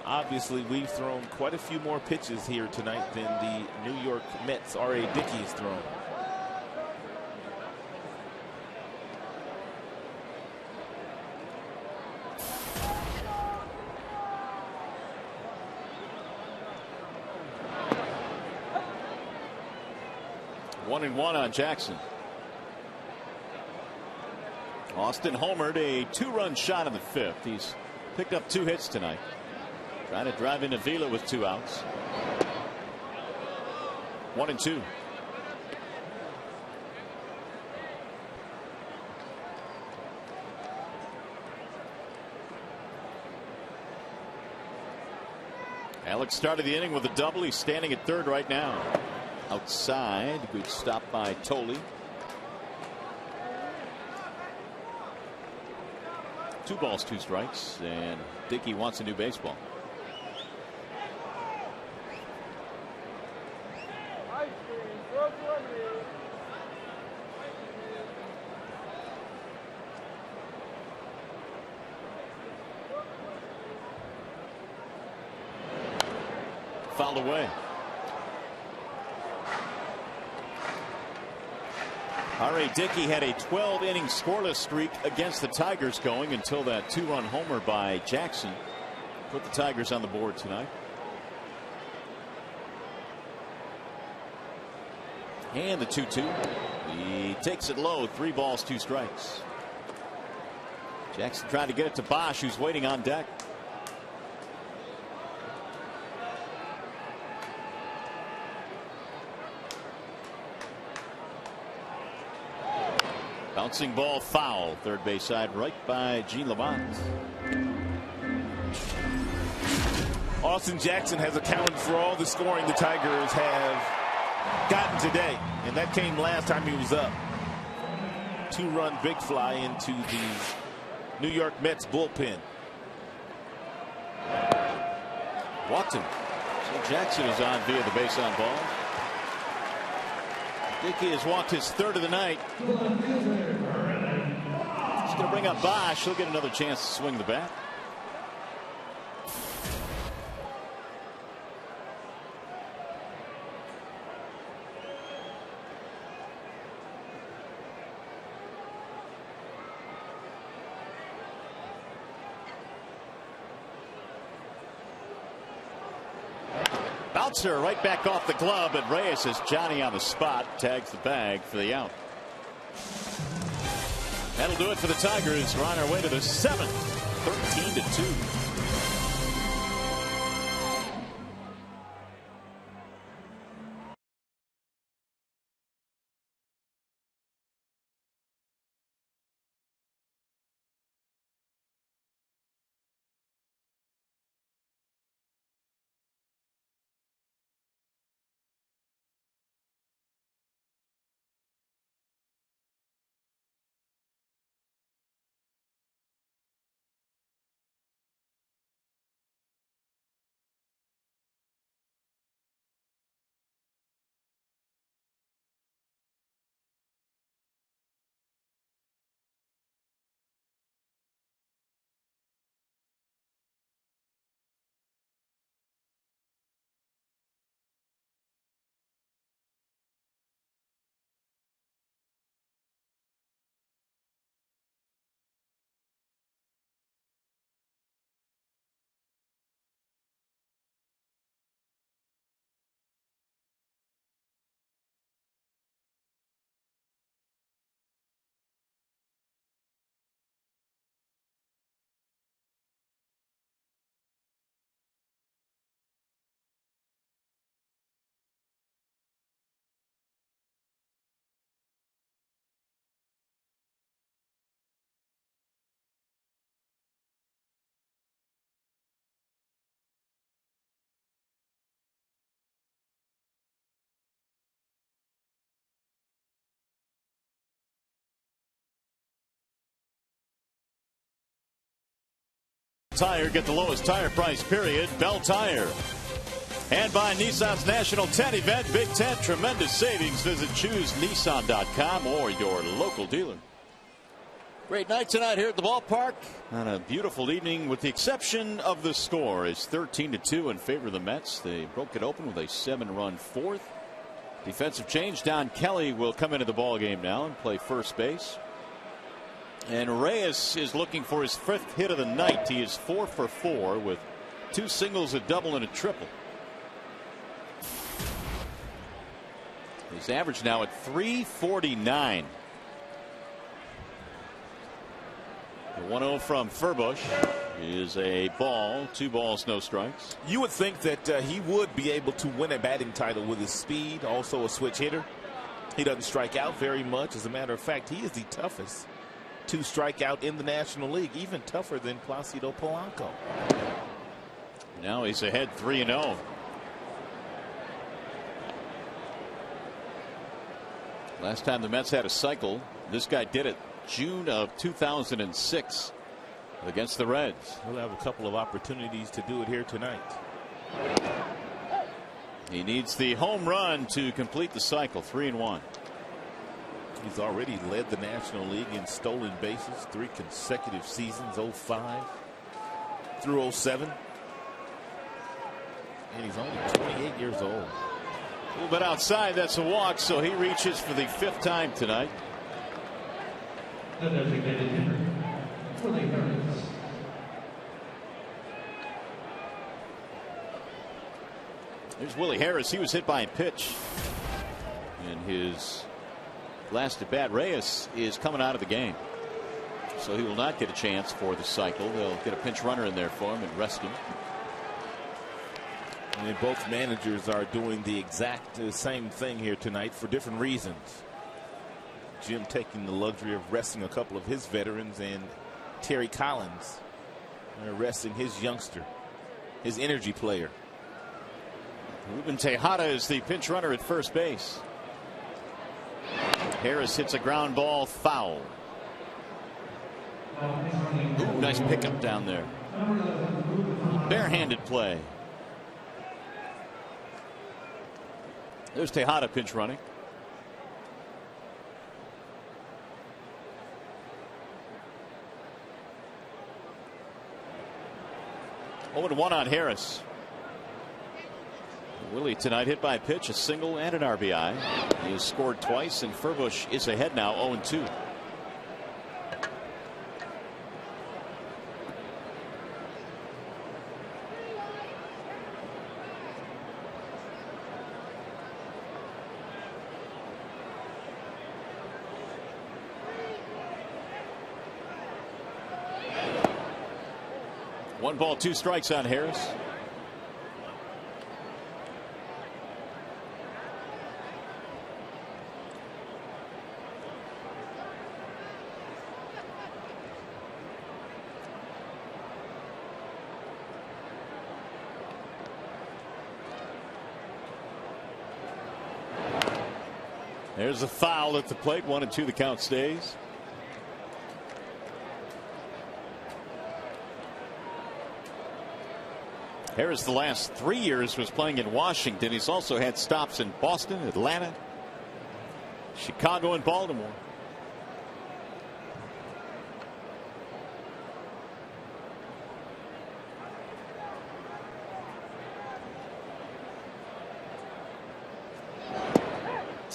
Obviously, we've thrown quite a few more pitches here tonight than the New York Mets' R.A. Dickey's thrown. One and one on Jackson. Austin homered a two-run shot in the fifth. He's picked up 2 hits tonight. Trying to drive in Avila with 2 outs. 1 and 2. Alex started the inning with a double. He's standing at third right now. Outside, good stop by Tolley. 2 balls, 2 strikes, and Dickey wants a new baseball. Fouled away. R.A. Dickey had a 12-inning scoreless streak against the Tigers going until that 2-run homer by Jackson put the Tigers on the board tonight. And the 2-2. He takes it low. 3 balls, 2 strikes. Jackson tried to get it to Bosch, who's waiting on deck. Bouncing ball foul. Third base side right by Gene Lamont. Austin Jackson has accounted for all the scoring the Tigers have gotten today, and that came last time he was up. 2-run big fly into the New York Mets bullpen. Walked him. So Jackson is on via the base on ball. Dickey has walked his 3rd of the night. He's going to bring up Bosch. He'll get another chance to swing the bat. Bouncer right back off the glove, and Reyes has Johnny on the spot, tags the bag for the out. That'll do it for the Tigers. We're on our way to the 7th, 13-2. Tire. Get the lowest tire price, period. Bell Tire. And by Nissan's National 10 event, Big Tent, tremendous savings. Visit ChooseNissan.com or your local dealer. Great night tonight here at the ballpark on a beautiful evening, with the exception of the score. It's 13-2 in favor of the Mets. They broke it open with a 7-run fourth. Defensive change. Don Kelly will come into the ball game now and play first base. And Reyes is looking for his 5th hit of the night. He is 4 for 4 with 2 singles, a double, and a triple. His average now at .349. The 1-0 from Furbush is a ball. 2 balls, no strikes. You would think that he would be able to win a batting title with his speed, also a switch hitter. He doesn't strike out very much. As a matter of fact, he is the toughest to strike out in the National League, even tougher than Placido Polanco. Now he's ahead 3-0. Last time the Mets had a cycle, this guy did it June of 2006 against the Reds. We'll have a couple of opportunities to do it here tonight. He needs the home run to complete the cycle. 3-1. He's already led the National League in stolen bases 3 consecutive seasons, 05 through 07. And he's only 28 years old. A little bit outside, that's a walk, so he reaches for the 5th time tonight. The designated hitter for the Cardinals. There's Willie Harris. He was hit by a pitch in his last at bat. Reyes is coming out of the game, so he will not get a chance for the cycle. They'll get a pinch runner in there for him and rest him. And both managers are doing the exact same thing here tonight for different reasons. Jim taking the luxury of resting a couple of his veterans, and Terry Collins resting his youngster, his energy player. Ruben Tejada is the pinch runner at first base. Harris hits a ground ball foul. Ooh, nice pickup down there. Barehanded play. There's Tejada pinch running. Oh, 0-1 on Harris. Willie tonight hit by a pitch, a single, and an RBI. He has scored twice, and Furbush is ahead now, 0-2. One ball, 2 strikes on Harris. There's a foul at the plate. 1-2 the count stays. Harris the last 3 years was playing in Washington. He's also had stops in Boston, Atlanta, Chicago, and Baltimore.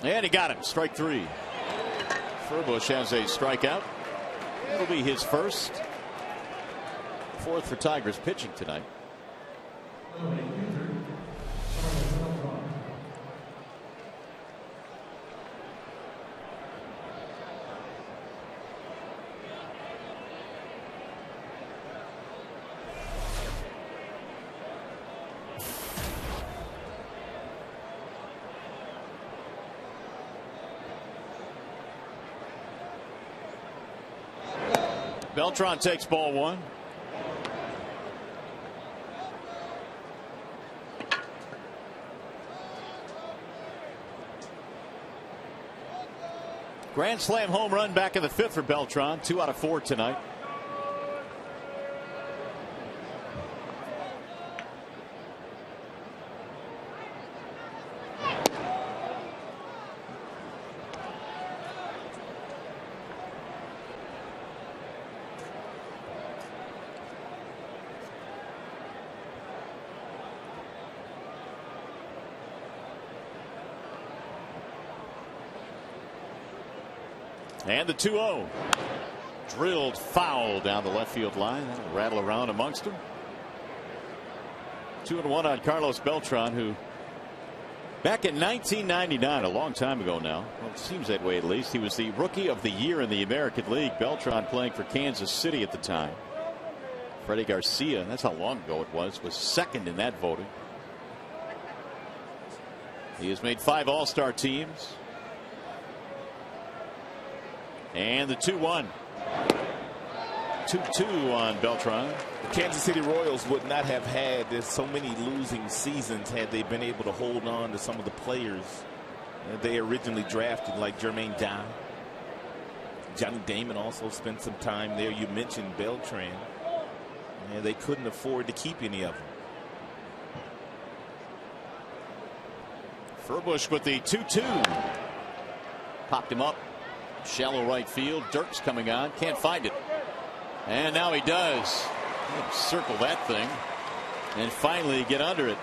And he got him. Strike 3. Furbush has a strikeout. It'll be his first. 4th for Tigers pitching tonight. Beltran takes ball 1. Grand slam home run back in the 5th for Beltran. 2 out of 4 tonight. And the 2-0. Drilled foul down the left field line. That'll rattle around amongst them. 2-1 on Carlos Beltran, who back in 1999, a long time ago now, well, it seems that way at least, he was the Rookie of the Year in the American League. Beltran, playing for Kansas City at the time. Freddie Garcia, that's how long ago it was second in that voting. He has made 5 All-Star teams. And the 2-1. 2-2 on Beltran. The Kansas City Royals would not have had so many losing seasons had they been able to hold on to some of the players that they originally drafted, like Jermaine Dye. Johnny Damon also spent some time there. You mentioned Beltran. And they couldn't afford to keep any of them. Furbush with the 2-2. Popped him up. Shallow right field. Dirks coming on. Can't find it. And now he does. He'll circle that thing and finally get under it.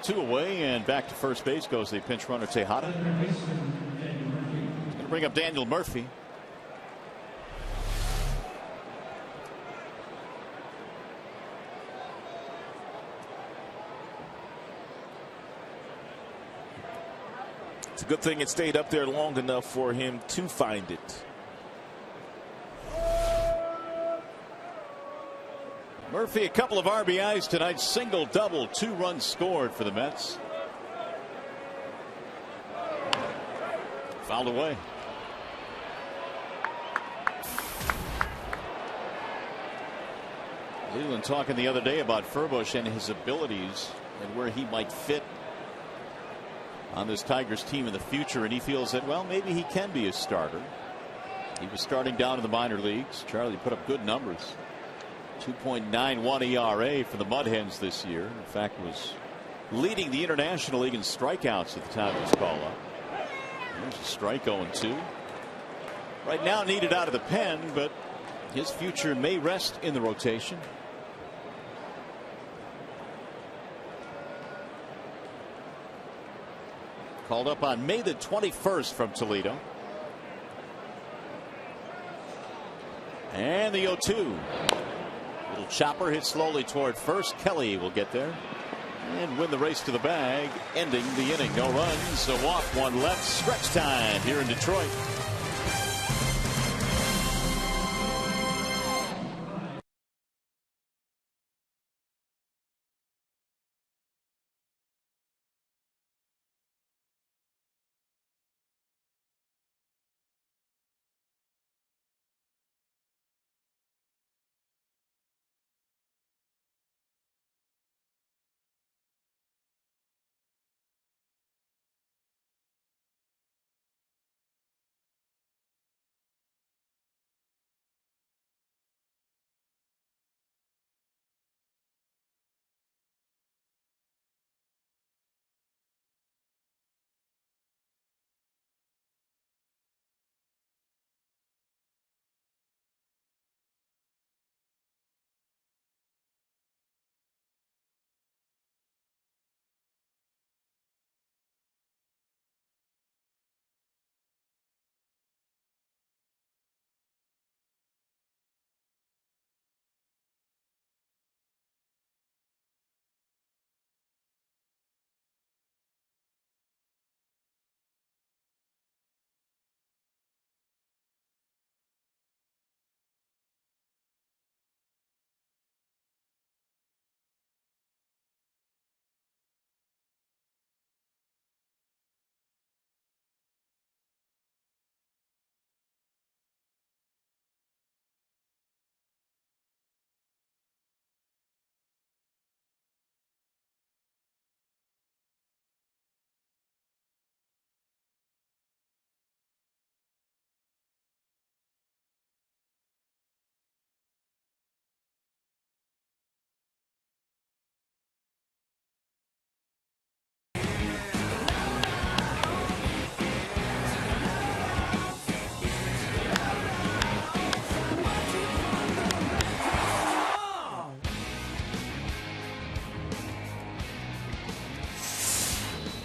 2 away, and back to first base goes the pinch runner Tejada. He's going to bring up Daniel Murphy. It's a good thing it stayed up there long enough for him to find it. Murphy, a couple of RBIs tonight, single, double, 2 runs scored for the Mets. Fouled away. Leland talking the other day about Furbush and his abilities and where he might fit on this Tigers team in the future, and he feels that, well, maybe he can be a starter. He was starting down in the minor leagues. Charlie put up good numbers. 2.91 ERA for the Mud Hens this year. In fact, was leading the International League in strikeouts at the time of his call up. There's a strike 0-2. Right now needed out of the pen, but his future may rest in the rotation. Called up on May the 21st from Toledo. And the 0-2. Little chopper hit slowly toward first. Kelly will get there and win the race to the bag, ending the inning. No runs, a walk, 1 left. Stretch time here in Detroit.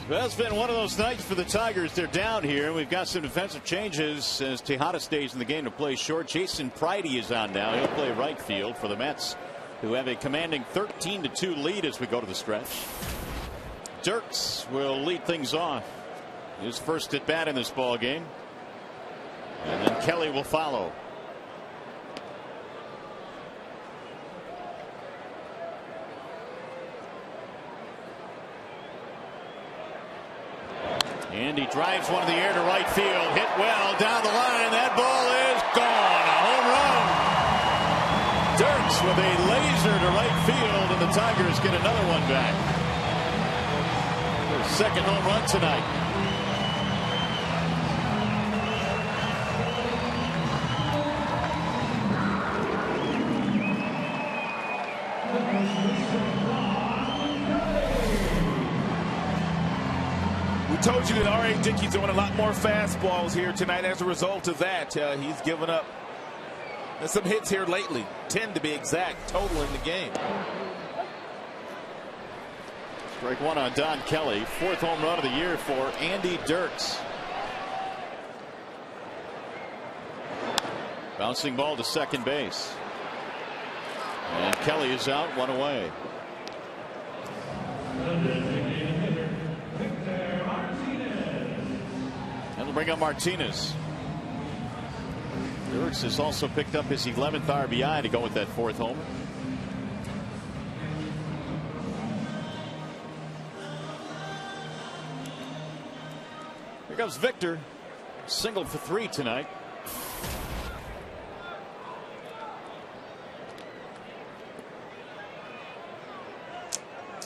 Well, it's been one of those nights for the Tigers. They're down here. We've got some defensive changes as Tejada stays in the game to play short. Jason Pridey is on now. He'll play right field for the Mets, who have a commanding 13-2 lead as we go to the stretch. Dirks will lead things off. His first at bat in this ball game. And then Kelly will follow. And he drives one in the air to right field. Hit well down the line. That ball is gone. A home run. Dirks with a laser to right field, and the Tigers get another one back. Their second home run tonight. Told you that R.A. Dickey's doing a lot more fastballs here tonight. As a result of that, he's given up some hits here lately, 10 to be exact total in the game. Strike one on Don Kelly. Fourth home run of the year for Andy Dirks. Bouncing ball to second base, and Kelly is out, one away. Bring up Martinez. Dirks has also picked up his 11th RBI to go with that fourth homer. Here comes Victor. Single for 3 tonight.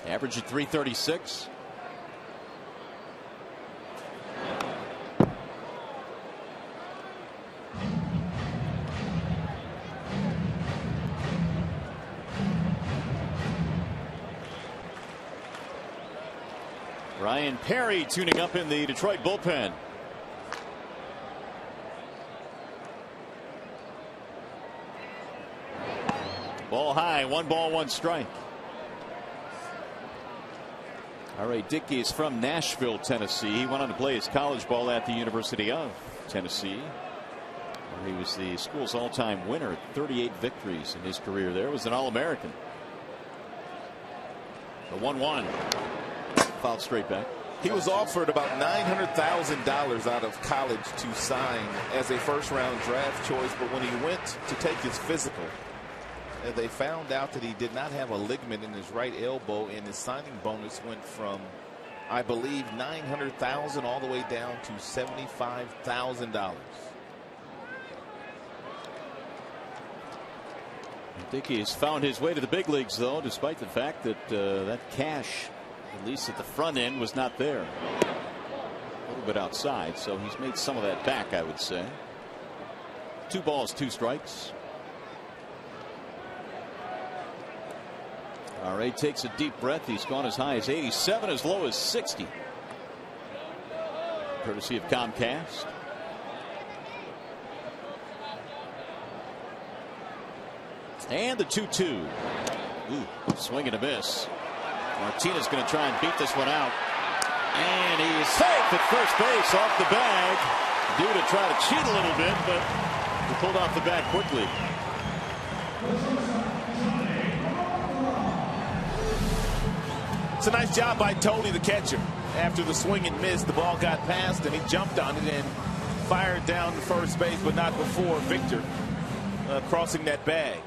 Average at 336. Ryan Perry tuning up in the Detroit bullpen. Ball high, 1 ball, 1 strike. R.A. Dickey is from Nashville, Tennessee. He went on to play his college ball at the University of Tennessee, where he was the school's all-time winner, 38 victories in his career there. Was an All-American. The 1-1. Fouled straight back. He was offered about $900,000 out of college to sign as a first-round draft choice, but when he went to take his physical, they found out that he did not have a ligament in his right elbow, and his signing bonus went from, I believe, $900,000 all the way down to $75,000. Dickey has found his way to the big leagues, though, despite the fact that that cash, at least at the front end, was not there. A little bit outside, so he's made some of that back, I would say. 2 balls, 2 strikes. R.A. takes a deep breath. He's gone as high as 87, as low as 60. Courtesy of Comcast. And the 2-2. Ooh, swing and a miss. Martinez going to try and beat this one out. And he's safe at first base, off the bag. Due to try to cheat a little bit, but he pulled off the bag quickly. It's a nice job by Tony, the catcher. After the swing and miss, the ball got past and he jumped on it and fired down to first base, but not before Victor crossing that bag.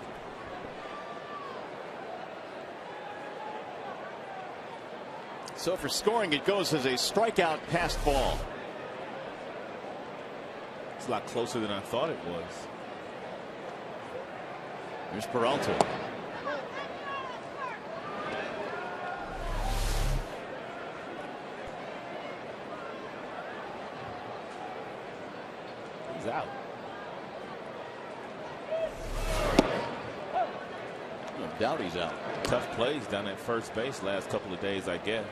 So for scoring, it goes as a strikeout passed ball. It's a lot closer than I thought it was. Here's Peralta. He's out. No doubt he's out. Tough plays down at first base last couple of days, I guess.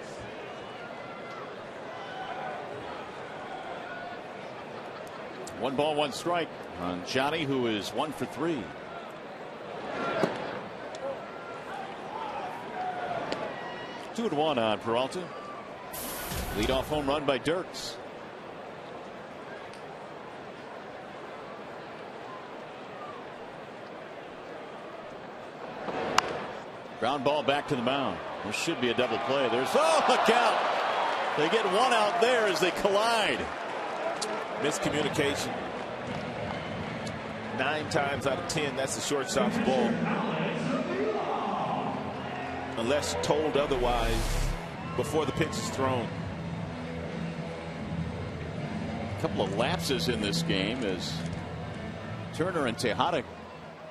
One ball, 1 strike on Johnny, who is 1 for 3. Two and one on Peralta. Leadoff home run by Dirks. Ground ball back to the mound. There should be a double play. There's look out. They get one out there as they collide. Miscommunication. 9 times out of 10, that's the shortstop's ball. Unless told otherwise before the pitch is thrown. A couple of lapses in this game as Turner and Tejada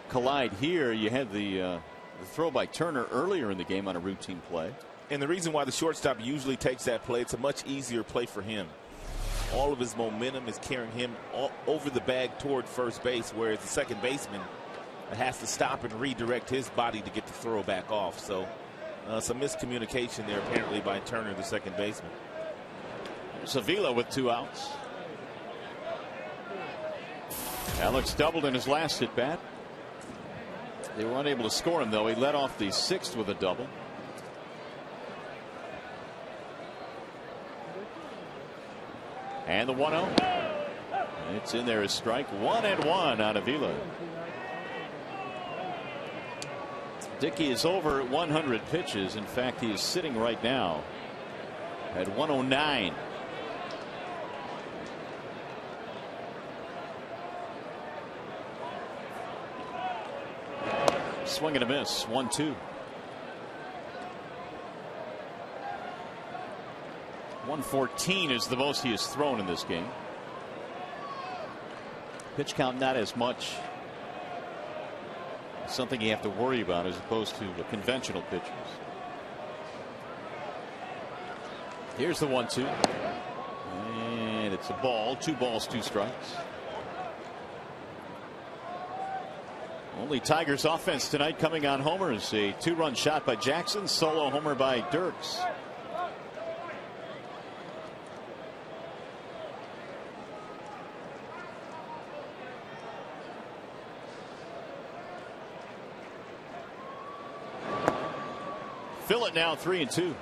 collide here. You had the throw by Turner earlier in the game on a routine play. And the reason why the shortstop usually takes that play, it's a much easier play for him. All of his momentum is carrying him over the bag toward first base, whereas the second baseman has to stop and redirect his body to get the throw back off. So some miscommunication there apparently by Turner, the second baseman. Sevilla with 2 outs. Alex doubled in his last at bat. They were unable to score him, though. He led off the 6th with a double. And the 1-0. It's in there as strike 1-1 on Avila. Dickey is over 100 pitches. In fact, he is sitting right now at 109. Swing and a miss. 1-2. 114 is the most he has thrown in this game. Pitch count not as much. Something you have to worry about as opposed to the conventional pitchers. Here's the 1-2. And it's a ball. 2 balls, 2 strikes. Only Tigers offense tonight coming on homers. A 2-run shot by Jackson. Solo homer by Dirks. Fill it now 3-2.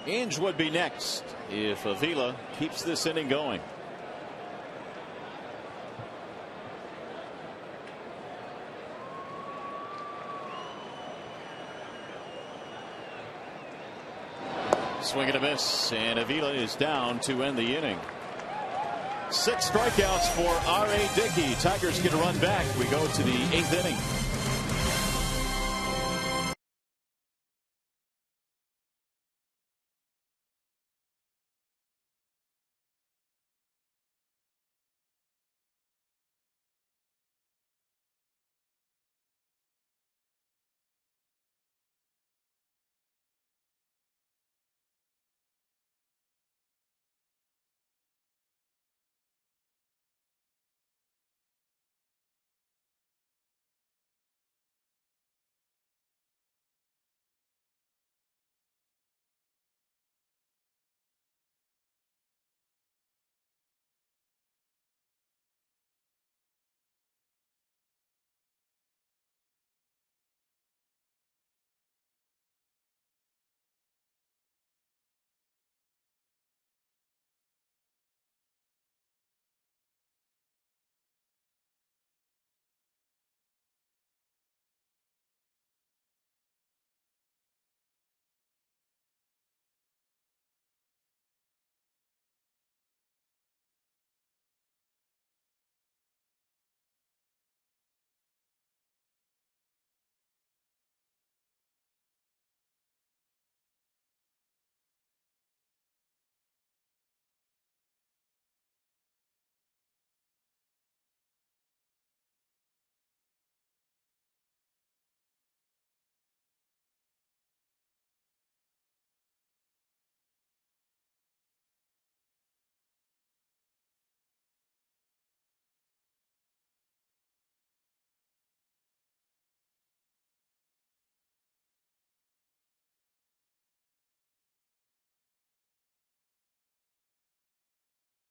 Inge would be next if Avila keeps this inning going. Swing and a miss, and Avila is down to end the inning. 6 strikeouts for R.A. Dickey. Tigers get a run back. We go to the 8th inning.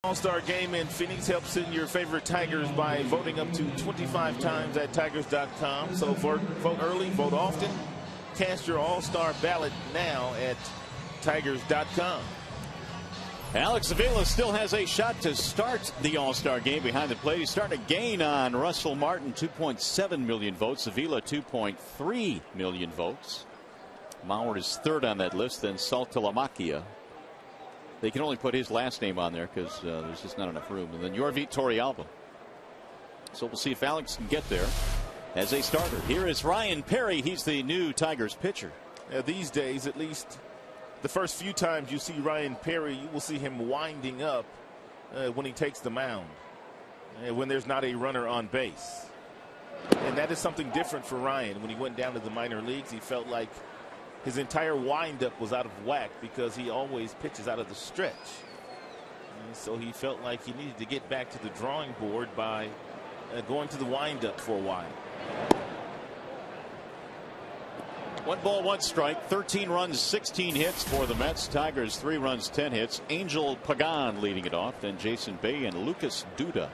All-Star Game in Phoenix. Help send your favorite Tigers by voting up to 25 times at Tigers.com. So vote early, vote often. Cast your All-Star ballot now at Tigers.com. Alex Avila still has a shot to start the All-Star Game behind the plate. He's starting to gain on Russell Martin, 2.7 million votes. Avila, 2.3 million votes. Mauer is third on that list, then Saltilamakia. They can only put his last name on there because there's just not enough room. And then Yorvit Torrealba. So we'll see if Alex can get there as a starter. Here is Ryan Perry. He's the new Tigers pitcher. These days, at least the first few times you see Ryan Perry, you will see him winding up when he takes the mound, when there's not a runner on base. And that is something different for Ryan. When he went down to the minor leagues, he felt like his entire windup was out of whack because he always pitches out of the stretch. And so he felt like he needed to get back to the drawing board by going to the windup for a while. 1 ball, 1 strike, 13 runs, 16 hits for the Mets. Tigers 3 runs, 10 hits. Angel Pagan leading it off, then Jason Bay and Lucas Duda.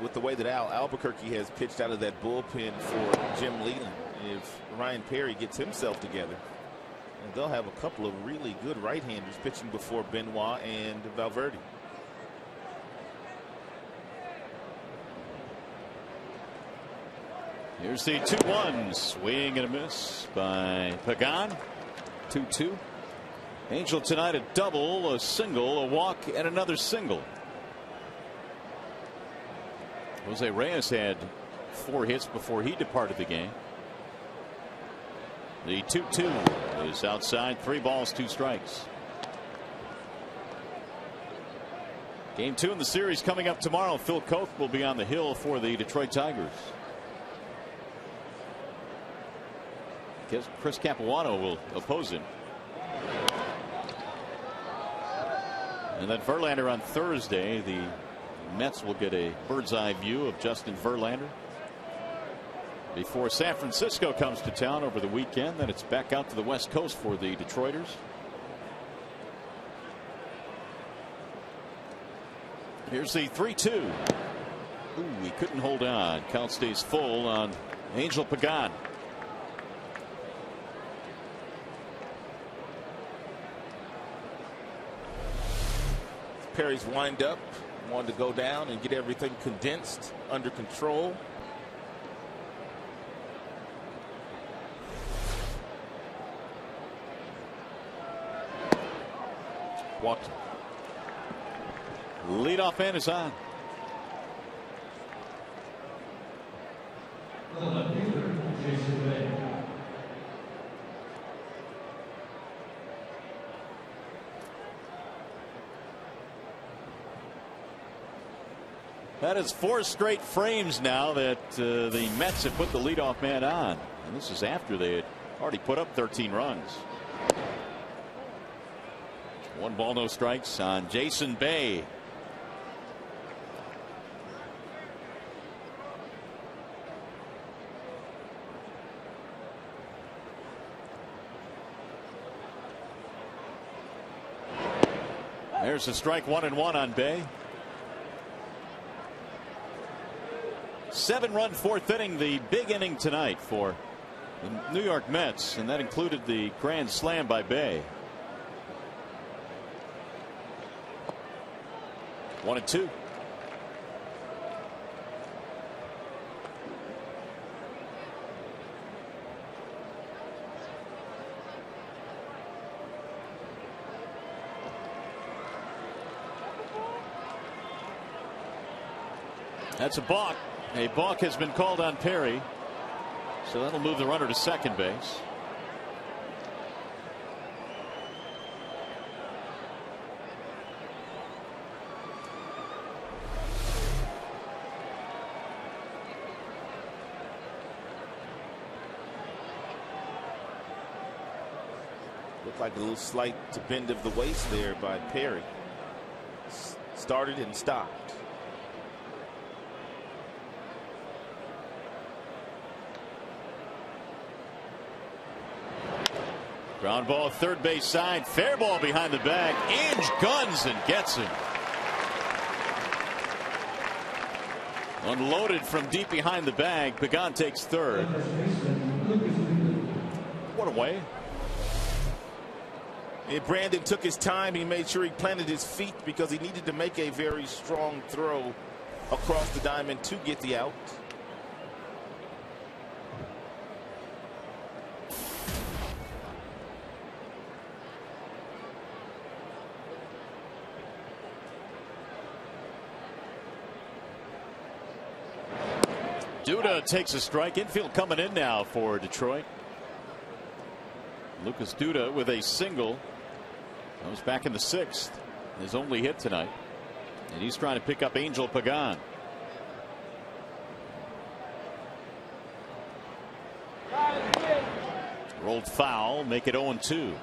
With the way that Albuquerque has pitched out of that bullpen for Jim Leland, if Ryan Perry gets himself together, and they'll have a couple of really good right-handers pitching before Benoit and Valverde. Here's the 2-1 swing and a miss by Pagan. 2-2. Angel tonight a double, a single, a walk, and another single. Jose Reyes had 4 hits before he departed the game. The 2-2 is outside. 3 balls, 2 strikes. Game 2 in the series coming up tomorrow. Phil Koch will be on the hill for the Detroit Tigers. Chris Capuano will oppose him. And then Verlander on Thursday. The Mets will get a bird's eye view of Justin Verlander before San Francisco comes to town over the weekend. Then it's back out to the West Coast for the Detroiters. Here's the 3-2. Ooh, he couldn't hold on. Count stays full on Angel Pagan. Perry's wind up, wanted to go down and get everything condensed under control. Walked. Leadoff man is on. That is 4 straight frames now that the Mets have put the leadoff man on. And this is after they had already put up 13 runs. 1 ball, no strikes on Jason Bay. There's a strike, 1-1 on Bay. 7-run 4th inning, the big inning tonight for the New York Mets, and that included the grand slam by Bay. 1-2. That's a balk. A balk has been called on Perry, so that'll move the runner to second base. Looked like a little slight bend of the waist there by Perry. Started and stopped. Ground ball, third base side, fair ball behind the bag. Inge guns and gets him. Unloaded from deep behind the bag. Pagan takes third. What a way. And Brandon took his time. He made sure he planted his feet because he needed to make a very strong throw across the diamond to get the out. Duda takes a strike. Infield coming in now for Detroit. Lucas Duda with a single. That was back in the 6th. His only hit tonight. And he's trying to pick up Angel Pagan. Rolled foul. Make it 0-2.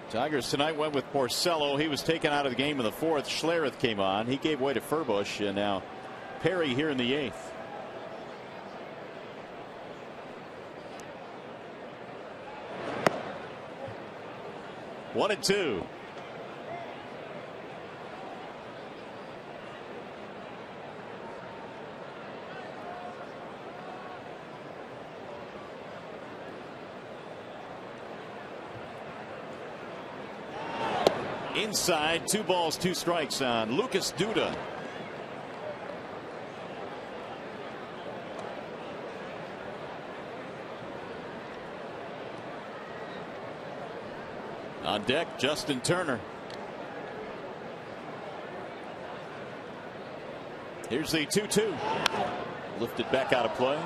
Tigers tonight went with Porcello. He was taken out of the game in the 4th. Schlereth came on. He gave way to Furbush, and now Perry here in the 8th. One and two. Inside, 2 balls, 2 strikes on Lucas Duda. On deck, Justin Turner. Here's the 2-2. Lifted back out of play.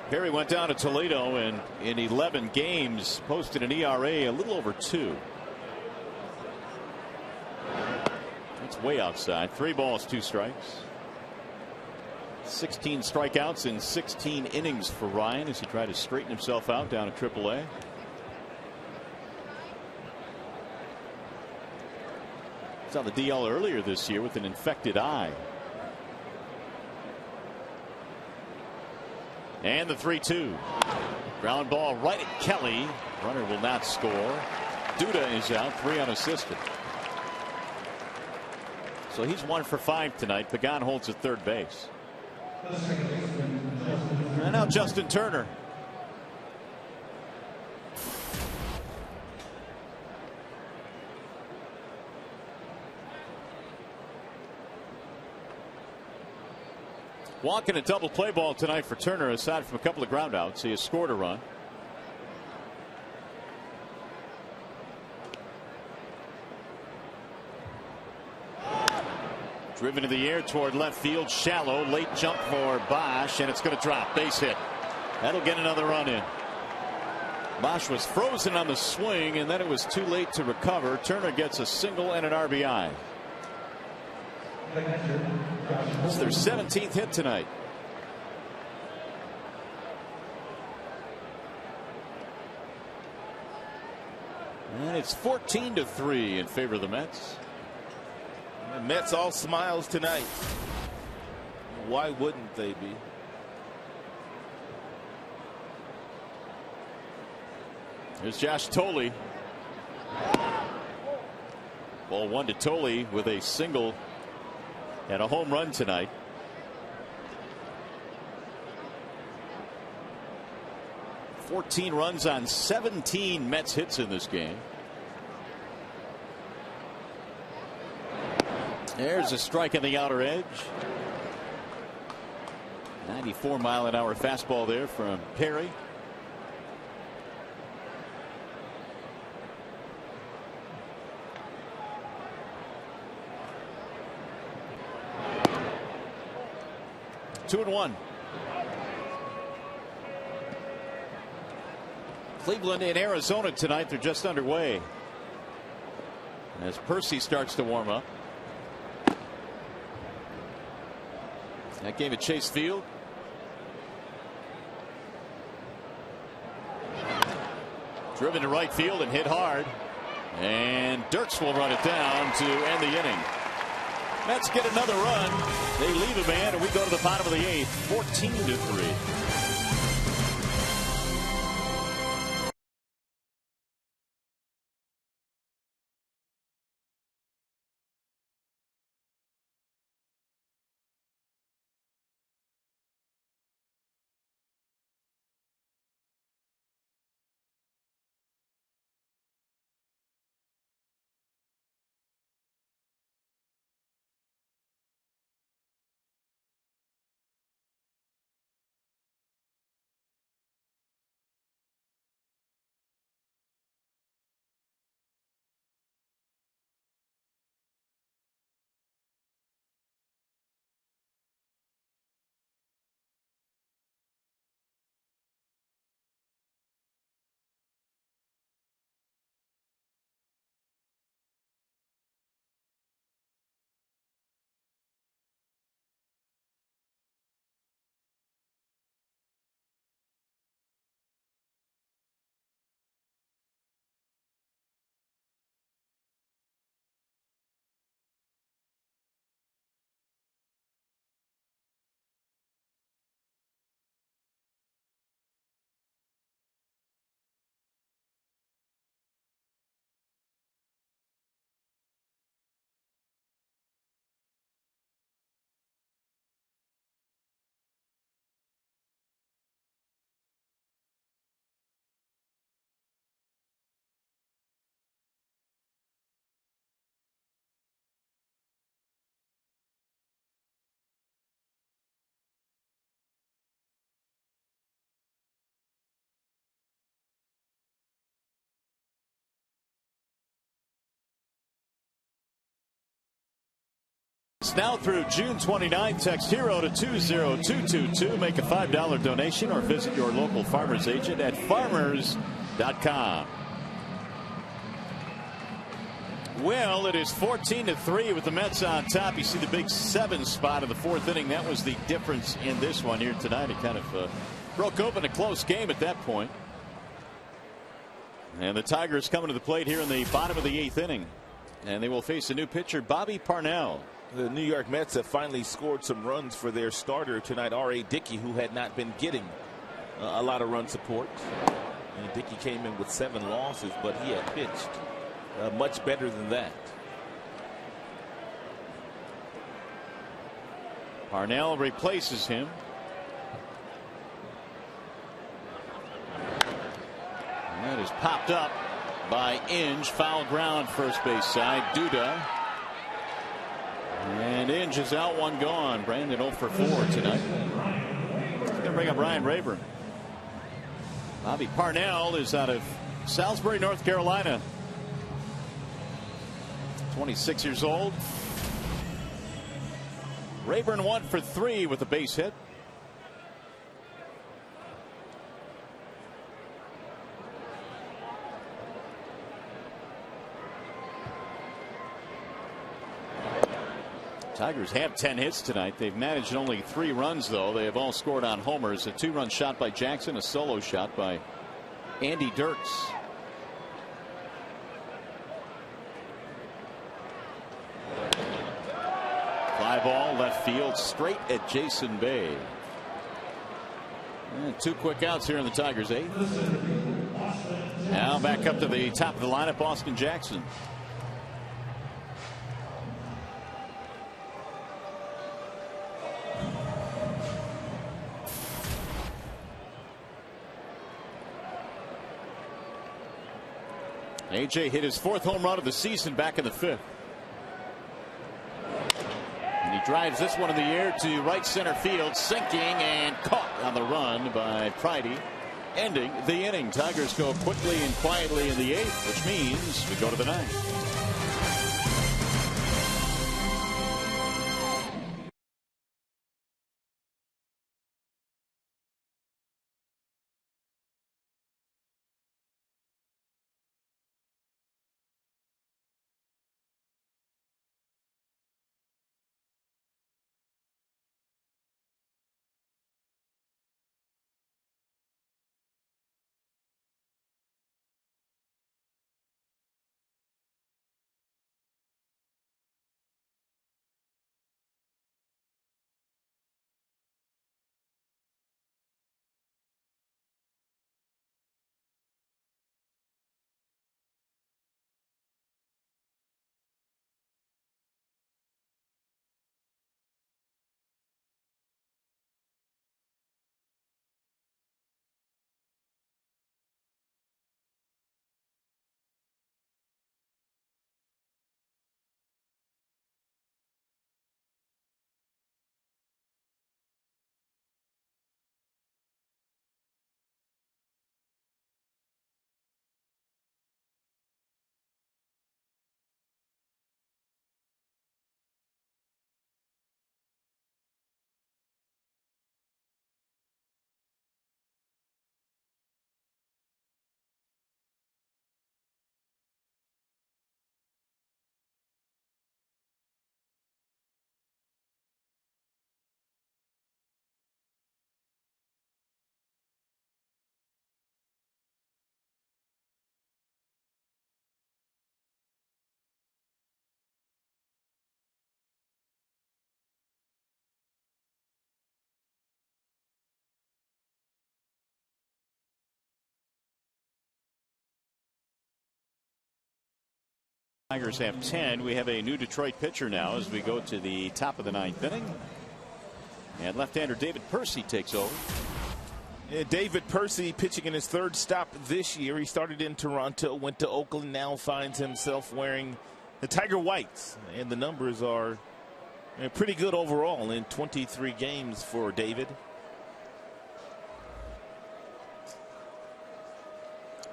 Perry went down to Toledo and in 11 games posted an ERA a little over 2. That's way outside. 3 balls, 2 strikes. 16 strikeouts in 16 innings for Ryan as he tried to straighten himself out down at AAA. He's on the DL earlier this year with an infected eye. And the 3-2. Ground ball right at Kelly. Runner will not score. Duda is out, 3 unassisted. So he's 1 for 5 tonight. Pagan holds at third base. And now Justin Turner. Walking a double play ball tonight for Turner, aside from a couple of ground outs. He has scored a run. Driven to the air toward left field, shallow, late jump for Bosch, and it's going to drop. Base hit. That'll get another run in. Bosch was frozen on the swing, and then it was too late to recover. Turner gets a single and an RBI. It's their 17th hit tonight. And it's 14-3 in favor of the Mets. The Mets all smiles tonight. Why wouldn't they be? Here's Josh Tolley. Ball 1 to Tolley with a single and a home run tonight. $14 runs on 17 Mets hits in this game. There's a strike on the outer edge. 94-mile-an-hour fastball there from Perry. Two and 1. Cleveland and Arizona tonight. They're just underway as Percy starts to warm up. That game at Chase Field. Driven to right field and hit hard. And Dirks will run it down to end the inning. Mets get another run. They leave a man, and we go to the bottom of the 8th, 14-3. Now through June 29, text HERO to 20222. Make a $5 donation or visit your local farmer's agent at farmers.com. Well, it is 14-3 with the Mets on top. You see the big 7 spot in the 4th inning. That was the difference in this one here tonight. It kind of broke open a close game at that point. And the Tigers coming to the plate here in the bottom of the 8th inning. And they will face a new pitcher, Bobby Parnell. The New York Mets have finally scored some runs for their starter tonight, R.A. Dickey, who had not been getting a lot of run support. And Dickey came in with 7 losses, but he had pitched much better than that. Parnell replaces him. And that is popped up by Inge. Foul ground, first base side. Duda. And Inge is out, 1 gone. Brandon 0 for 4 tonight. He's going to bring up Ryan Rayburn. Bobby Parnell is out of Salisbury, North Carolina. 26 years old. Rayburn 1 for 3 with a base hit. Tigers have 10 hits tonight. They've managed only 3 runs, though. They have all scored on homers. A 2-run shot by Jackson, a solo shot by Andy Dirks. Fly ball left field straight at Jason Bay. And 2 quick outs here in the Tigers' 8th. Now back up to the top of the lineup, Austin Jackson. AJ hit his 4th home run of the season back in the 5th. And he drives this one in the air to right center field, sinking and caught on the run by Pridey, ending the inning. Tigers go quickly and quietly in the 8th, which means we go to the 9th. Tigers have 10. We have a new Detroit pitcher now as we go to the top of the 9th inning. And left-hander David Percy takes over. David Percy pitching in his 3rd stop this year. He started in Toronto, went to Oakland, now finds himself wearing the Tiger Whites. And the numbers are pretty good overall in 23 games for David.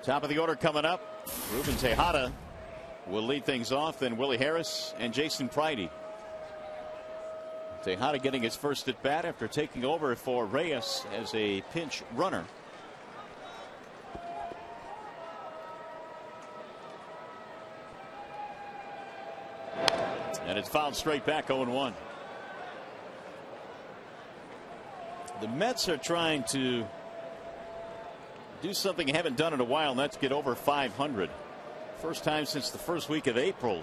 Top of the order coming up. Ruben Tejada will lead things off, then Willie Harris and Jason Pridey. Tejada getting his first at bat after taking over for Reyes as a pinch runner. And it's fouled straight back, 0-1. The Mets are trying to do something they haven't done in a while, and that's get over 500. First time since the first week of April,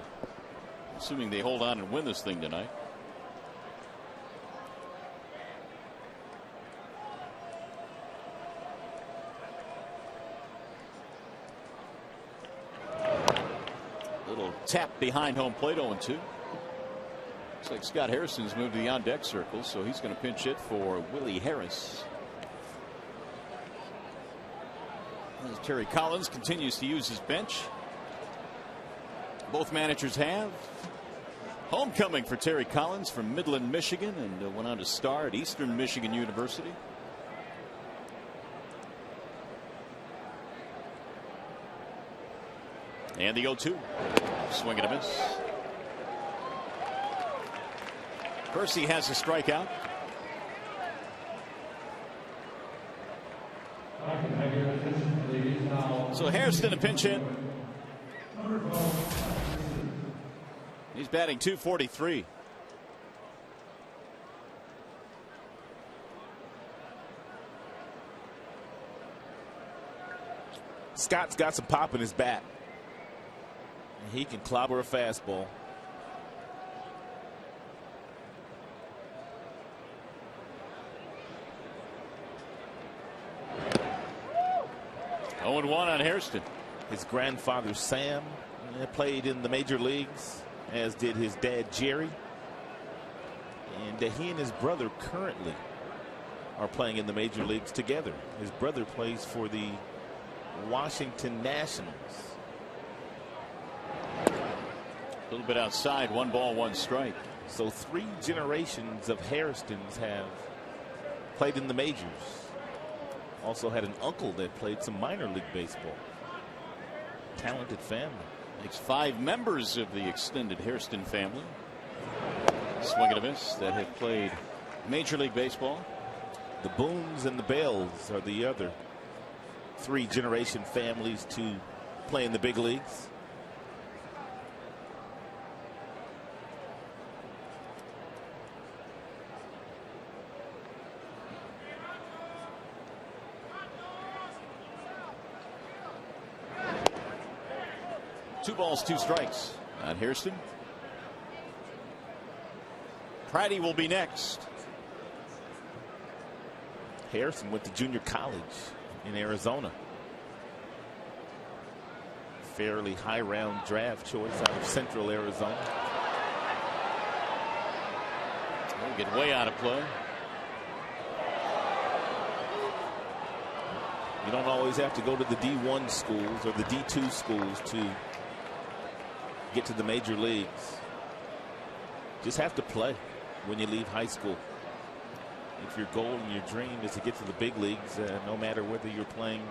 assuming they hold on and win this thing tonight. Little tap behind home plate, 0-2. Looks like Scott Harrison's moved to the on-deck circle, so he's going to pinch hit for Willie Harris. As Terry Collins continues to use his bench. Both managers have. Homecoming for Terry Collins from Midland, Michigan, and went on to star at Eastern Michigan University. And the 0-2. Swing and a miss. Percy has a strikeout. So Hairston a pinch hit. He's batting .243. Scott's got some pop in his bat. He can clobber a fastball. Oh, 0-1 on Hairston. His grandfather Sam played in the major leagues, as did his dad Jerry. And he and his brother currently are playing in the major leagues together. His brother plays for the Washington Nationals. A little bit outside, 1 ball, 1 strike. So 3 generations of Hairstons have played in the majors. Also had an uncle that played some minor league baseball. Talented family. Makes 5 members of the extended Hairston family. Swing and a miss that have played Major League Baseball. The Boones and the Bells are the other 3 generation families to play in the big leagues. Two balls, 2 strikes on Hairston. Pridey will be next. Harrison went to junior college in Arizona. Fairly high round draft choice out of Central Arizona. We'll get way out of play. You don't always have to go to the D1 schools or the D2 schools to get to the major leagues. Just have to play when you leave high school. If your goal and your dream is to get to the big leagues, no matter whether you're playing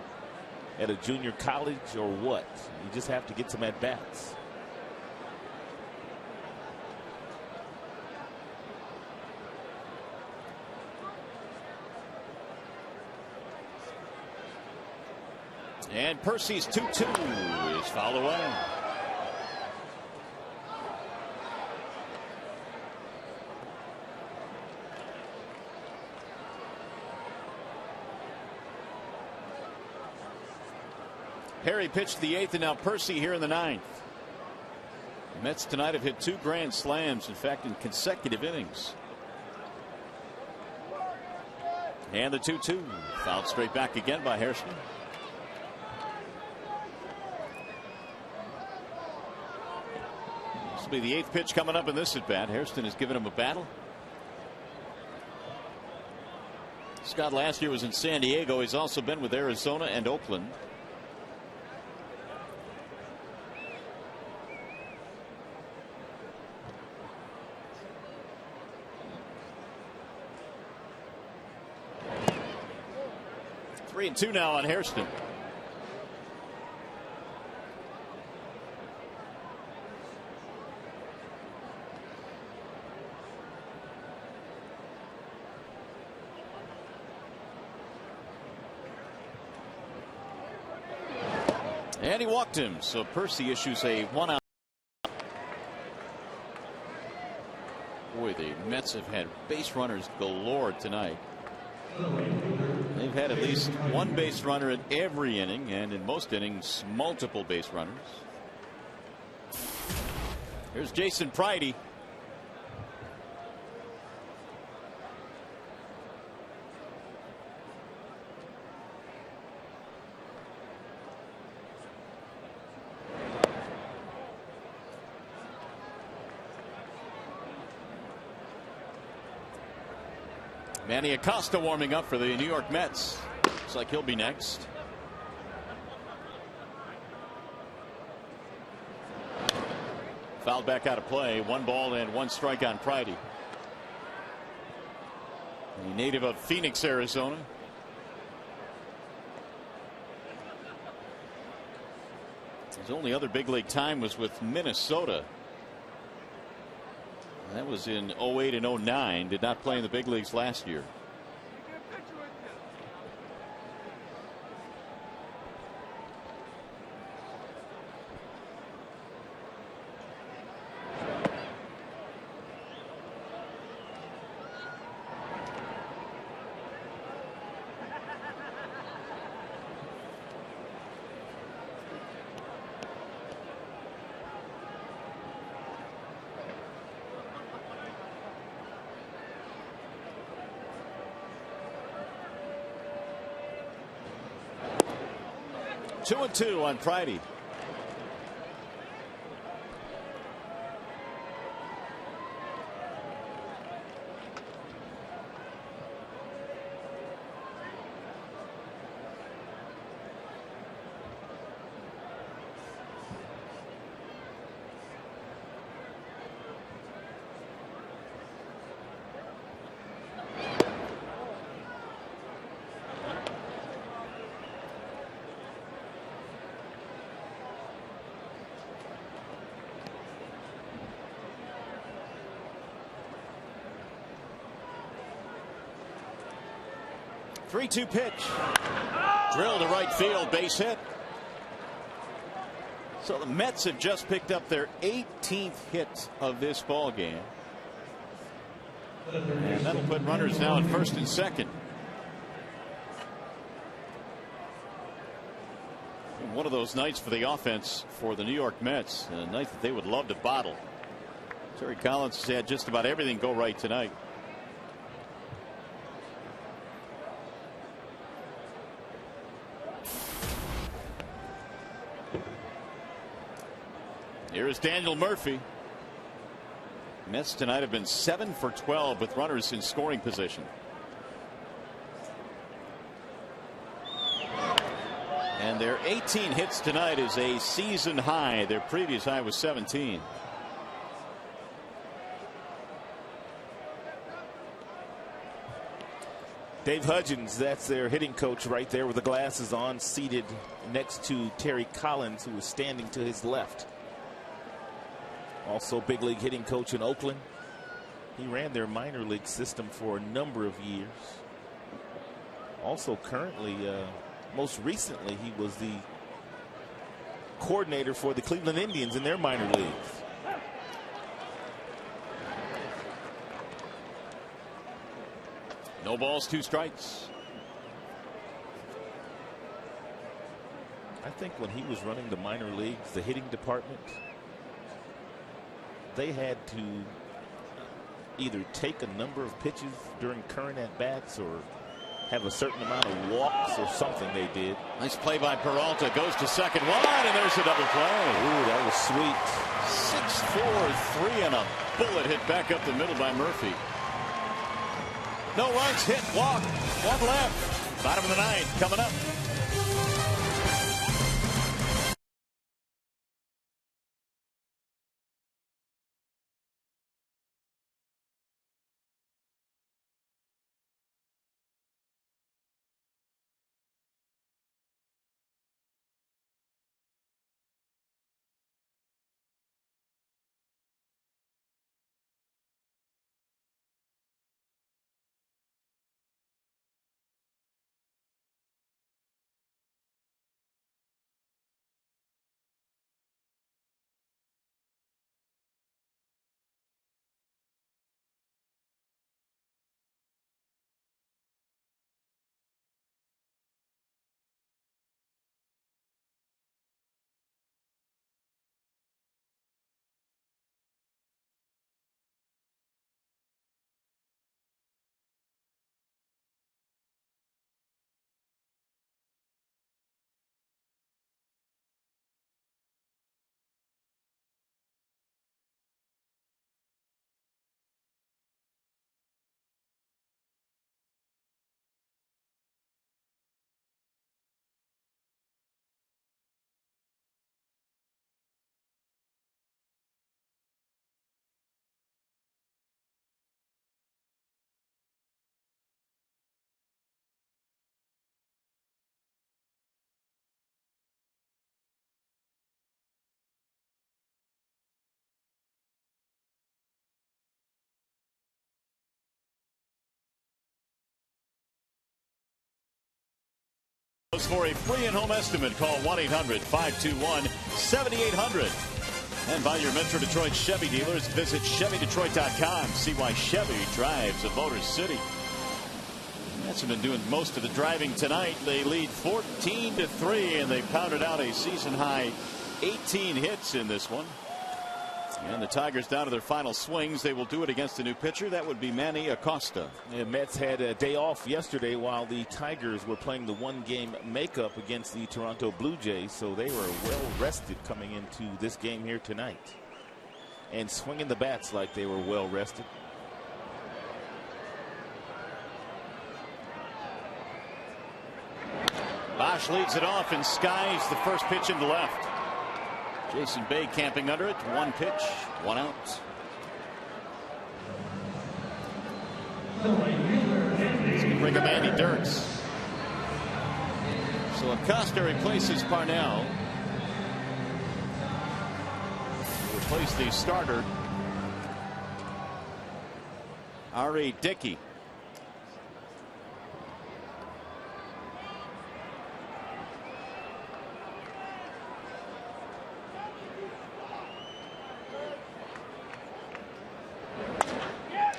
at a junior college or what, you just have to get some at bats. And Percy's 2-2 is fouled away. Perry pitched the 8th, and now Percy here in the 9th. The Mets tonight have hit 2 grand slams, in fact, in consecutive innings. And the 2-2 fouled straight back again by Hairston. be the 8th pitch coming up in this at bat. Hairston has given him a battle. Scott last year was in San Diego. He's also been with Arizona and Oakland. Three and 2 now on Hairston. And he walked him, so Percy issues a 1-out. Boy, the Mets have had base runners galore tonight. They've had at least one base runner in every inning, and in most innings, multiple base runners. Here's Jason Pridey. Manny Acosta warming up for the New York Mets. Looks like he'll be next. Fouled back out of play. 1 ball and 1 strike on Pridey. A native of Phoenix, Arizona. His only other big league time was with Minnesota. That was in 08 and 09. Did not play in the big leagues last year. Two and 2 on Friday. Three-two pitch. Drill to right field, base hit. So the Mets have just picked up their 18th hit of this ball game. And that'll put runners now at first and second. And one of those nights for the offense for the New York Mets. A night that they would love to bottle. Terry Collins has had just about everything go right tonight. Here's Daniel Murphy. Mets tonight have been 7 for 12 with runners in scoring position. And their 18 hits tonight is a season high. Their previous high was 17. Dave Hudgens, that's their hitting coach right there with the glasses on, seated next to Terry Collins, who is standing to his left. Also big league hitting coach in Oakland. He ran their minor league system for a number of years. Also currently, most recently, he was the coordinator for the Cleveland Indians in their minor leagues. No balls, 2 strikes. I think when he was running the minor leagues, the hitting department, they had to either take a number of pitches during current at-bats or have a certain amount of walks or something they did. Nice play by Peralta. Goes to second one, and there's a double play. Ooh, that was sweet. 6-4, 3, and a bullet hit back up the middle by Murphy. No runs, hit, walk, one left. Bottom of the ninth coming up. For a free and home estimate, call 1-800-521-7800. And by your Metro Detroit Chevy dealers, visit ChevyDetroit.com. See why Chevy drives a Motor City. Mets have been doing most of the driving tonight. They lead 14-3, and they pounded out a season-high 18 hits in this one. And the Tigers down to their final swings. They will do it against a new pitcher. That would be Manny Acosta. The Mets had a day off yesterday while the Tigers were playing the one-game makeup against the Toronto Blue Jays, so they were well rested coming into this game here tonight and swinging the bats like they were well rested. Bosch leads it off and skies the first pitch into left. Jason Bay camping under it. One pitch, one out. He's going to bring up Andy Dirks. So Acosta replaces Parnell. Replace the starter, R.A. Dickey.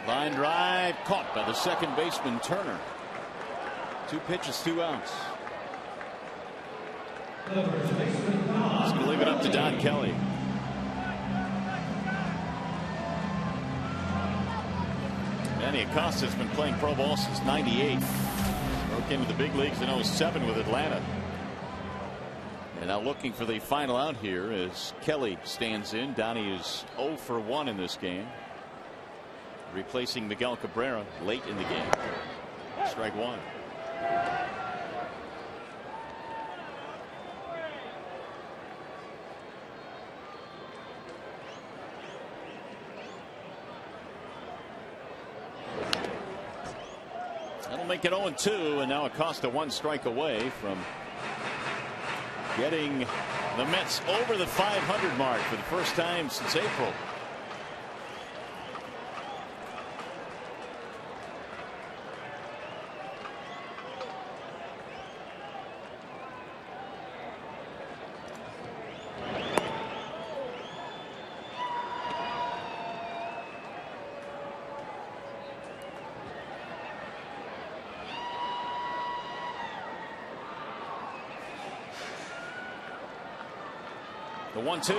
Line drive caught by the second baseman Turner. 2 pitches, 2 outs. He's going to leave it up to Don Kelly. Manny Acosta's been playing pro ball since '98. Broke into the big leagues in '07 with Atlanta. And now looking for the final out here as Kelly stands in. Donnie is 0 for 1 in this game, replacing Miguel Cabrera late in the game. Strike one. That'll make it 0-2, and now Acosta 1 strike away from getting the Mets over the 500 mark for the first time since April. The 1-2.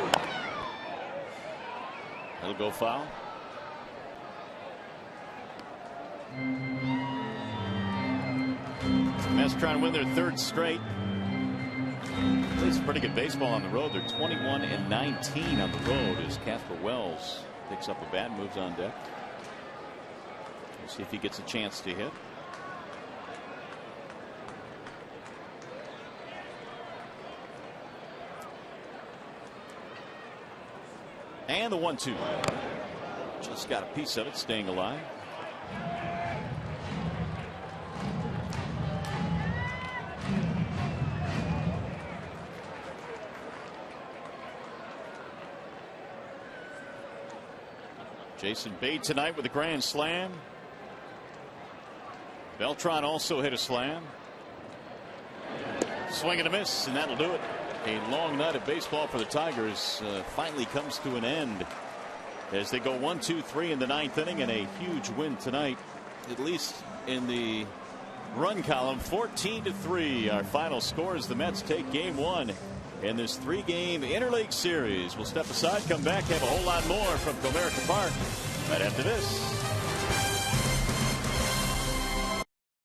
It'll go foul. Mets trying to win their third straight. Plays pretty good baseball on the road. They're 21-19 on the road as Casper Wells picks up a bat and moves on deck. We'll see if he gets a chance to hit. And the 1-2. Just got a piece of it, staying alive. Jason Bate tonight with a grand slam. Beltran also hit a slam. Swing and a miss, and that'll do it. A long night of baseball for the Tigers finally comes to an end as they go 1-2-3 in the ninth inning, and a huge win tonight, at least in the run column. 14-3 our final score as the Mets take game one in this 3-game interleague series. We'll step aside, come back, have a whole lot more from Comerica Park right after this.